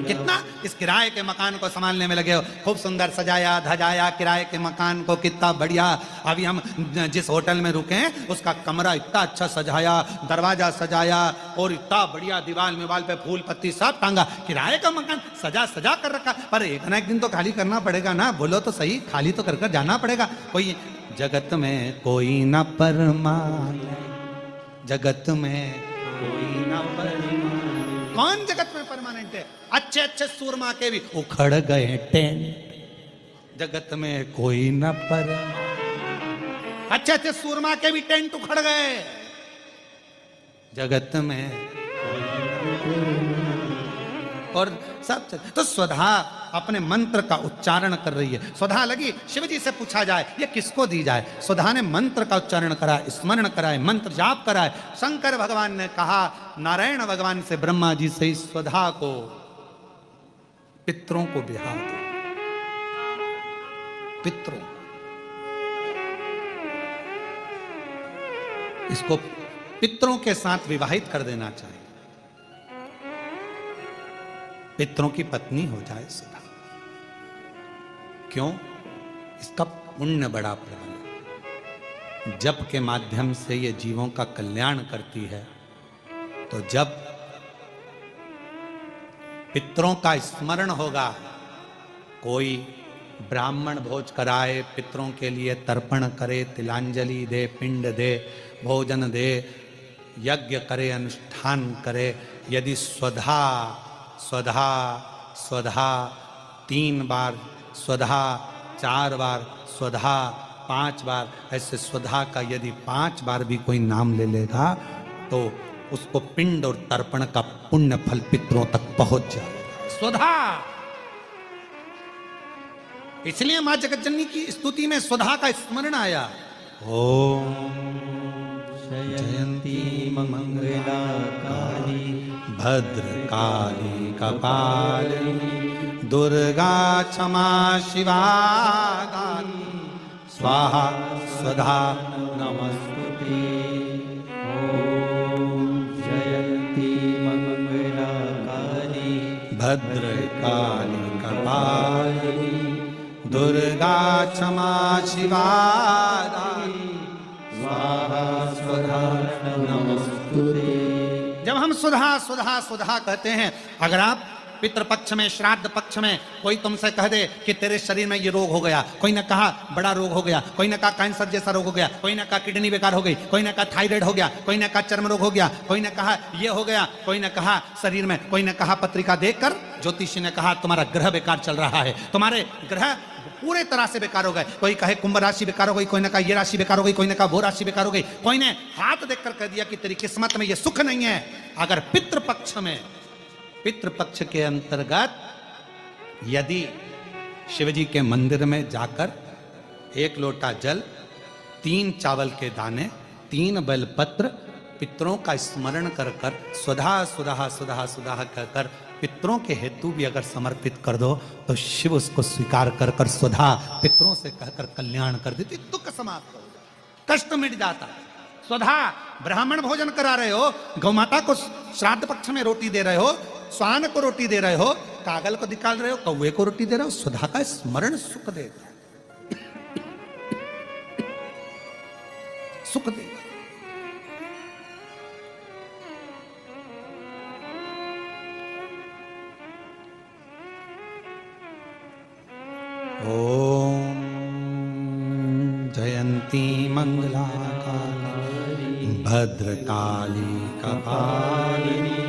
कितना इस किराए के मकान को संभालने में लगे हो। खूब सुंदर सजाया धजाया किराए के मकान को, कितना बढ़िया। अभी हम जिस होटल में रुके हैं उसका कमरा इतना अच्छा सजाया, दरवाजा सजाया, और इतना बढ़िया दीवार में पे फूल पत्ती सब टांगा। किराए का मकान सजा सजा कर रखा, पर एक ना एक दिन तो खाली करना पड़ेगा ना। बोलो तो सही, खाली तो कर जाना पड़ेगा। कोई जगत में कोई ना परमाने, जगत में कोई ना परमानेंट। कौन जगत में परमानेंट है? अच्छे अच्छे सूरमा के भी उखड़ गए टेंट, जगत में कोई ना परमानेंट। अच्छे अच्छे सूरमा के भी टेंट उखड़ गए, जगत में कोई ना परमानेंट। और सब तो स्वधा अपने मंत्र का उच्चारण कर रही है। स्वधा लगी शिव जी से पूछा जाए ये किसको दी जाए। स्वधा ने मंत्र का उच्चारण करा, स्मरण कराए, मंत्र जाप कराए। शंकर भगवान ने कहा नारायण भगवान से ब्रह्मा जी से इस स्वधा को पितरों को बिहार दो, पितरों, इसको पितरों के साथ विवाहित कर देना चाहिए, पितरों की पत्नी हो जाए सुधा। क्यों? इसका पुण्य बड़ा प्रबल है। जप के माध्यम से ये जीवों का कल्याण करती है। तो जब पितरों का स्मरण होगा, कोई ब्राह्मण भोज कराए, पितरों के लिए तर्पण करे, तिलांजलि दे, पिंड दे, भोजन दे, यज्ञ करे, अनुष्ठान करे, यदि स्वधा स्वधा स्वधा 3 बार, स्वधा 4 बार, स्वधा 5 बार, ऐसे स्वधा का यदि 5 बार भी कोई नाम ले लेगा तो उसको पिंड और तर्पण का पुण्य फल पितरों तक पहुंच जाएगा। स्वधा, इसलिए मां जगतजननी की स्तुति में स्वधा का स्मरण आया। ओम जयंती मंगला काली भद्रकाली कपालिनी दुर्गा क्षमा शिवा दानी स्वाहा स्वधा नमस्तुते। ओम जयंती मंगला काली भद्रकाली कपालिनी दुर्गा क्षमा शिवा दानी स्वाहा स्वधा नमस्तुते। जब हम सुधा सुधा सुधा कहते हैं, अगर आप पितृपक्ष में, श्राद्ध पक्ष में कोई तुमसे कह दे कि तेरे शरीर में ये रोग हो गया, कोई ने कहा बड़ा रोग हो गया, कोई ने कहा कैंसर जैसा रोग हो गया, कोई ने कहा किडनी बेकार हो गई, कोई ने कहा थायराइड हो गया, कोई ने कहा चर्म रोग हो गया, कोई ने कहा ये हो गया, कोई ने कहा शरीर में, कोई ने कहा पत्रिका देखकर ज्योतिषी ने कहा तुम्हारा ग्रह बेकार चल रहा है, तुम्हारे ग्रह पूरे तरह से बेकार हो गए, कोई कहे कुंभ राशि बेकार हो गई, कोई ने कहा ये राशि बेकार हो गई, कोई ने कहा वो राशि बेकार हो गई, कोई ने हाथ देखकर कह दिया कि तेरी किस्मत में ये सुख नहीं है। अगर पितृपक्ष में, पितृपक्ष के अंतर्गत यदि शिवजी के मंदिर में जाकर 1 लोटा जल, 3 चावल के दाने, 3 बेलपत्र पितरों का स्मरण कर कर स्वधा सुधा सुधा सुधा कहकर पितरों के हेतु भी अगर समर्पित कर दो तो शिव उसको स्वीकार कर कर स्वधा पितरों से कहकर कल्याण कर देती, दुख समाप्त हो जाता, कष्ट मिट जाता। स्वधा ब्राह्मण भोजन करा रहे हो, गौमाता को श्राद्ध पक्ष में रोटी दे रहे हो, स्वान को रोटी दे रहे हो, कागल को निकाल रहे हो, कौवे को रोटी दे रहे हो, स्वधा का स्मरण सुख देता है, सुख देता। ओम जयंती मंगला काली भद्रकाली कपालिनी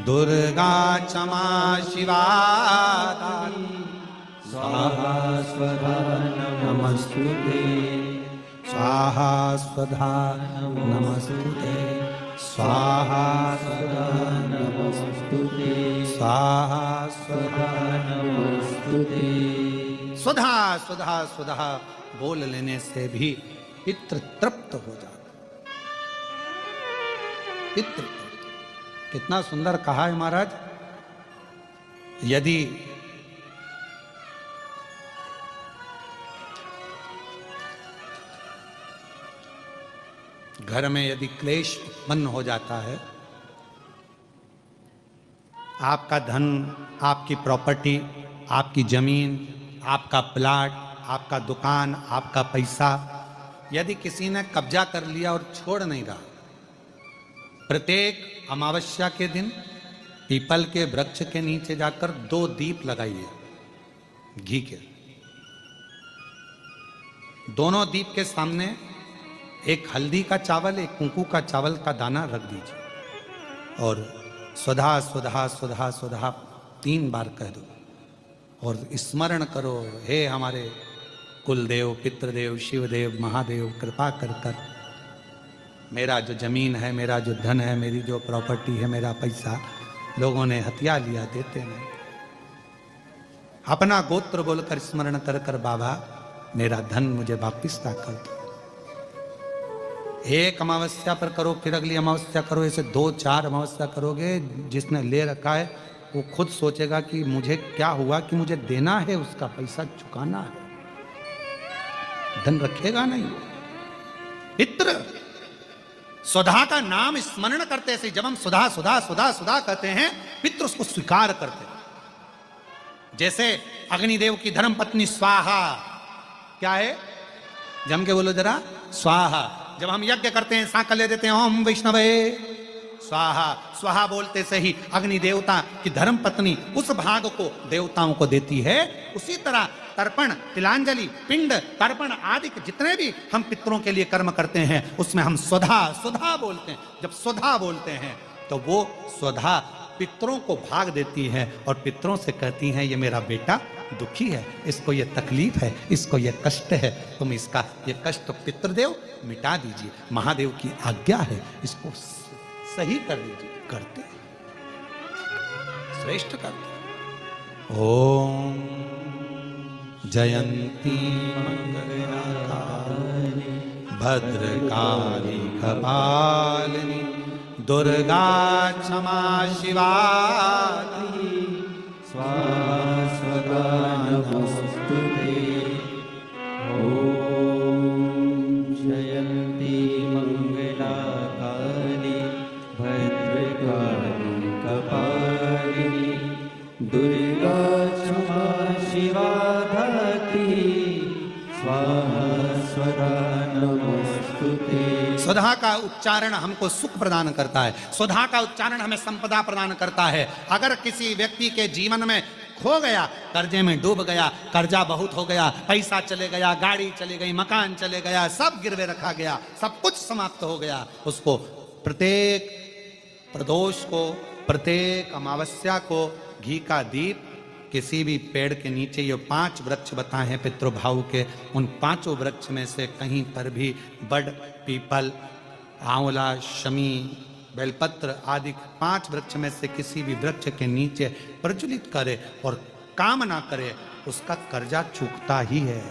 दुर्गा क्षमा शिवा दानी स्वाहा स्वधा नमस्तुते। स्वाहा स्वधा नमस्तुते, स्वाहा स्वधा नमस्तुते, स्वाहा स्वधा नमस्तुते। स्वधा स्वधा स्वधा बोल लेने से भी पितृ तृप्त हो जाता, पितृ तृप्त। कितना सुंदर कहा है महाराज। यदि घर में यदि क्लेश उत्पन्न हो जाता है, आपका धन, आपकी प्रॉपर्टी, आपकी जमीन, आपका प्लाट, आपका दुकान, आपका पैसा यदि किसी ने कब्जा कर लिया और छोड़ नहीं रहा, प्रत्येक अमावस्या के दिन पीपल के वृक्ष के नीचे जाकर 2 दीप लगाइए घी के, दोनों दीप के सामने एक हल्दी का चावल, एक कुंकू का चावल का दाना रख दीजिए और स्वधा स्वधा स्वधा स्वधा 3 बार कह दो और स्मरण करो, हे हमारे कुलदेव, पितृदेव, शिवदेव, महादेव, कृपा कर कर मेरा जो जमीन है, मेरा जो धन है, मेरी जो प्रॉपर्टी है, मेरा पैसा लोगों ने हथिया लिया, देते नहीं। अपना गोत्र बोलकर स्मरण कर कर बाबा मेरा धन मुझे वापिस ला कर दो। एक अमावस्या पर करो, फिर अगली अमावस्या करो, ऐसे 2-4 अमावस्या करोगे। जिसने ले रखा है वो खुद सोचेगा कि मुझे क्या हुआ, कि मुझे देना है, उसका पैसा चुकाना है, धन रखेगा नहीं। पितृ सुधा का नाम स्मरण करते से, जब हम सुधा सुधा सुधा सुधा कहते हैं, पितृ उसको स्वीकार करते हैं। जैसे अग्निदेव की धर्म पत्नी स्वाहा, क्या है, जम के बोलो जरा, स्वाहा। जब हम यज्ञ करते हैं, सांकल्य देते हैं, ओम वैष्णवे स्वाहा, स्वाहा बोलते से ही अग्नि देवता की धर्म पत्नी उस भाग को देवताओं को देती है। उसी तरह तर्पण, तिलांजलि, पिंड, तर्पण आदि के जितने भी हम पितरों के लिए कर्म करते हैं, उसमें हम स्वधा स्वधा बोलते हैं। जब स्वधा बोलते हैं तो वो स्वधा पितरों को भाग देती है और पितरों से कहती हैं, ये मेरा बेटा दुखी है, इसको ये तकलीफ है, इसको ये कष्ट है, तुम इसका ये कष्ट पितृदेव मिटा दीजिए, महादेव की आज्ञा है, इसको सही कर दीजिए। करते श्रेष्ठ करते। ओम जयंती मंगलकारिणी भद्रकाली कपालिनी दुर्गा क्षमा शिवा स्वाहा स्वधा नमोस्तुते। ओम जयंती मंगलाकाली भद्रकाली कपालिनी दुर्गा क्षमा शिवा धात्री स्वाहा स्वधा नमोस्तुते। स्वधा का उच्चारण हमको सुख प्रदान करता है, स्वधा का उच्चारण हमें संपदा प्रदान करता है। अगर किसी व्यक्ति के जीवन में खो गया, कर्जे में डूब गया, कर्जा बहुत हो गया, पैसा चले गया, गाड़ी चली गई, मकान चले गया, सब गिरवे रखा गया, सब कुछ समाप्त हो गया, उसको प्रत्येक प्रदोष को, प्रत्येक अमावस्या को घी का दीप किसी भी पेड़ के नीचे, ये 5 वृक्ष बताए हैं पितृभाव के, उन 5 वृक्ष में से कहीं पर भी बड़, पीपल, आंवला, शमी, बेलपत्र आदि 5 वृक्ष में से किसी भी वृक्ष के नीचे प्रज्वलित करे और काम ना करे, उसका कर्जा चूकता ही है।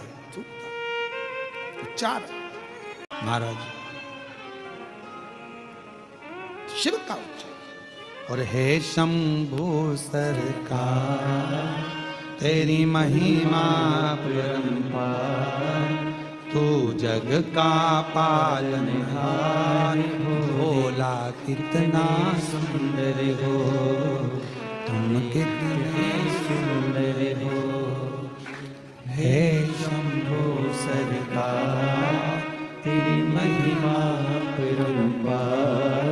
उच्चार महाराज शिव का उच्चार। और हे शंभु सरकार तेरी महिमा परंपार, तू जग का पालनहार, भोला कितना सुंदर हो, तुम कितने सुंदर हो। हे शंभु सरकार तेरी महिमा परंपार,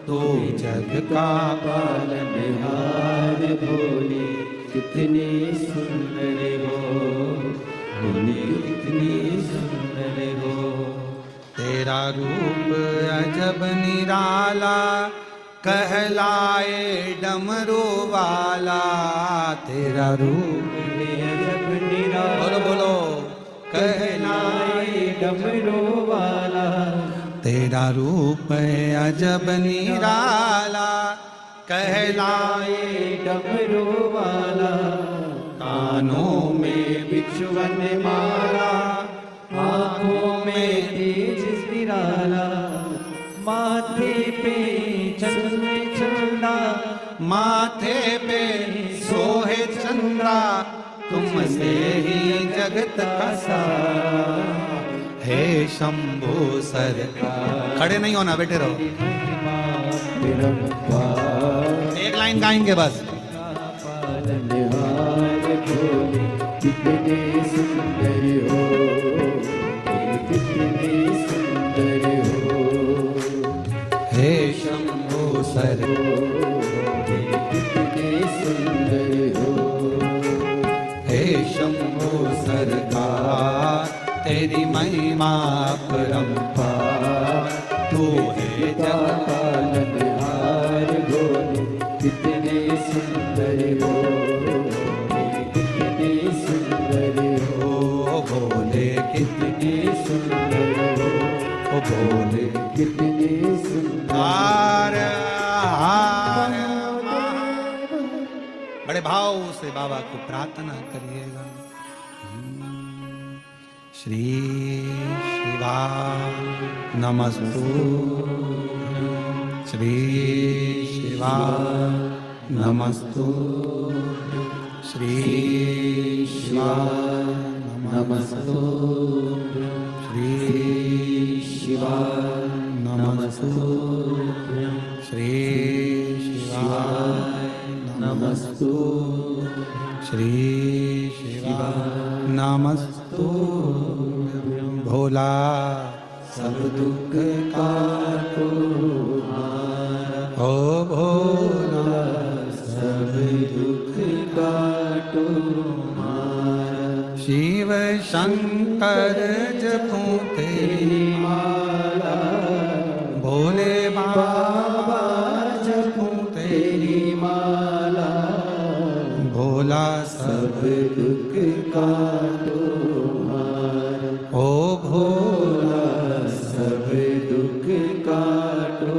तो जग का पालनहार, भोले कितने सुंदर हो, भोले कितने सुंदर हो। तेरा रूप अजब निराला, कहलाए डमरू वाला, तेरा रूप अजब निराला, बोलो बोलो, कहलाए डमरू वाला, तेरा रूप अजब निराला, कहलाए डमरू वाला। कानों में बिछुअन माला, आँखों में तेज निराला, माथे पे चंद्र चंदा, माथे पे सोहे चंद्रा, तुमसे ही जगत का सारा। हे शंभु सरकार, खड़े नहीं होना, बैठे रहो। एक लाइन गाएंगे बस। कितने सुंदर हो, कितने सुंदर हो। हे शंभु सरकार कितने सुंदर हो। हे शंभु सरकार तेरी महिमा परंपार, तू है जग पालनहार, भोले कितने सुंदर हो, कितने सुंदर हो। भोले कितने सुंदर हो, ओ भोले कितने सुंदर। बड़े भाव से बाबा को प्रार्थना करिएगा। श्री शिवा नमस्तु, श्री शिवा नमस्तु, श्री शिवा नमस्तु, श्री शिवा नमस्तु, श्री शिवा नमस्तु, श्री शिवा नमस्तु। भोला सब दुख काटो ओ भोला सब दुख काटो शिव शंकर जपूं तेरी माला, भोले बाबा बाबा जपूं तेरी माला, भोला सब दुख काटो ओ भोला सब दुख काटो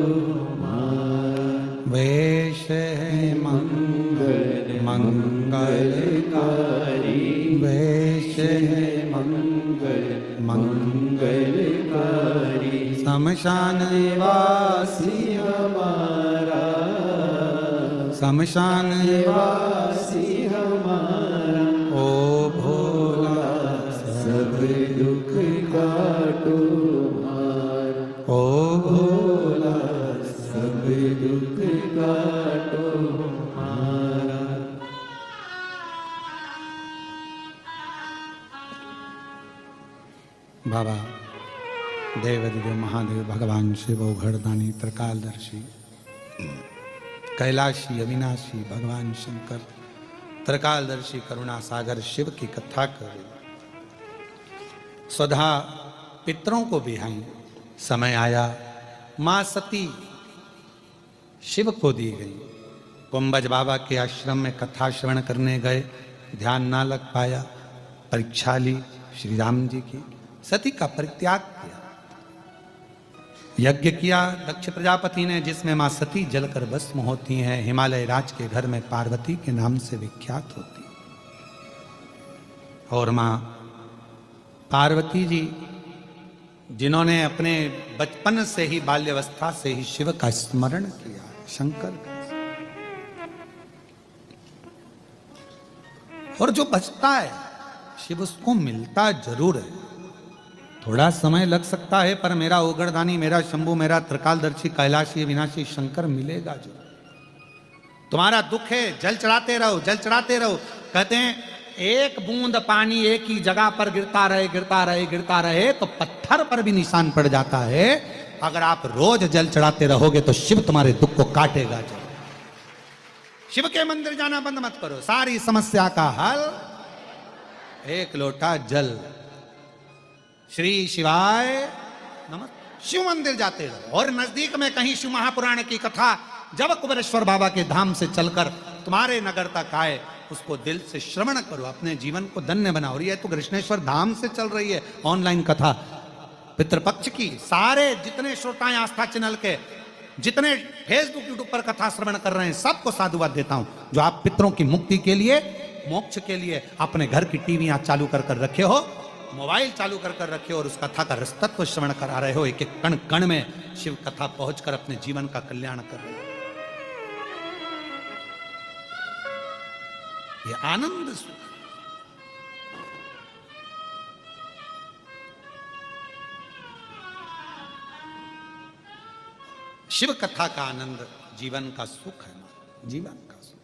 वेश है मंगल मंगलकारी, वेश है मंगल मंगलकारी, शमशान वासी हमारा, शमशान वासी हमारा, ओ भोला सब दुख काटो ओ भोला सब दुख काटो हमारा। बाबा देवाधिदेव महादेव भगवान शिव औघड़दानी त्रिकालदर्शी कैलाशी अविनाशी भगवान शंकर त्रिकालदर्शी करुणा सागर शिव की कथा कर स्वधा पितरों को बिहाई समय आया मां सती शिव को दी गई। कुंभज बाबा के आश्रम में कथा श्रवण करने गए, ध्यान ना लग पाया, परीक्षा ली श्री राम जी की, सती का परित्याग किया, यज्ञ किया दक्ष प्रजापति ने जिसमें मां सती जलकर भस्म होती हैं, हिमालय राज के घर में पार्वती के नाम से विख्यात होती। और मां पार्वती जी जिन्होंने अपने बचपन से ही बाल्यावस्था से ही शिव का स्मरण किया, शंकर का, और जो बचता है शिव उसको मिलता जरूर है। थोड़ा समय लग सकता है पर मेरा ओगड़दानी, मेरा शंभू, मेरा त्रिकालदर्शी कैलाशी विनाशी शंकर मिलेगा जो। तुम्हारा दुख है जल चढ़ाते रहो, जल चढ़ाते रहो। कहते हैं एक बूंद पानी एक ही जगह पर गिरता रहे गिरता रहे गिरता रहे तो पत्थर पर भी निशान पड़ जाता है। अगर आप रोज जल चढ़ाते रहोगे तो शिव तुम्हारे दुख को काटेगा जो। शिव के मंदिर जाना बंद मत करो, सारी समस्या का हल एक लोटा जल। श्री शिवाय नमः। शिव मंदिर जाते रहो और नजदीक में कहीं शिव महापुराण की कथा जब कुबेरेश्वर बाबा के धाम से चलकर तुम्हारे नगर तक आए उसको दिल से श्रवण करो, अपने जीवन को धन्य बनाओ। और ये तो कृष्णेश्वर धाम से चल रही है ऑनलाइन कथा पितृपक्ष की। सारे जितने श्रोताएं आस्था चैनल के, जितने फेसबुक यूट्यूब पर कथा श्रवण कर रहे हैं, सबको साधुवाद देता हूं जो आप पितरों की मुक्ति के लिए, मोक्ष के लिए अपने घर की टीवियां चालू कर रखे हो, मोबाइल चालू कर रखे हो और उस कथा का रसतत्व श्रवण करा रहे हो। एक एक कण कण में शिव कथा पहुंचकर अपने जीवन का कल्याण कर रहे हो। ये आनंद सुख। शिव कथा का आनंद जीवन का सुख है, जीवन का सुख।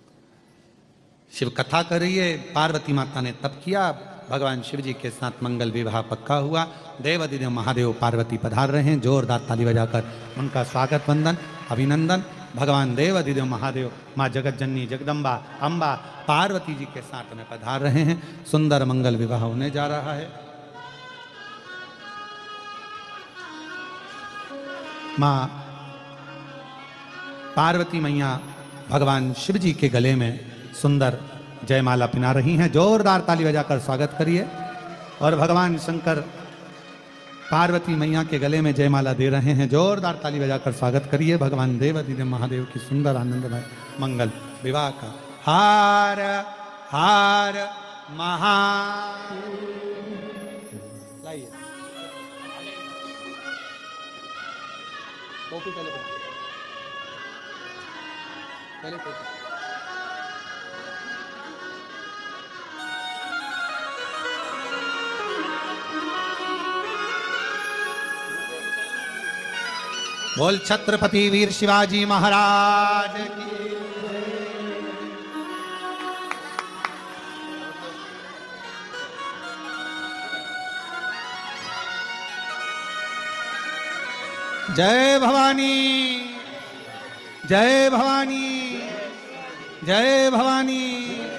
शिव कथा कर रही है, पार्वती माता ने तप किया, भगवान शिव जी के साथ मंगल विवाह पक्का हुआ। देवाधिदेव महादेव पार्वती पधार रहे हैं, जोरदार ताली बजाकर उनका स्वागत वंदन अभिनंदन। भगवान देवाधिदेव महादेव माँ जगत जननी जगदम्बा अम्बा पार्वती जी के साथ में पधार रहे हैं। सुंदर मंगल विवाह होने जा रहा है। माँ पार्वती मैया भगवान शिव जी के गले में सुंदर जयमाला पिना रही हैं। जोरदार ताली बजाकर स्वागत करिए। और भगवान शंकर पार्वती मैया के गले में जयमाला दे रहे हैं। जोरदार ताली बजाकर स्वागत करिए भगवान देवाधिदेव महादेव की सुंदर आनंदमय मंगल विवाह का। हार हार महा लाइए कॉपी पहले कॉपी बोल छत्रपति वीर शिवाजी महाराज की जय भवानी जय भवानी जय भवानी।